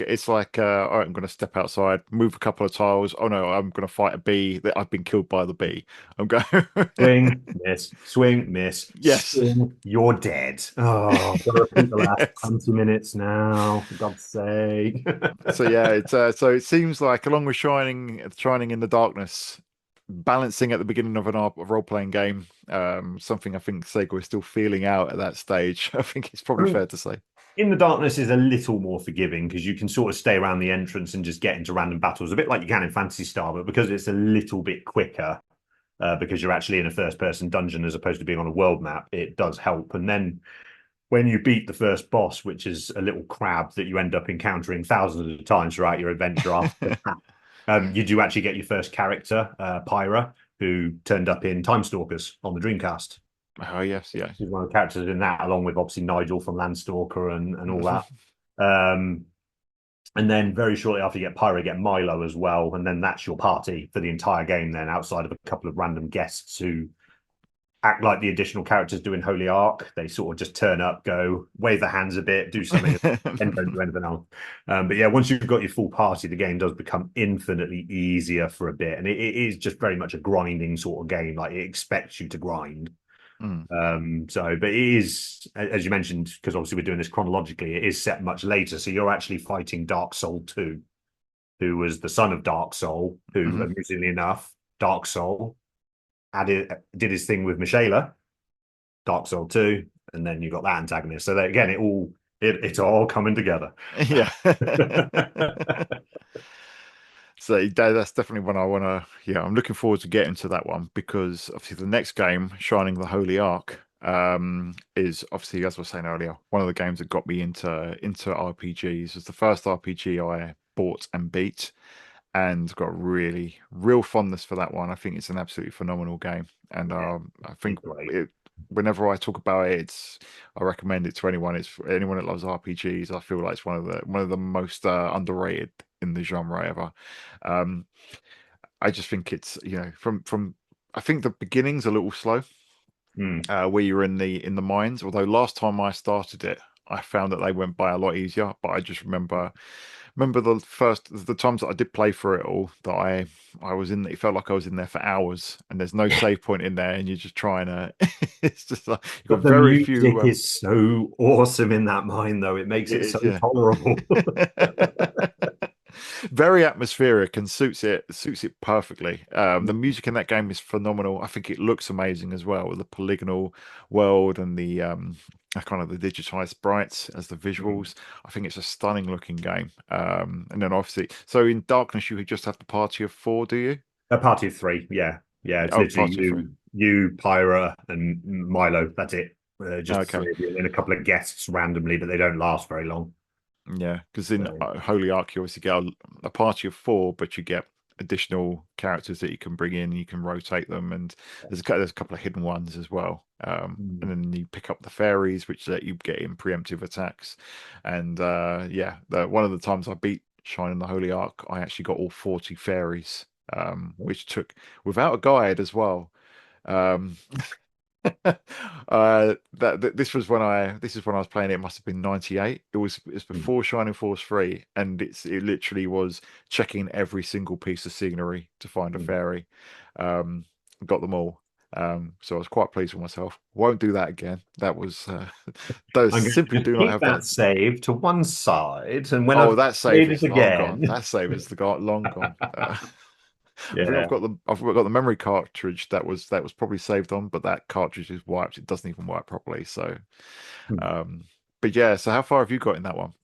S1: It's like all right, I'm going to step outside, move a couple of tiles. Oh no, I'm going to fight a bee that I've been killed by the bee. I'm going.
S2: Swing, miss,
S1: Yes.
S2: swing, you're dead. Oh, I've got to repeat the last 20 minutes now, for God's sake.
S1: So yeah, it's so it seems like along with Shining in the Darkness, balancing at the beginning of a role playing game, something I think Sega is still feeling out at that stage. I think it's
S2: I
S1: probably
S2: mean,
S1: fair to say.
S2: In the Darkness is a little more forgiving because you can sort of stay around the entrance and just get into random battles, a bit like you can in Fantasy Star, but because it's a little bit quicker, because you're actually in a first-person dungeon as opposed to being on a world map, it does help. And then when you beat the first boss, which is a little crab that you end up encountering thousands of times throughout your adventure after that, you do actually get your first character, Pyra, who turned up in Time Stalkers on the Dreamcast.
S1: Oh yes, yeah.
S2: He's one of the characters in that, along with obviously Nigel from Landstalker and all that. Um, and then very shortly after you get Pyro, you get Milo as well, and then that's your party for the entire game. Then outside of a couple of random guests who act like the additional characters do in Holy Ark, they sort of just turn up, go wave their hands a bit, do something, and don't do anything else. But yeah, once you've got your full party, the game does become infinitely easier for a bit, and it is just very much a grinding sort of game. Like it expects you to grind.
S1: Mm.
S2: But it is, as you mentioned, because obviously we're doing this chronologically, it is set much later. So you're actually fighting Dark Soul 2, who was the son of Dark Soul, who,
S1: Hmm.
S2: amusingly enough, Dark Soul did his thing with Michaela, Dark Soul 2, and then you got that antagonist. So that, again, it's all coming together.
S1: Yeah. So that's definitely one I want to. Yeah, I'm looking forward to getting to that one because obviously the next game, Shining the Holy Ark, is obviously, as I was saying earlier, one of the games that got me into RPGs. It's the first RPG I bought and beat, and got really real fondness for that one. I think it's an absolutely phenomenal game, and
S2: Yeah,
S1: I think
S2: great.
S1: it. Whenever I talk about it, I recommend it to anyone. It's for anyone that loves RPGs. I feel like it's one of the most underrated in the genre ever. Um, I just think it's from I think the beginning's a little slow
S2: Mm.
S1: where you're in the mines. Although last time I started it, I found that they went by a lot easier. But I just remember the times that I did play through it all that I was in. It felt like I was in there for hours, and there's no save point in there, and you're just trying to. It's just like you've got
S2: But the
S1: very
S2: music
S1: few.
S2: is so awesome in that mine, though. It makes
S1: It
S2: it so
S1: is, yeah.
S2: tolerable.
S1: Very atmospheric and suits it perfectly. The
S2: Mm.
S1: music in that game is phenomenal. I think it looks amazing as well with the polygonal world and the kind of the digitized sprites as the
S2: Mm.
S1: visuals. I think it's a stunning looking game. And then obviously, so in Darkness you just have the party of four, do you?
S2: A party of three, yeah, yeah. It's
S1: Oh,
S2: literally
S1: party of three.
S2: you, Pyra, and Milo. That's it. Just the
S1: Okay.
S2: three of you, and then a couple of guests randomly, but they don't last very long.
S1: Yeah, because in
S2: So,
S1: Holy Ark, you obviously get a party of four, but you get additional characters that you can bring in. You can rotate them, and there's a couple of hidden ones as well. And
S2: mm.
S1: then you pick up the fairies, which let you get in preemptive attacks. And yeah, one of the times I beat Shining the Holy Ark, I actually got all 40 fairies, which took without a guide as well. Um, this is when I was playing it. It must have been 98. It's
S2: Mm.
S1: before Shining Force 3, and it literally was checking every single piece of scenery to find a
S2: Mm.
S1: fairy. Um, got them all. So I was quite pleased with myself. Won't do that again. That was those
S2: I'm going to
S1: simply
S2: just
S1: do not
S2: keep
S1: have that.
S2: that save to one side, and when
S1: Oh,
S2: I've
S1: that save
S2: played it
S1: is long gone.
S2: again,
S1: That save is long gone. I think
S2: yeah.
S1: I've got the memory cartridge that was probably saved on, but that cartridge is wiped. It doesn't even work properly. So,
S2: Hmm.
S1: um, but yeah. So how far have you got in that one?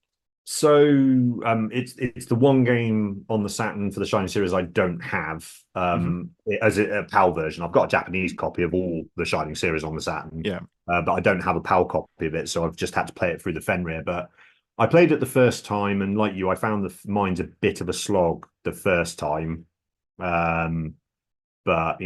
S2: So it's the one game on the Saturn for the Shining series I don't have
S1: Hmm.
S2: as a PAL version. I've got a Japanese copy of all the Shining series on the Saturn,
S1: Yeah.
S2: but I don't have a PAL copy of it, so I've just had to play it through the Fenrir. But I played it the first time, and like you, I found the mine's a bit of a slog the first time. Um, but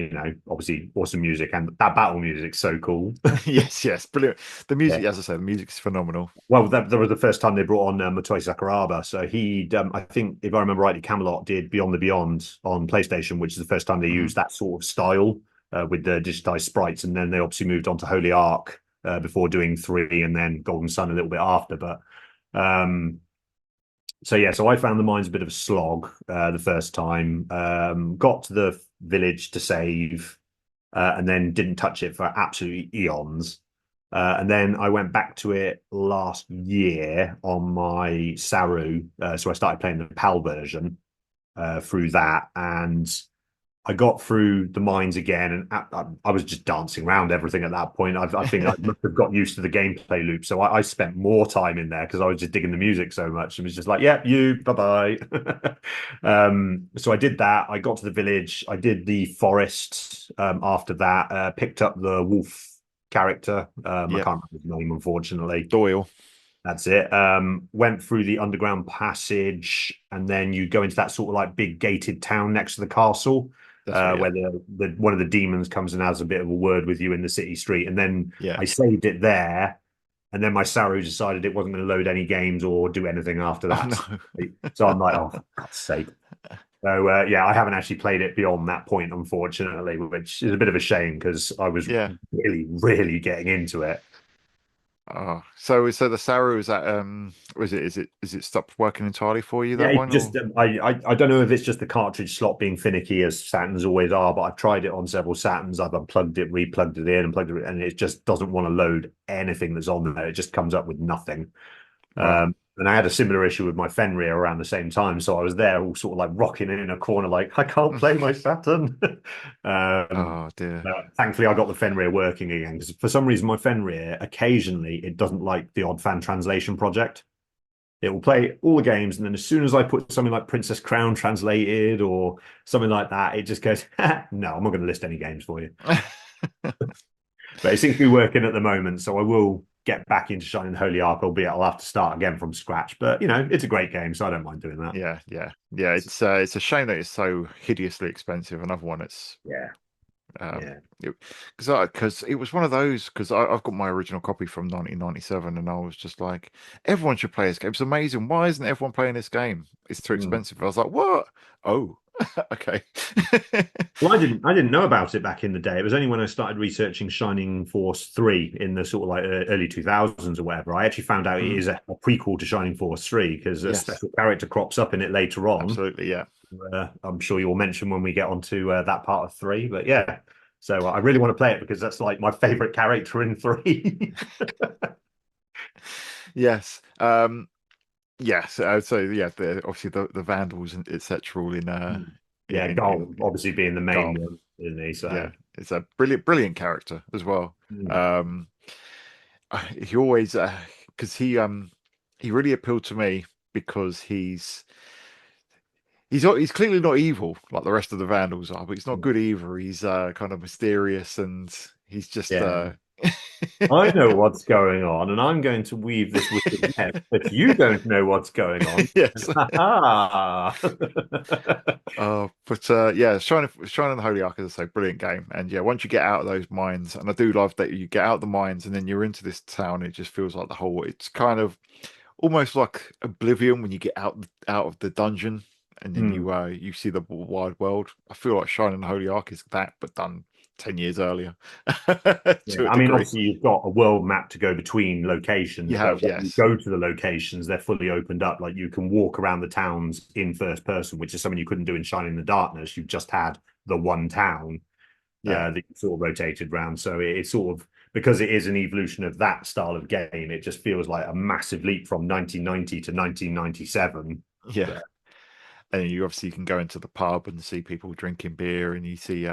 S2: obviously, awesome music, and that battle music's so cool.
S1: Yes, yes, brilliant. The
S2: Yeah.
S1: music, as I said, the music is phenomenal.
S2: Well, that was the first time they brought on Motoi Sakuraba. So I think, if I remember rightly, Camelot did Beyond the Beyond on PlayStation, which is the first time they
S1: Hmm.
S2: used that sort of style with the digitized sprites. And then they obviously moved on to Holy Ark before doing 3 and then Golden Sun a little bit after. But um, so yeah, so I found the mines a bit of a slog the first time. Got to the village to save, and then didn't touch it for absolutely eons. And then I went back to it last year on my Saru. So I started playing the PAL version through that. And I got through the mines again, and I was just dancing around everything at that point. I think I must have got used to the gameplay loop, so I spent more time in there because I was just digging the music so much. It was just like, "Yeah, you, bye bye." So I did that. I got to the village. I did the forest after that. Picked up the wolf character. I
S1: Yep.
S2: can't remember his name, unfortunately.
S1: Doyle.
S2: That's it. Went through the underground passage, and then you go into that sort of like big gated town next to the castle.
S1: That's right. Yeah.
S2: where the one of the demons comes and has a bit of a word with you in the city street, and then
S1: Yeah.
S2: I saved it there, and then my Saru decided it wasn't going to load any games or do anything after
S1: Oh
S2: that.
S1: no.
S2: So I'm like, oh, for God's sake. So yeah, I haven't actually played it beyond that point, unfortunately, which is a bit of a shame because I was
S1: Yeah.
S2: really, really getting into it.
S1: Oh, so the Saru is that was it is it stopped working entirely for you,
S2: Yeah,
S1: that
S2: it
S1: one,
S2: just
S1: or?
S2: I don't know if it's just the cartridge slot being finicky as Saturns always are, but I've tried it on several Saturns. I've unplugged it, replugged it in, and plugged it, and it just doesn't want to load anything that's on there. It just comes up with nothing.
S1: Right.
S2: And I had a similar issue with my Fenrir around the same time, so I was there all sort of like rocking in a corner, like I can't play my Saturn.
S1: Oh dear.
S2: Thankfully, I got the Fenrir working again because for some reason my Fenrir occasionally it doesn't like the odd fan translation project. It will play all the games, and then as soon as I put something like Princess Crown translated or something like that, it just goes, no, I'm not going to list any games for you. But it seems to be working at the moment, so I will get back into Shining Holy Ark, albeit I'll have to start again from scratch. But it's a great game, so I don't mind doing that.
S1: Yeah, yeah, yeah. It's a shame that it's so hideously expensive. Another one that's
S2: Yeah,
S1: um
S2: yeah.
S1: because it was one of those because I've got my original copy from 1997 and I was just like, everyone should play this game. It's amazing. Why isn't everyone playing this game? It's too
S2: Mm.
S1: expensive. I was like, what? Oh, okay.
S2: Well, I didn't know about it back in the day. It was only when I started researching Shining Force 3 in the sort of like early 2000s or whatever. I actually found out it
S1: Mm,
S2: is a prequel to Shining Force 3 because a
S1: yes,
S2: special character crops up in it later on.
S1: absolutely. Yeah.
S2: I'm sure you'll mention when we get onto that part of 3. But yeah, so I really want to play it because that's like my favorite character in 3.
S1: Yes. Yes. So yeah, obviously the Vandals and etc. all in
S2: Yeah,
S1: in
S2: Garm obviously being the main
S1: Garm.
S2: one, isn't he? So
S1: Yeah, it's a brilliant character as well.
S2: mm,
S1: Um, he always because he really appealed to me because he's clearly not evil like the rest of the Vandals are, but he's not good either. He's kind of mysterious and he's just
S2: yeah. I know what's going on, and I'm going to weave this wicked net, but you don't know what's going on.
S1: yes.
S2: Ha
S1: But yeah, Shining the Holy Ark, as I say, brilliant game. And yeah, once you get out of those mines, and I do love that you get out of the mines and then you're into this town, it just feels like it's kind of almost like Oblivion when you get out of the dungeon and then
S2: Hmm.
S1: you see the wide world. I feel like Shining the Holy Ark is that, but done 10 years earlier
S2: Yeah,
S1: to a
S2: I mean,
S1: degree.
S2: obviously you've got a world map to go between
S1: You
S2: locations, but
S1: have,
S2: when you
S1: yes.
S2: go to the locations, they're fully opened up. Like you can walk around the towns in first person, which is something you couldn't do in Shining in the Darkness. You've just had the one town
S1: Yeah.
S2: that you sort of rotated around. So it's sort of because it is an evolution of that style of game, it just feels like a massive leap from 1990 to 1997.
S1: Yeah.
S2: But
S1: And you obviously can go into the pub and see people drinking beer, and you see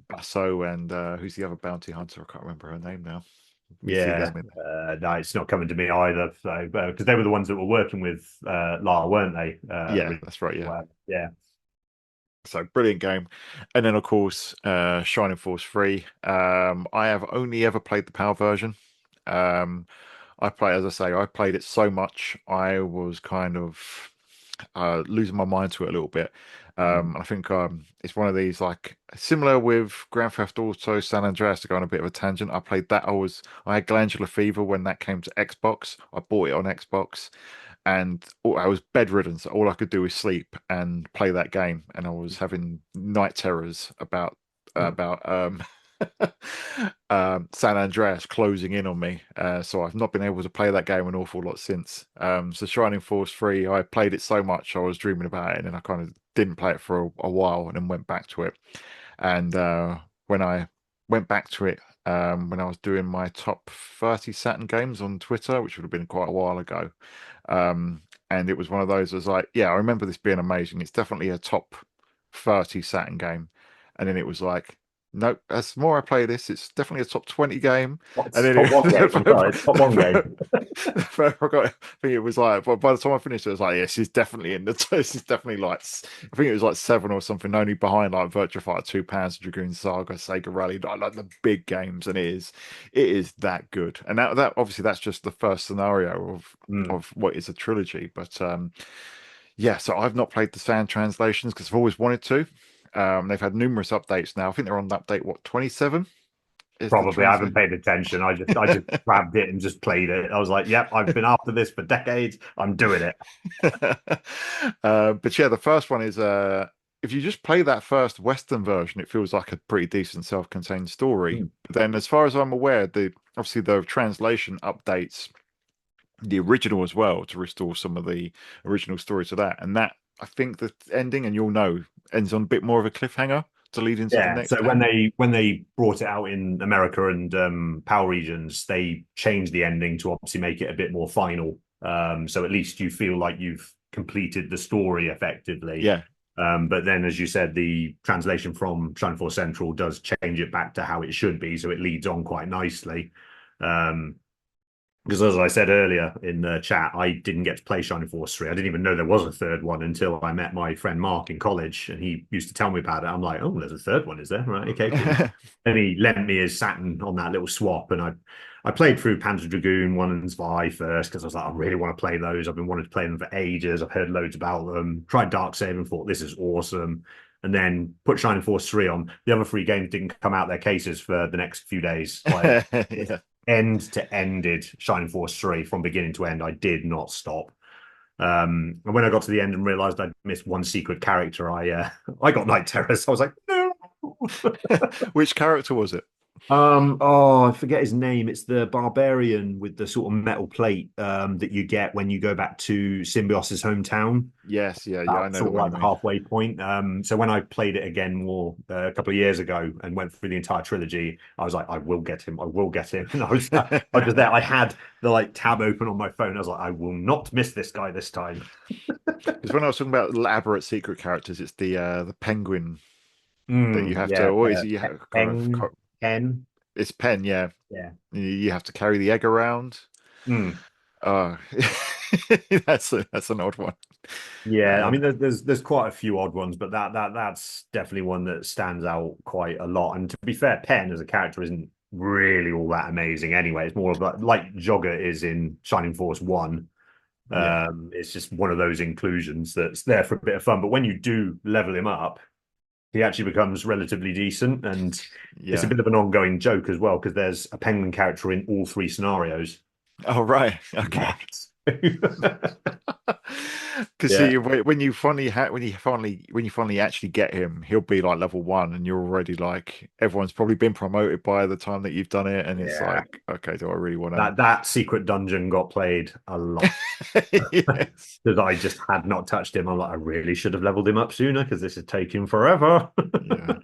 S1: Basso and who's the other bounty hunter? I can't remember her name now. You see
S2: yeah,
S1: them in.
S2: no, it's not coming to me either. So because they were the ones that were working with Lara, weren't they?
S1: Yeah, that's right. Yeah.
S2: Well, yeah.
S1: So brilliant game. And then of course, Shining Force 3. I have only ever played the PAL version. Um, as I say, I played it so much, I was kind of losing my mind to it a little bit.
S2: Mm.
S1: I think it's one of these like similar with Grand Theft Auto San Andreas, to go on a bit of a tangent. I had glandular fever when that came to Xbox. I bought it on Xbox, and I was bedridden, so all I could do was sleep and play that game. And I was having night terrors about San Andreas closing in on me. So I've not been able to play that game an awful lot since. So Shining Force 3, I played it so much, I was dreaming about it, and then I kind of didn't play it for a while and then went back to it. And when I went back to it, when I was doing my top 30 Saturn games on Twitter, which would have been quite a while ago, and it was one of those. I was like, yeah, I remember this being amazing. It's definitely a top 30 Saturn game. And then it was like, nope, as the more I play this, it's definitely a top 20 game. And
S2: What's
S1: then
S2: top one game as well? It's top one game.
S1: I think it was like, by the time I finished, it was like, yes, it's definitely in the. This is definitely like, I think it was like 7 or something, only behind like Virtua Fighter 2, Panzer Dragoon Saga, Sega Rally, like the big games, and it is that good. And that obviously that's just the first scenario
S2: Mm.
S1: of what is a trilogy, but yeah. So I've not played the fan translations because I've always wanted to. They've had numerous updates now. I think they're on update, what, 27 is the
S2: Probably I
S1: translate.
S2: haven't paid attention. I just grabbed it and just played it. I was like, "Yep, I've been after this for decades. I'm doing it."
S1: But yeah, the first one is if you just play that first Western version, it feels like a pretty decent self-contained story.
S2: Hmm.
S1: But then, as far as I'm aware, the obviously the translation updates the original as well to restore some of the original story to that. And that I think the ending, and you'll know, ends on a bit more of a cliffhanger to lead into the
S2: Yeah.
S1: next
S2: So when
S1: game.
S2: they brought it out in America and Power Regions, they changed the ending to obviously make it a bit more final. So at least you feel like you've completed the story effectively.
S1: Yeah.
S2: But then, as you said, the translation from Shining Force Central does change it back to how it should be, so it leads on quite nicely. Um, because as I said earlier in the chat, I didn't get to play Shining Force 3. I didn't even know there was a third one until I met my friend Mark in college, and he used to tell me about it. I'm like, oh, there's a third one, is there? Right, okay, cool. And he lent me his Saturn on that little swap, and I played through Panzer Dragoon 1 and 5 first because I was like, I really want to play those. I've been wanting to play them for ages. I've heard loads about them. Tried Darksaber and thought this is awesome. And then put Shining Force 3 on. The other three games didn't come out their cases for the next few days. Like
S1: Yeah.
S2: end to ended Shining Force 3 from beginning to end. I did not stop. And when I got to the end and realized I'd missed one secret character, I got night terrors. I was like, no.
S1: Which character was it?
S2: Oh, I forget his name. It's the barbarian with the sort of metal plate that you get when you go back to Symbios's hometown,
S1: Yes, yeah, yeah, I
S2: about
S1: know the
S2: sort of
S1: one you
S2: like the
S1: mean.
S2: halfway point. So when I played it again more a couple of years ago and went through the entire trilogy, I was like, I will get him, I will get him. And I was just there. I had the like tab open on my phone. I was like, I will not miss this guy this time.
S1: Because when I was talking about elaborate secret characters, it's the penguin that you have to
S2: Yeah,
S1: always you have kind of
S2: Ken.
S1: it's pen, yeah.
S2: Yeah.
S1: You have to carry the egg around.
S2: Mm.
S1: Oh, that's an odd one.
S2: Yeah, I
S1: Um,
S2: mean, there's quite a few odd ones, but that's definitely one that stands out quite a lot. And to be fair, Penn as a character isn't really all that amazing anyway. It's more of like Jogger is in Shining Force 1.
S1: yeah,
S2: It's just one of those inclusions that's there for a bit of fun. But when you do level him up, he actually becomes relatively decent, and it's a
S1: yeah.
S2: bit of an ongoing joke as well because there's a penguin character in all three scenarios.
S1: Oh, right. Okay.
S2: Yes.
S1: Because
S2: Yeah.
S1: see, when you finally actually get him, he'll be like level 1, and you're already like everyone's probably been promoted by the time that you've done it, and it's
S2: Yeah.
S1: like, okay, do I really want
S2: That secret dungeon got played a lot
S1: to? Yes.
S2: because I just had not touched him. I'm like, I really should have leveled him up sooner because this is taking forever.
S1: Yeah.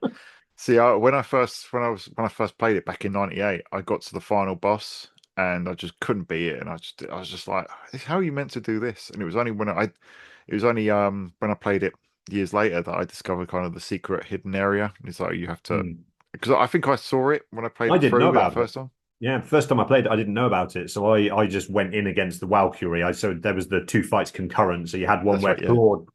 S1: See, when I first played it back in '98, I got to the final boss and I just couldn't beat it, and I was just like, how are you meant to do this? And it was only when I played it years later that I discovered kind of the secret hidden area. It's like you have to
S2: Hmm.
S1: because I think I saw it when I played
S2: I
S1: it
S2: didn't know
S1: through that
S2: about it.
S1: first time.
S2: Yeah, first time I played it, I didn't know about it, so I just went in against the Valkyrie. So there was the two fights concurrent. So you had one
S1: That's
S2: where
S1: right, yeah,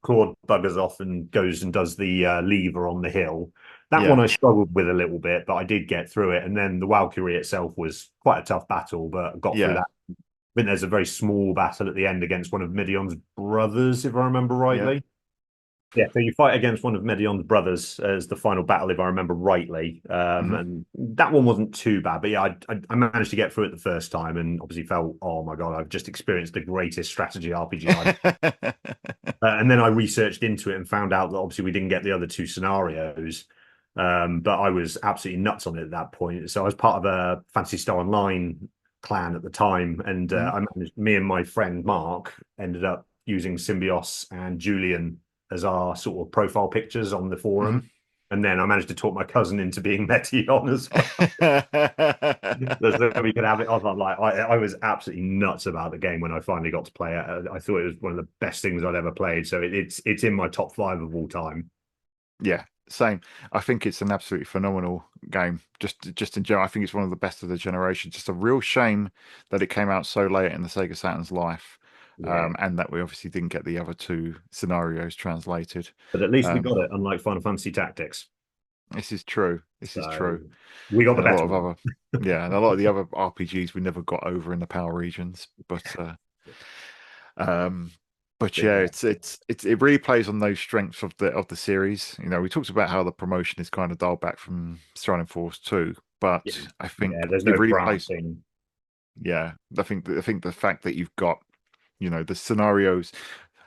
S2: Claude buggers off and goes and does the lever on the hill. That one
S1: yeah,
S2: I struggled with a little bit, but I did get through it. And then the Valkyrie itself was quite a tough battle, but I got through
S1: yeah,
S2: that. I think there's a very small battle at the end against one of Midion's brothers, if I remember
S1: yeah.
S2: rightly. Yeah, so you fight against one of Medion's brothers as the final battle, if I remember rightly.
S1: Hmm.
S2: And that one wasn't too bad, but yeah, I managed to get through it the first time, and obviously felt, oh my god, I've just experienced the greatest strategy RPG I've. And then I researched into it and found out that obviously we didn't get the other two scenarios, but I was absolutely nuts on it at that point. So I was part of a Fantasy Star Online clan at the time, and
S1: Hmm.
S2: me and my friend Mark ended up using Symbios and Julian as our sort of profile pictures on the
S1: Hmm.
S2: forum. And then I managed to talk my cousin into being Meteon as well. So we could have it on. I was absolutely nuts about the game when I finally got to play it. I thought it was one of the best things I'd ever played. So it's in my top five of all time.
S1: Yeah, same. I think it's an absolutely phenomenal game. Just in general, I think it's one of the best of the generation. Just a real shame that it came out so late in the Sega Saturn's life,
S2: Yeah.
S1: and that we obviously didn't get the other two scenarios translated.
S2: But at least we
S1: Um,
S2: got it, unlike Final Fantasy Tactics.
S1: this is true. This is
S2: So
S1: true.
S2: we got the
S1: And a lot
S2: better
S1: of
S2: one.
S1: other, yeah, and a lot of the other RPGs we never got over in the Power regions. But But
S2: But
S1: yeah,
S2: yeah,
S1: it really plays on those strengths of the series. You know, we talked about how the promotion is kind of dialed back from Shining Force 2,
S2: yeah,
S1: but I think
S2: yeah. There's
S1: it
S2: no
S1: really plays.
S2: branching.
S1: Yeah, I think the fact that you've got, you know, the scenarios,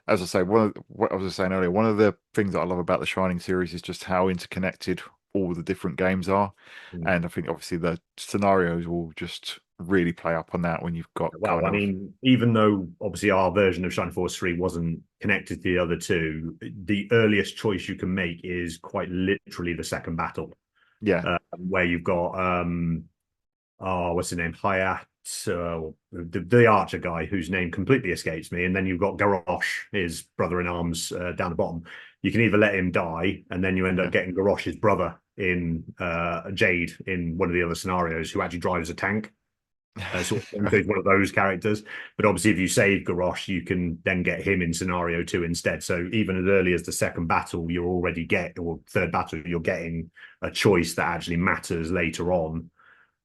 S1: as I say, what I was saying earlier, one of the things that I love about the Shining series is just how interconnected all the different games are,
S2: Mm.
S1: and I think obviously the scenarios will just really play up on that when you've got
S2: Well,
S1: kind
S2: I
S1: of
S2: mean, even though obviously our version of Shining Force 3 wasn't connected to the other two, the earliest choice you can make is quite literally the second battle,
S1: yeah.
S2: where you've got what's his name? Hayat, the archer guy whose name completely escapes me. And then you've got Garrosh, his brother in arms, down the bottom. You can either let him die, and then you end up
S1: Yeah.
S2: getting Garrosh's brother in Jade in one of the other scenarios, who actually drives a tank. Sort of thing. So he's one of those characters. But obviously, if you save Garrosh, you can then get him in scenario 2 instead. So even as early as the second battle, you're already or third battle, you're getting a choice that actually matters later on.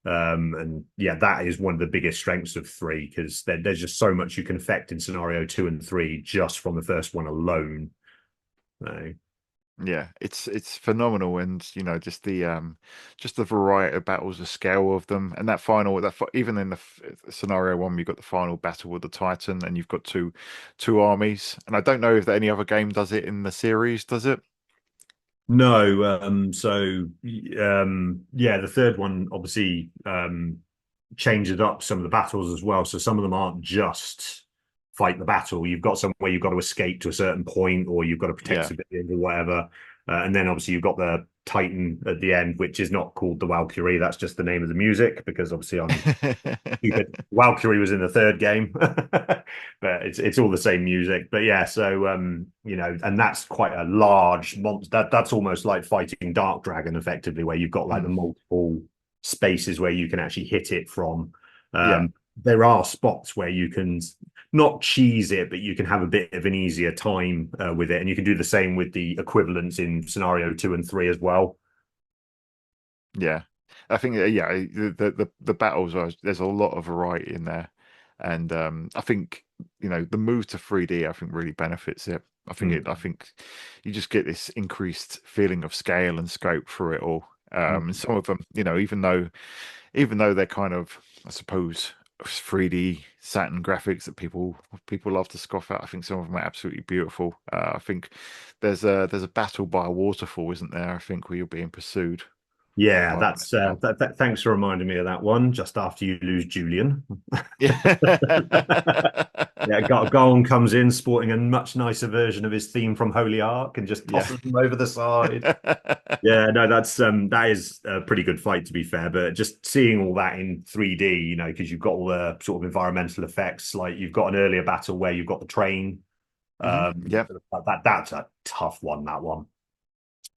S2: And yeah, that is one of the biggest strengths of 3, because there's just so much you can affect in scenario 2 and 3 just from the first one alone. So,
S1: Yeah, it's phenomenal, and you know just the variety of battles, the scale of them, and that final even in the scenario one, you've got the final battle with the Titan, and you've got two armies, and I don't know if any other game does it in the series, does it?
S2: no, yeah, the third one obviously changes up some of the battles as well. So some of them aren't just fight the battle. You've got somewhere you've got to escape to a certain point, or you've got to protect
S1: Yeah.
S2: civilians or whatever. And then obviously you've got the Titan at the end, which is not called the Valkyrie. That's just the name of the music, because obviously I'm stupid. Valkyrie was in the third game, but it's all the same music. But yeah, so you know, and that's quite a large monster. That's almost like fighting Dark Dragon, effectively, where you've got like the
S1: Mm,
S2: multiple spaces where you can actually hit it from.
S1: yeah.
S2: There are spots where you can not cheese it, but you can have a bit of an easier time with it, and you can do the same with the equivalents in scenario 2 and 3 as well.
S1: Yeah, I think yeah, the battles are there's a lot of variety in there, and I think you know the move to 3D I think really benefits it. I
S2: Mm.
S1: think you just get this increased feeling of scale and scope through it all. And
S2: Mm.
S1: some of them, you know, even though they're kind of I suppose 3D Saturn graphics that people love to scoff at, I think some of them are absolutely beautiful. I think there's a battle by a waterfall, isn't there? I think where you're being pursued
S2: Yeah,
S1: by
S2: that's
S1: yeah.
S2: thanks for reminding me of that one just after you lose Julian. Yeah, Gollum comes in sporting a much nicer version of his theme from Holy Ark and just
S1: Yeah.
S2: tosses them over the side. Yeah, no, that is a pretty good fight, to be fair. But just seeing all that in 3D, you know, because you've got all the sort of environmental effects, like you've got an earlier battle where you've got the train.
S1: Yeah.
S2: That's a tough one, that one,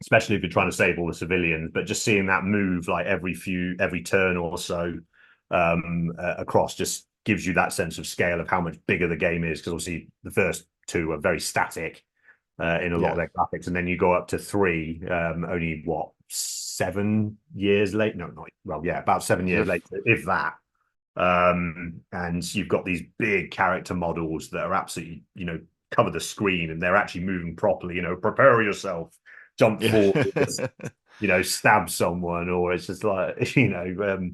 S2: especially if you're trying to save all the civilians. But just seeing that move like every turn or so across just gives you that sense of scale of how much bigger the game is. Because obviously the first two are very static in a lot of
S1: Yeah.
S2: their graphics, and then you go up to 3, only what 7 years late? No, not well, yeah, about 7 years
S1: If-
S2: later, if that. And you've got these big character models that are absolutely, you know, cover the screen, and they're actually moving properly. You know, prepare yourself, jump
S1: Yeah.
S2: forward, you know, stab someone, or it's just like you know,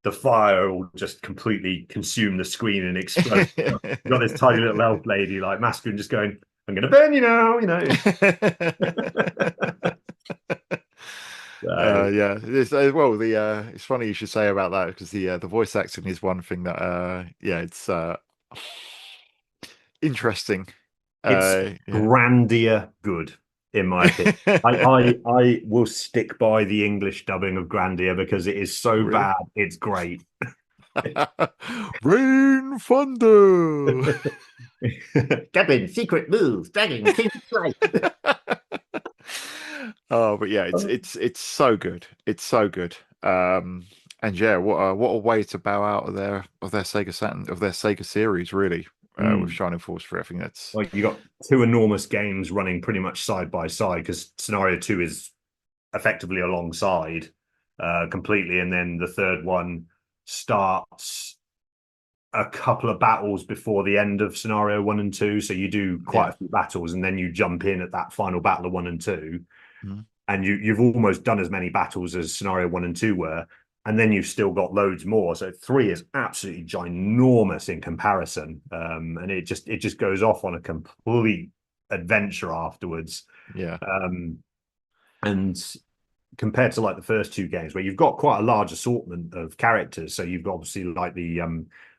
S2: the fire will just completely consume the screen and explode. You've got this tiny little elf lady like Masculine just going, "I'm going to burn you now," you know. So,
S1: Yeah, well, the it's funny you should say about that because the voice acting is one thing that yeah, it's interesting.
S2: it's
S1: Yeah.
S2: grandier good, in my opinion. I will stick by the English dubbing of Grandia because it is so
S1: Really?
S2: bad, it's great.
S1: Rain Thunder.
S2: Captain, secret moves, dragon, king flight.
S1: Oh, but yeah, it's so good. It's so good. And yeah, what a way to bow out of their Sega Saturn of their Sega series, really, with
S2: Mm.
S1: Shining Force 3. I think that's
S2: Like you got two enormous games running pretty much side by side, because scenario 2 is effectively alongside completely, and then the third one starts a couple of battles before the end of scenario one and two. So you do quite
S1: Yeah.
S2: a few battles, and then you jump in at that final battle of one and two,
S1: Mhm.
S2: and you've almost done as many battles as scenario one and two were, and then you've still got loads more. So three is absolutely ginormous in comparison, and it just goes off on a complete adventure afterwards.
S1: Yeah.
S2: Um, and compared to like the first two games where you've got quite a large assortment of characters. So you've got obviously like the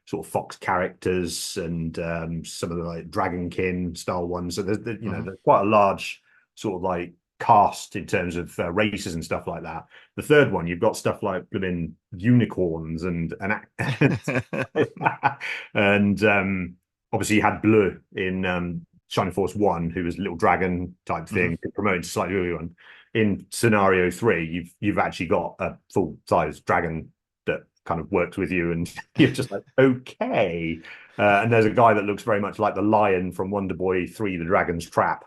S2: sort of fox characters and some of the like dragonkin style ones. So
S1: Mhm.
S2: there's quite a large sort of like cast in terms of races and stuff like that. The third one, you've got stuff like blooming unicorns and obviously you had Bleu in Shining Force One, who was a little dragon type
S1: Mhm.
S2: thing, promoted to slightly early one. In scenario three, you've actually got a full size dragon that kind of works with you, and you're just like, okay. And there's a guy that looks very much like the lion from Wonder Boy 3, The Dragon's Trap.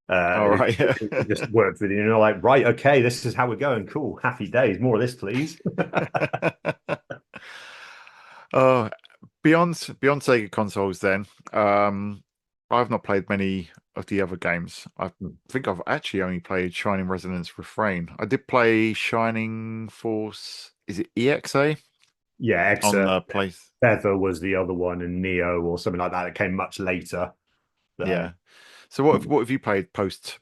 S1: All right. Yeah.
S2: Who just works with you, and you're like, right, okay, this is how we're going. Cool, happy days. More of this, please.
S1: Oh, beyond Sega consoles, then, I've not played many of the other games. I think I've actually only played Shining Resonance Refrain. I did play Shining Force. Is it EXA
S2: Yeah,
S1: on
S2: Exa
S1: the place?
S2: Feather was the other one, and Neo or something like that. It came much later. Uh,
S1: Yeah. So what have you played post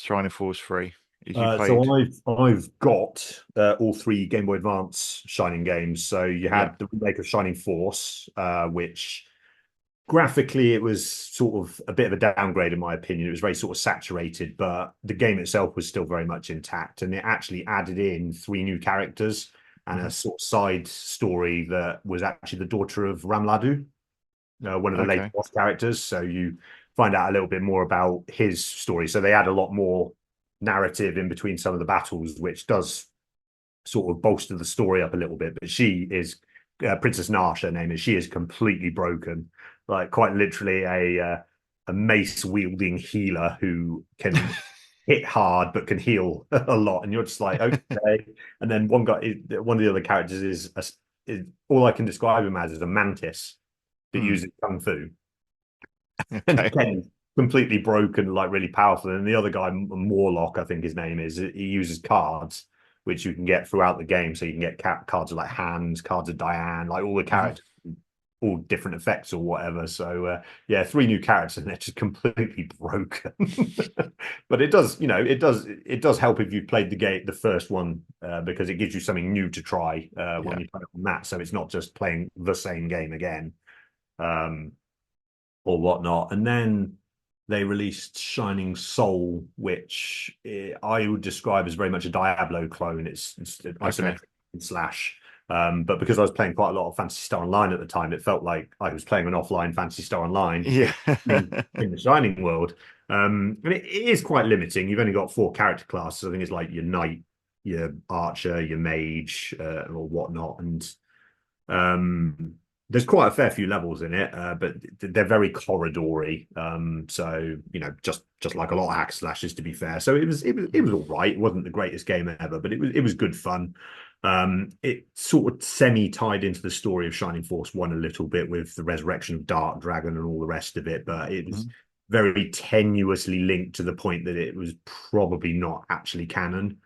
S1: Shining Force 3? If you played?
S2: so I've got all three Game Boy Advance Shining games. So you
S1: Yeah.
S2: had the remake of Shining Force, which graphically it was sort of a bit of a downgrade in my opinion. It was very sort of saturated, but the game itself was still very much intact, and it actually added in three new characters and a
S1: Mhm.
S2: sort of side story that was actually the daughter of Ramladu, one of the later
S1: Okay.
S2: boss characters. So you find out a little bit more about his story. So they add a lot more narrative in between some of the battles, which does sort of bolster the story up a little bit. But she is Princess Nash, her name is. She is completely broken, like quite literally a mace wielding healer who can hit hard but can heal a lot. And you're just like, okay. And then one of the other characters is all I can describe him as is a mantis that
S1: Hmm.
S2: uses kung fu. And
S1: Okay.
S2: again, completely broken, like really powerful. And the other guy, Morlock, I think his name is, he uses cards, which you can get throughout the game. So you can get cards of like Hands, cards of Diane, like all the
S1: Mhm.
S2: characters, all different effects or whatever. So yeah, three new characters and they're just completely broken. But it does help if you've played the first one, because it gives you something new to try when
S1: Yeah.
S2: you play on that. So it's not just playing the same game again. Um, or whatnot. And then they released Shining Soul, which I would describe as very much a Diablo clone. It's an
S1: Okay.
S2: isometric slash. But because I was playing quite a lot of Fantasy Star Online at the time, it felt like I was playing an offline Fantasy Star Online
S1: Yeah.
S2: in the Shining world. And it is quite limiting. You've only got four character classes. I think it's like your knight, your archer, your mage, or whatnot. And um, there's quite a fair few levels in it, but they're very corridory. So just like a lot of hack slashes, to be fair. So it was all right. It wasn't the greatest game ever, but it was good fun. It sort of semi tied into the story of Shining Force One a little bit with the resurrection of Dark Dragon and all the rest of it, but it was
S1: Mhm.
S2: very tenuously linked to the point that it was probably not actually canon.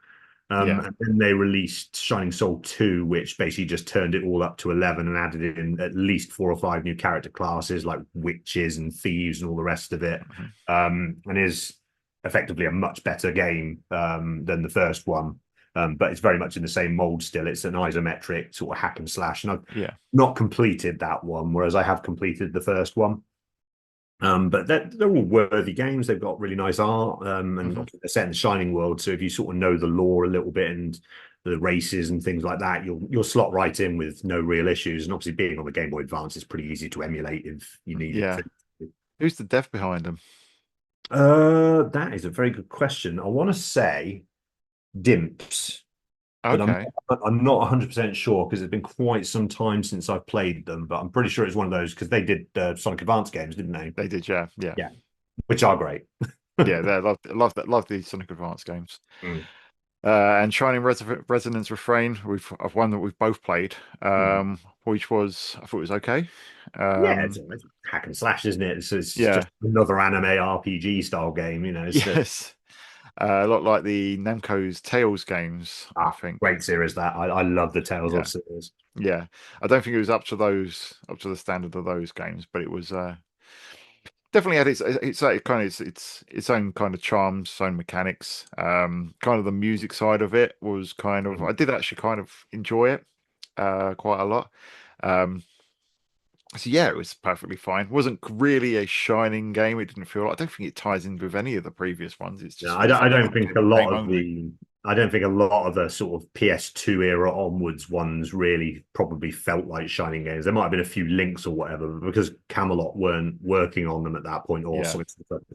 S1: Yeah.
S2: And then they released Shining Soul 2, which basically just turned it all up to 11 and added in at least four or five new character classes like witches and thieves and all the rest of it.
S1: Mhm.
S2: And is effectively a much better game than the first one. But it's very much in the same mold still. It's an isometric sort of hack and slash. And I've
S1: Yeah.
S2: not completed that one, whereas I have completed the first one. But they're all worthy games. They've got really nice art, and
S1: Mhm.
S2: obviously they're set in the Shining world. So if you sort of know the lore a little bit and the races and things like that, you'll slot right in with no real issues. And obviously, being on the Game Boy Advance is pretty easy to emulate if you needed
S1: Yeah.
S2: to.
S1: Who's the dev behind them?
S2: That is a very good question. I want to say Dimps, but I'm
S1: Okay.
S2: I'm not 100% sure because it's been quite some time since I've played them. But I'm pretty sure it's one of those because they did Sonic Advance games, didn't they?
S1: They did, yeah. Yeah.
S2: Yeah, which are great.
S1: Yeah, they love that love the Sonic Advance games.
S2: Mm.
S1: And Shining Resonance Refrain, I've one that we've both played.
S2: Mm.
S1: which was I thought it was okay.
S2: Yeah,
S1: Um,
S2: it's hack and slash, isn't it? It's just
S1: yeah,
S2: another anime RPG style game, you know.
S1: yes, a lot like the Namco's Tales games, I think.
S2: Great series that. I love the Tales of
S1: Yeah,
S2: series.
S1: yeah. I don't think it was up to the standard of those games, but it was definitely had its own kind of charms, its own mechanics. Kind of the music side of it was kind of I did actually kind of enjoy it quite a lot. Um, so yeah, it was perfectly fine. Wasn't really a shining game. It didn't feel like I don't think it ties in with any of the previous ones. It
S2: No,
S1: just feels
S2: I
S1: like
S2: don't think a
S1: a
S2: lot
S1: game
S2: of
S1: only.
S2: the I don't think a lot of the sort of PS2 era onwards ones really probably felt like shining games. There might have been a few links or whatever, but because Camelot weren't working on them at that point, or
S1: Yeah.
S2: something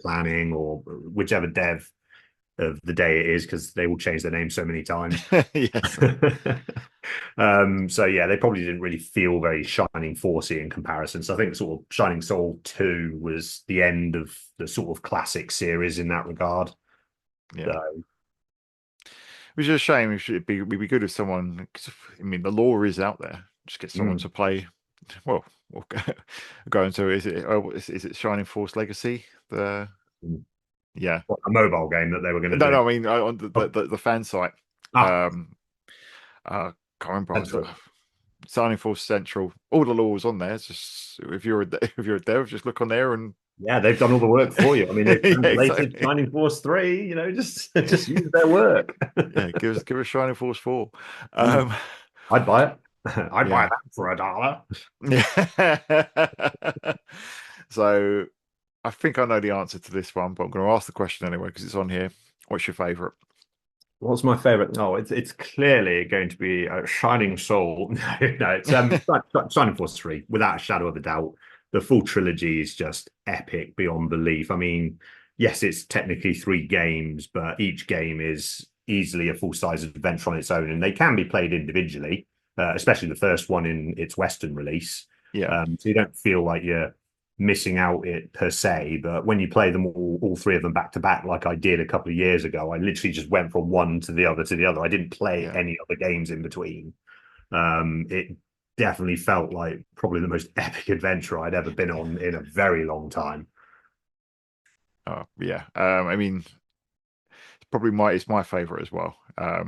S2: planning, or whichever dev of the day it is, because they all change their name so many times.
S1: Yes.
S2: So yeah, they probably didn't really feel very Shining Forcey in comparison. So I think sort of Shining Soul 2 was the end of the sort of classic series in that regard.
S1: Yeah.
S2: So
S1: Which is a shame. It'd be good if someone. 'Cause, I mean, the lore is out there. Just get someone
S2: mm,
S1: to play. Well, we'll go into is it Shining Force Legacy? The
S2: mm.
S1: yeah.
S2: What, a mobile game that they were going to
S1: No,
S2: do.
S1: no. I mean on
S2: Oh,
S1: the fan site.
S2: ah,
S1: Um, can't remember.
S2: that's true.
S1: Shining Force Central. All the lore is on there. It's just if you're a dev, just look on there and
S2: Yeah, they've done all the work for you. I mean, they've
S1: yeah,
S2: translated
S1: exactly.
S2: Shining Force 3, you know, just use their work.
S1: Yeah, give us Shining Force 4.
S2: Mm.
S1: Um,
S2: I'd buy it. I'd buy
S1: yeah.
S2: that for $1.
S1: Yeah. So I think I know the answer to this one, but I'm going to ask the question anyway because it's on here. What's your favorite?
S2: What's my favorite? No, it's clearly going to be Shining Soul. No, no, it's Shining Force 3, without a shadow of a doubt. The full trilogy is just epic beyond belief. I mean, yes, it's technically three games, but each game is easily a full-size adventure on its own, and they can be played individually, especially the first one in its Western release.
S1: Yeah.
S2: So you don't feel like you're missing out it per se, but when you play them all three of them back to back, like I did a couple of years ago, I literally just went from one to the other to the other. I didn't play
S1: Yeah.
S2: any other games in between. It definitely felt like probably the most epic adventure I'd ever been on in a very long time.
S1: Oh, yeah. I mean, it's my favorite as well. I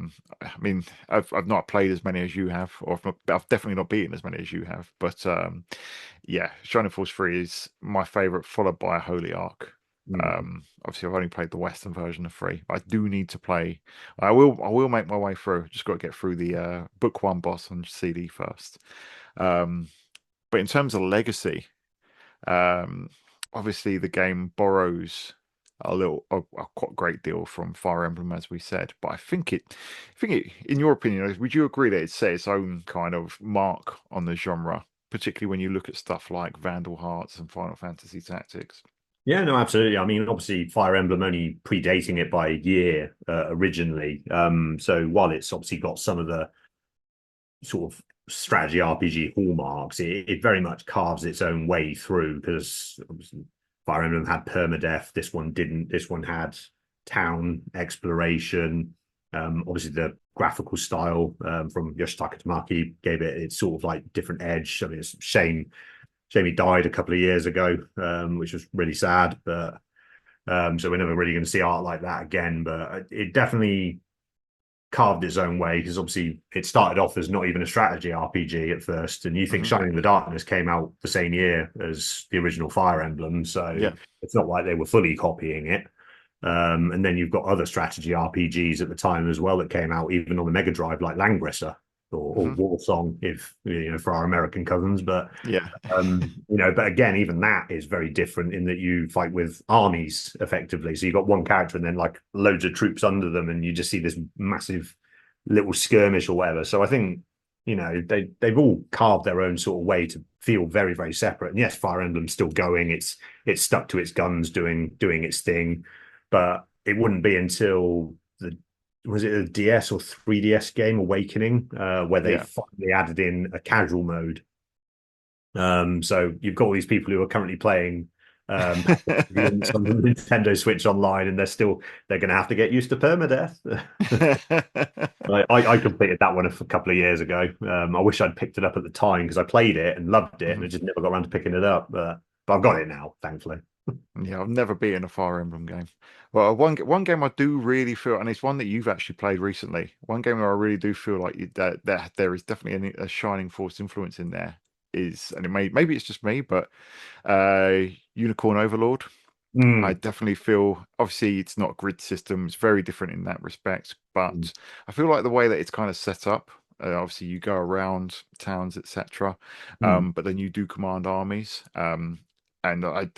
S1: mean, I've not played as many as you have, or I've definitely not beaten as many as you have. But yeah, Shining Force 3 is my favorite, followed by Holy Ark.
S2: Mm.
S1: Obviously, I've only played the Western version of 3. I do need to play. I will make my way through. Just got to get through the book one boss on CD first. Um, but in terms of legacy. Um, Obviously, the game borrows a quite great deal from Fire Emblem, as we said. But in your opinion, would you agree that it set its own kind of mark on the genre, particularly when you look at stuff like Vandal Hearts and Final Fantasy Tactics?
S2: Yeah, no, absolutely. I mean, obviously, Fire Emblem only predating it by a year originally. So while it's obviously got some of the sort of strategy RPG hallmarks, it very much carves its own way through because Fire Emblem had permadeath. This one didn't. This one had town exploration. Obviously, the graphical style from Yoshitaka Tamaki gave it its sort of like different edge. I mean, it's a shame he died a couple of years ago, which was really sad. But so we're never really going to see art like that again. But it definitely carved its own way because obviously it started off as not even a strategy RPG at first, and you think
S1: Hmm.
S2: Shining in the Darkness came out the same year as the original Fire Emblem, so
S1: Yeah.
S2: it's not like they were fully copying it. And then you've got other strategy RPGs at the time as well that came out even on the Mega Drive, like Langrisser or
S1: Hmm.
S2: War Song, if you know, for our American cousins. But
S1: Yeah.
S2: but again, even that is very different in that you fight with armies effectively. So you've got one character and then like loads of troops under them, and you just see this massive little skirmish or whatever. So I think, they've all carved their own sort of way to feel very, very separate. And yes, Fire Emblem's still going. It's stuck to its guns, doing its thing. But it wouldn't be until the was it a DS or 3DS game, Awakening, where they
S1: Yeah.
S2: finally added in a casual mode. So you've got all these people who are currently playing Links on the Nintendo Switch Online, and they're going to have to get used to permadeath. I completed that one a couple of years ago. I wish I'd picked it up at the time because I played it and loved it, and I
S1: Mhm.
S2: just never got around to picking it up. But I've got it now, thankfully.
S1: Yeah, I've never beaten a Fire Emblem game. Well, one game I do really feel, and it's one that you've actually played recently. One game where I really do feel like that there is definitely a Shining Force influence in there. Is, and maybe it's just me, but Unicorn Overlord. I
S2: Mm,
S1: definitely feel, obviously, it's not a grid system. It's very different in that respect.
S2: mm,
S1: But I feel like the way that it's kind of set up, obviously, you go around towns, etc.
S2: mm,
S1: But then you do command armies. And I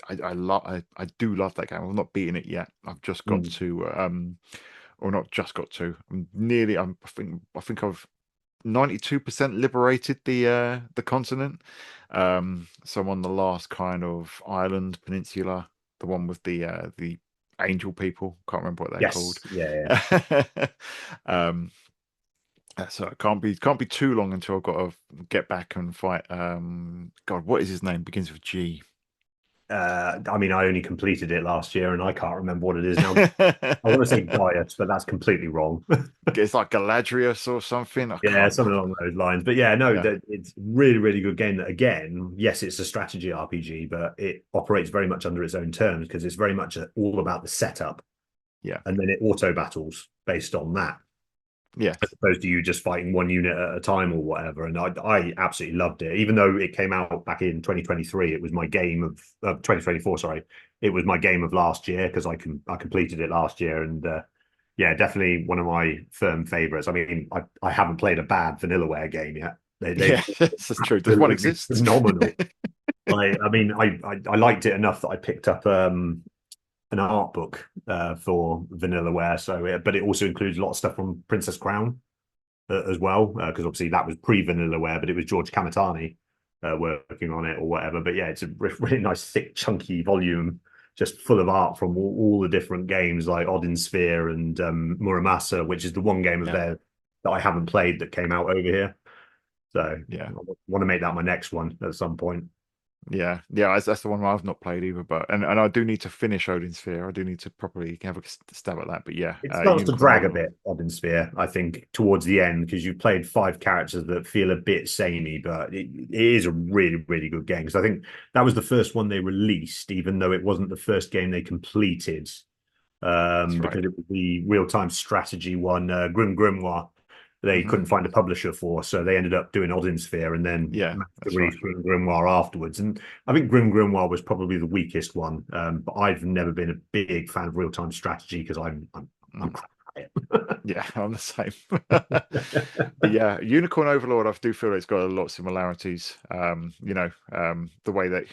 S1: do love that game. I've not beaten it yet. I've just got
S2: mm,
S1: to, or not just got to. I think I've 92% liberated the continent. So I'm on the last kind of island peninsula, the one with the angel people. Can't remember what they're called.
S2: yes, yeah,
S1: um, so it can't be too long until I've got to get back and fight. God, what is his name? Begins with G.
S2: I mean, I only completed it last year, and I can't remember what it is now. I want to say Gaius, but that's completely wrong.
S1: It's like Galadrius or something. I
S2: Yeah,
S1: can't.
S2: something along those lines. But yeah, no,
S1: Yeah,
S2: that it's really, really good game. That again, yes, it's a strategy RPG, but it operates very much under its own terms because it's very much all about the setup,
S1: yeah,
S2: and then it auto battles based on that,
S1: yeah,
S2: as opposed to you just fighting one unit at a time or whatever. And I absolutely loved it. Even though it came out back in 2023, it was my game of 2024. Sorry, it was my game of last year because I completed it last year, and yeah, definitely one of my firm favorites. I mean, I haven't played a bad Vanillaware game yet. They've
S1: yeah. This is true. Does one
S2: absolutely
S1: exist?
S2: phenomenal. I mean, I liked it enough that I picked up an art book for Vanillaware. But it also includes a lot of stuff from Princess Crown as well, because obviously that was pre-Vanillaware, but it was George Kamitani working on it or whatever. But yeah, it's a really nice, thick, chunky volume, just full of art from all the different games like Odin Sphere and Muramasa, which is the one game of
S1: Yeah,
S2: theirs that I haven't played that came out over here. So
S1: yeah.
S2: I want to make that my next one at some point.
S1: Yeah. That's the one I've not played either. But and I do need to finish Odin Sphere. I do need to properly have a stab at that. But yeah,
S2: It starts to
S1: Unicorn
S2: drag a
S1: Overlord.
S2: bit, Odin Sphere, I think, towards the end because you've played five characters that feel a bit samey, but it is a really, really good game. Because I think that was the first one they released, even though it wasn't the first game they completed,
S1: That's right.
S2: because it was the real-time strategy one, Grim Grimoire. They
S1: Hmm.
S2: couldn't find a publisher for, so they ended up doing Odin Sphere and then
S1: Yeah,
S2: managed to
S1: that's right.
S2: release Grim Grimoire afterwards. And I think Grim Grimoire was probably the weakest one, but I've never been a big fan of real-time strategy because I'm
S1: Mm.
S2: crap at
S1: Yeah, I'm the same.
S2: it.
S1: But yeah, Unicorn Overlord, I do feel it's got a lot of similarities. The way that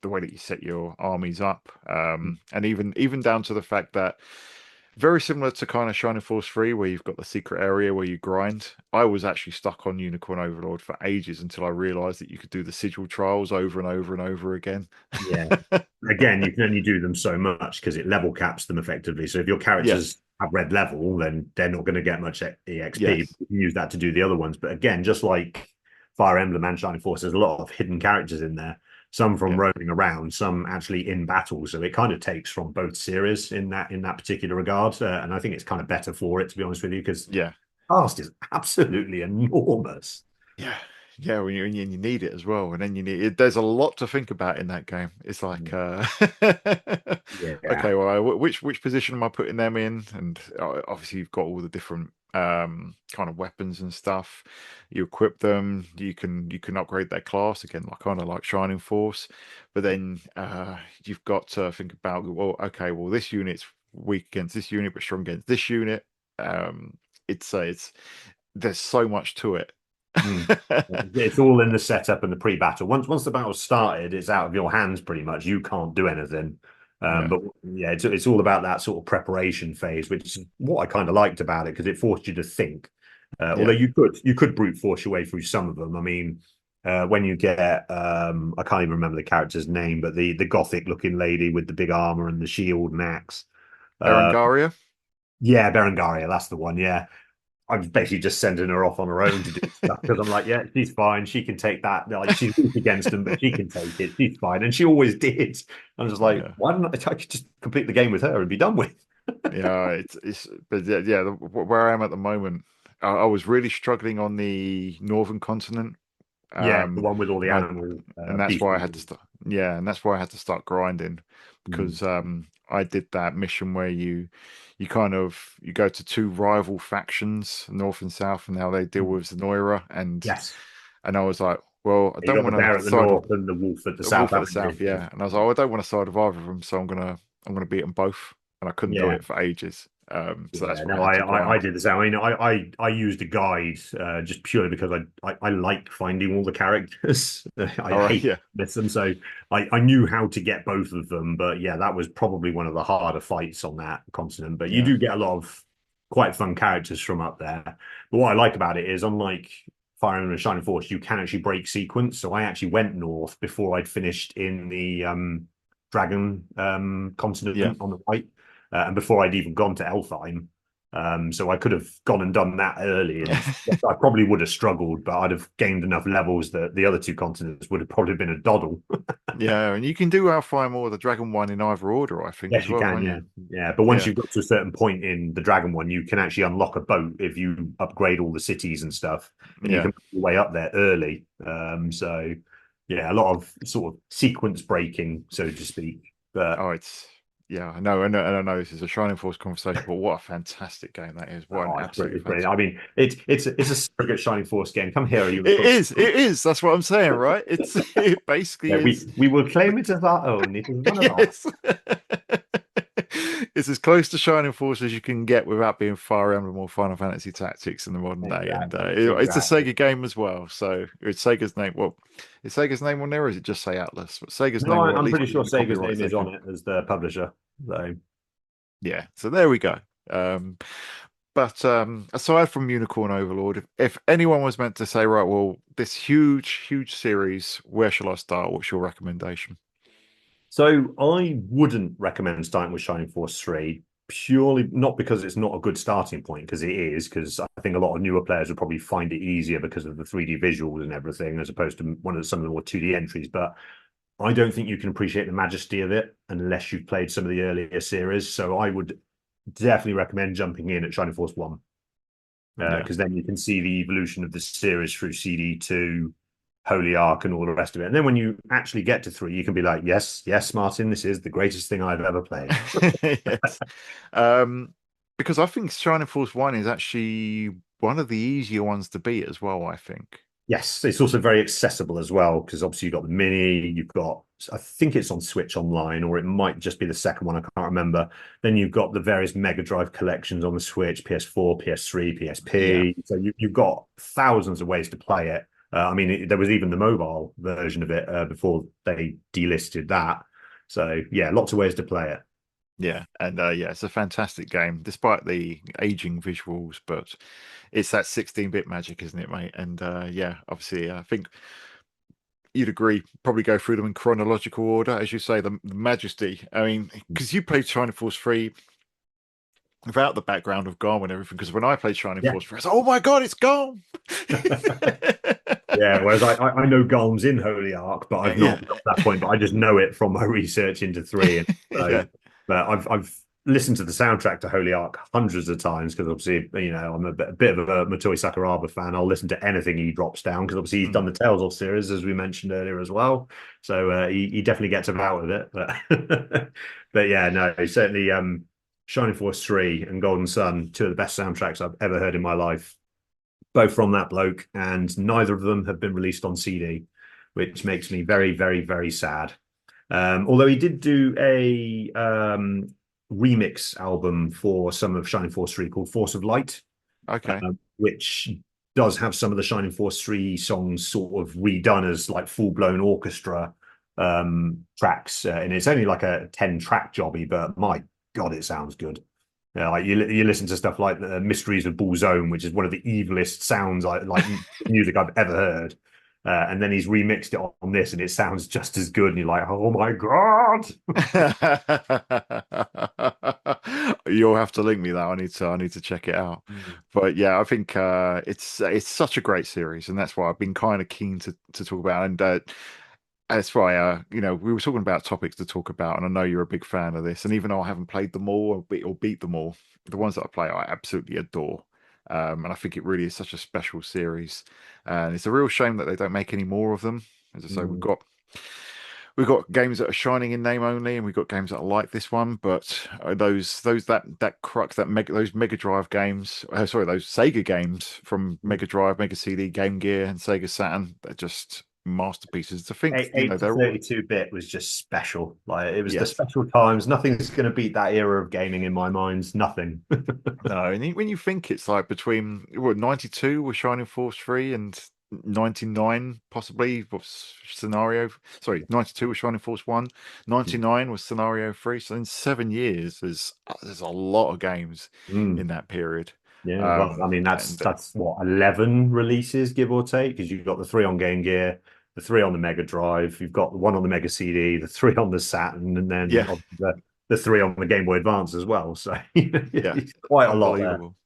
S1: the way that you set your armies up, and even down to the fact that very similar to kind of Shining Force 3, where you've got the secret area where you grind. I was actually stuck on Unicorn Overlord for ages until I realized that you could do the sigil trials over and over and over again.
S2: Yeah. Again, you can only do them so much because it level caps them effectively. So if your characters
S1: Yes,
S2: have red level, then they're not going to get much EXP.
S1: yes,
S2: You can use that to do the other ones. But again, just like Fire Emblem and Shining Force, there's a lot of hidden characters in there. Some from
S1: yeah,
S2: roaming around, some actually in battle. So it kind of takes from both series in that particular regard. And I think it's kind of better for it, to be honest with you, because
S1: yeah.
S2: cast is absolutely enormous.
S1: Yeah, yeah, when you need it as well, and then you need it. There's a lot to think about in that game. It's like,
S2: Yeah.
S1: okay, well, which position am I putting them in? And obviously, you've got all the different kind of weapons and stuff. You equip them. You can upgrade their class again, like kind of like Shining Force. But then you've got to think about, well, okay, well, this unit's weak against this unit, but strong against this unit. It's there's so much to it.
S2: Mm. It's all in the setup and the pre-battle. Once the battle's started, it's out of your hands pretty much. You can't do anything.
S1: Yeah,
S2: But yeah, it's all about that sort of preparation phase, which is what I kind of liked about it because it forced you to think. Although
S1: yeah.
S2: you could brute force your way through some of them. I mean, when you get I can't even remember the character's name, but the gothic looking lady with the big armor and the shield and axe. Uh,
S1: Berengaria.
S2: yeah, Berengaria, that's the one. Yeah, I'm basically just sending her off on her own to do stuff because I'm like, yeah, she's fine. She can take that. Like she's weak against them, but she can take it. She's fine, and she always did. I'm just like,
S1: Yeah.
S2: why don't I could just complete the game with her and be done with?
S1: Yeah, but yeah, where I am at the moment, I was really struggling on the northern continent,
S2: Yeah, the
S1: um,
S2: one with all the
S1: and I,
S2: animal
S1: and that's
S2: beast.
S1: why I had to start. Yeah, and that's why I had to start grinding
S2: Mm.
S1: because I did that mission where you kind of you go to two rival factions, North and South, and how they deal with Zenoira,
S2: Yes,
S1: and I was like, well, I
S2: you
S1: don't
S2: got the
S1: want to
S2: bear at the
S1: side with
S2: north and the wolf at the
S1: a
S2: south,
S1: wolf at the
S2: haven't
S1: south,
S2: you?
S1: yeah, and I was like, oh, I don't want to side with either of them, so I'm gonna beat them both, and I couldn't do
S2: Yeah.
S1: it for ages. So that's
S2: Yeah,
S1: why I
S2: no,
S1: had to
S2: I
S1: grind.
S2: did the same. I mean, I used a guide just purely because I like finding all the characters. I
S1: All right,
S2: hate
S1: yeah,
S2: miss them, so I knew how to get both of them. But yeah, that was probably one of the harder fights on that continent. But you
S1: yeah,
S2: do get a lot of quite fun characters from up there. But what I like about it is, unlike Fire Emblem and Shining Force, you can actually break sequence. So I actually went north before I'd finished in the Dragon
S1: yeah.
S2: continent on the right and before I'd even gone to Elfheim. So I could have gone and done that early, and I probably would have struggled, but I'd have gained enough levels that the other two continents would have probably been a doddle.
S1: Yeah, and you can do Alfheim or the Dragon one in either order, I think, as
S2: Yes, you
S1: well,
S2: can,
S1: can't
S2: yeah,
S1: you?
S2: yeah. But once
S1: Yeah,
S2: you've got to a certain point in the Dragon one, you can actually unlock a boat if you upgrade all the cities and stuff, and you
S1: yeah.
S2: can make your way up there early. So yeah, a lot of sort of sequence breaking, so to speak. But
S1: Oh, yeah, I know this is a Shining Force conversation, but what a fantastic game that is! What an
S2: oh,
S1: absolutely
S2: it's brilliant.
S1: fantastic.
S2: I mean, it's a surrogate Shining Force game. Come here, you
S1: It
S2: little.
S1: is, it is. That's what I'm saying, right? It basically
S2: Yeah,
S1: is.
S2: we will claim it as our own. It is one of ours.
S1: Yes. It's as close to Shining Force as you can get without being Fire Emblem or Final Fantasy Tactics in the modern day, and
S2: Exactly,
S1: it's a
S2: exactly.
S1: Sega game as well. So it's Sega's name. Well, is Sega's name on there, or is it just say Atlas? But Sega's
S2: No,
S1: name will at
S2: I'm
S1: least
S2: pretty
S1: be in
S2: sure
S1: the
S2: Sega's
S1: copyright
S2: name is on
S1: section.
S2: it as the publisher. So
S1: Yeah. So there we go. Um, But aside from Unicorn Overlord, if anyone was meant to say, right, well, this huge, huge series, where shall I start? What's your recommendation?
S2: So I wouldn't recommend starting with Shining Force 3, purely not because it's not a good starting point, because it is, because I think a lot of newer players would probably find it easier because of the 3D visuals and everything, as opposed to some of the more 2D entries. But I don't think you can appreciate the majesty of it unless you've played some of the earlier series. So I would definitely recommend jumping in at Shining Force 1.
S1: Yeah.
S2: Because then you can see the evolution of the series through CD2, Holy Ark, and all the rest of it. And then when you actually get to 3, you can be like, yes, yes, Martin, this is the greatest thing I've ever played.
S1: Yes. Um, because I think Shining Force 1 is actually one of the easier ones to beat as well, I think.
S2: Yes, it's also very accessible as well, because obviously you've got the Mini, you've got, I think it's on Switch Online, or it might just be the second one, I can't remember. Then you've got the various Mega Drive collections on the Switch, PS4, PS3,
S1: Yeah.
S2: PSP. So you've got thousands of ways to play it. I mean, there was even the mobile version of it before they delisted that. So yeah, lots of ways to play it.
S1: Yeah. And yeah, it's a fantastic game, despite the aging visuals, but it's that 16-bit magic, isn't it, mate? And yeah, obviously, I think you'd agree, probably go through them in chronological order, as you say, the majesty. I mean, because you played Shining Force 3 without the background of Garm and everything, because when I played Shining
S2: Yeah.
S1: Force 3, I was like, oh my God, it's Garm!
S2: Yeah, whereas I know Golm's in Holy Ark, but I've
S1: Yeah.
S2: not got to that point. But I just know it from my research into 3, and so.
S1: Yeah.
S2: But I've listened to the soundtrack to Holy Ark hundreds of times because obviously I'm a bit of a Motoi Sakuraba fan. I'll listen to anything he drops down because obviously he's done
S1: Mm.
S2: the Tales of series as we mentioned earlier as well. So he definitely gets about with it. But but yeah, no, certainly Shining Force 3 and Golden Sun, two of the best soundtracks I've ever heard in my life, both from that bloke, and neither of them have been released on CD, which makes me very, very, very sad. Although he did do a remix album for some of Shining Force 3 called Force of Light,
S1: Okay.
S2: which does have some of the Shining Force 3 songs sort of redone as like full blown orchestra tracks. And it's only like a 10-track jobby, but my God, it sounds good. Yeah, like you listen to stuff like the Mysteries of Bull Zone, which is one of the evilest sounds like music I've ever heard. And then he's remixed it on this, and it sounds just as good. And you're like, oh my God.
S1: You'll have to link me that. I need to check it out.
S2: Mm.
S1: But yeah, I think it's such a great series, and that's why I've been kind of keen to talk about. And that's why we were talking about topics to talk about, and I know you're a big fan of this. And even though I haven't played them all or beat them all, the ones that I play I absolutely adore. And I think it really is such a special series, and it's a real shame that they don't make any more of them. As I say,
S2: Mm.
S1: we've got games that are shining in name only, and we've got games that are like this one. But those that crux those Mega Drive games, sorry, those Sega games from Mega Drive, Mega CD, Game Gear, and Sega Saturn, they're just masterpieces. To think,
S2: 8 to
S1: they're all
S2: 32-bit was just special. Like it was the
S1: yes.
S2: special times. Nothing's going to beat that era of gaming in my mind. Nothing.
S1: No, and when you think it's like between what 92 was Shining Force 3 and 99 possibly was scenario sorry 92 was Shining Force 1, 99 was scenario 3, so in 7 years there's a lot of games
S2: Mm.
S1: in that period.
S2: Yeah, well, I mean
S1: And
S2: that's what 11 releases, give or take, because you've got the three on Game Gear, the three on the Mega Drive, you've got the one on the Mega CD, the three on the Saturn, and then
S1: yeah,
S2: obviously the three on the Game Boy Advance as well. So
S1: yeah,
S2: it's quite a lot there.
S1: unbelievable.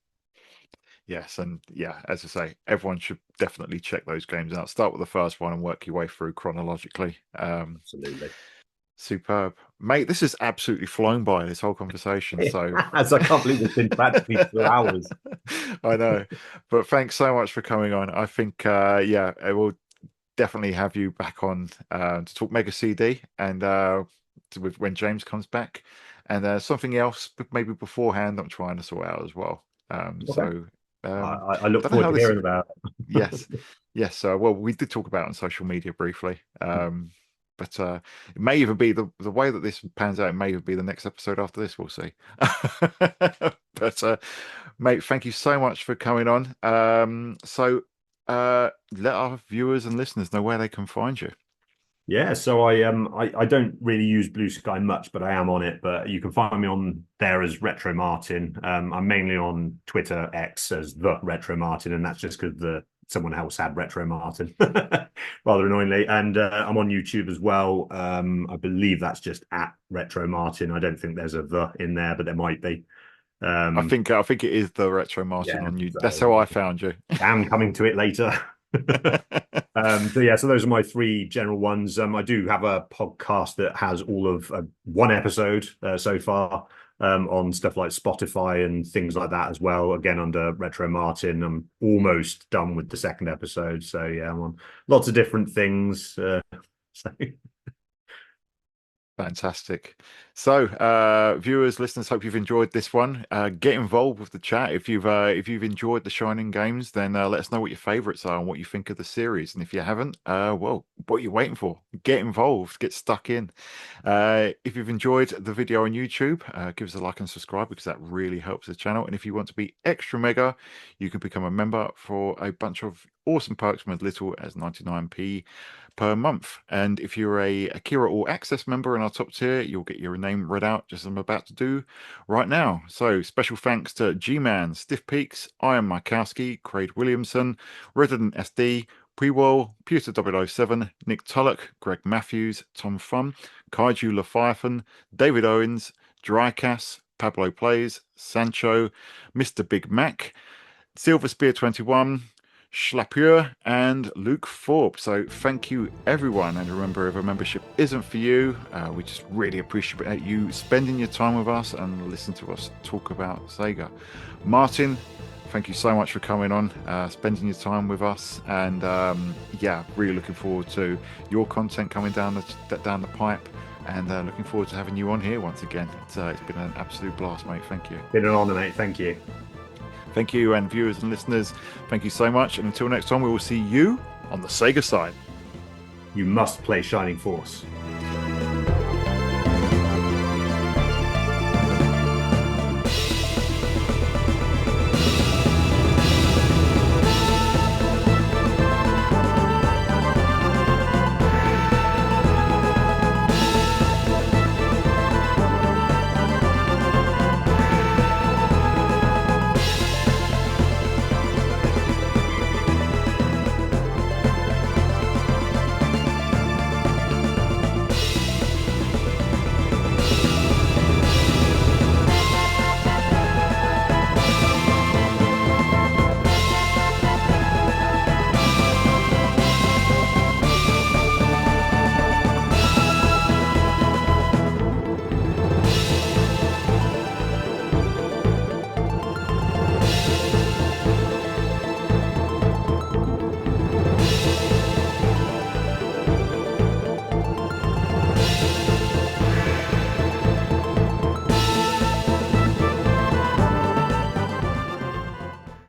S1: Yes, and yeah, as I say, everyone should definitely check those games out. Start with the first one and work your way through chronologically.
S2: Absolutely.
S1: Superb, mate. This has absolutely flown by, this whole conversation. So
S2: As I can't believe it's been practically 2 hours.
S1: I know, but thanks so much for coming on. I think, yeah, I will definitely have you back on to talk Mega CD and with when James comes back, and something else maybe beforehand I'm trying to sort out as well.
S2: Okay.
S1: So
S2: I
S1: I
S2: look
S1: don't know
S2: forward
S1: how
S2: to
S1: this.
S2: hearing about
S1: Yes, yes. Well, we did talk about it on social media briefly.
S2: it.
S1: But it may even be the way that this pans out. It may even be the next episode after this. We'll see. But mate, thank you so much for coming on. Let our viewers and listeners know where they can find you.
S2: Yeah, so I don't really use Blue Sky much, but I am on it. But you can find me on there as Retro Martin. I'm mainly on Twitter X as the Retro Martin, and that's just because the someone else had Retro Martin, rather annoyingly. And I'm on YouTube as well. I believe that's just at Retro Martin. I don't think there's a the in there, but there might be. Um,
S1: I think it is the Retro Martin
S2: yeah,
S1: on you. That's
S2: so
S1: how I found you.
S2: I'm coming to it later. So yeah, so those are my three general ones. I do have a podcast that has all of one episode so far on stuff like Spotify and things like that as well. Again, under Retro Martin, I'm almost done with the second episode. So yeah, I'm on lots of different things. So
S1: Fantastic. So, viewers, listeners, hope you've enjoyed this one. Get involved with the chat. If you've enjoyed the Shining games, then let us know what your favourites are and what you think of the series. And if you haven't, well, what are you waiting for? Get involved. Get stuck in. If you've enjoyed the video on YouTube, give us a like and subscribe because that really helps the channel. And if you want to be extra mega, you can become a member for a bunch of awesome perks from as little as 99p per month. And if you're a Akira All Access member in our top tier, you'll get your name read out just as I'm about to do right now. So special thanks to G-Man, Stiff Peaks, Ian Markowski, Craig Williamson, Resident SD, Prewall, Pewter 007, Nick Tullock, Greg Matthews, Tom Fun, Kaiju Leviathan, David Owens, Drycas, Pablo Plays, Sancho, Mr. Big Mac, Silver Spear 21, Schlapure, and Luke Forbes. So thank you, everyone. And remember, if a membership isn't for you, we just really appreciate you spending your time with us and listening to us talk about Sega. Martin, thank you so much for coming on, spending your time with us. And yeah, really looking forward to your content coming down the pipe. And looking forward to having you on here once again. It's been an absolute blast, mate. Thank you.
S2: been an honor, mate. Thank you.
S1: Thank you, and viewers and listeners, thank you so much. And until next time, we will see you on the Sega side.
S2: You must play Shining Force.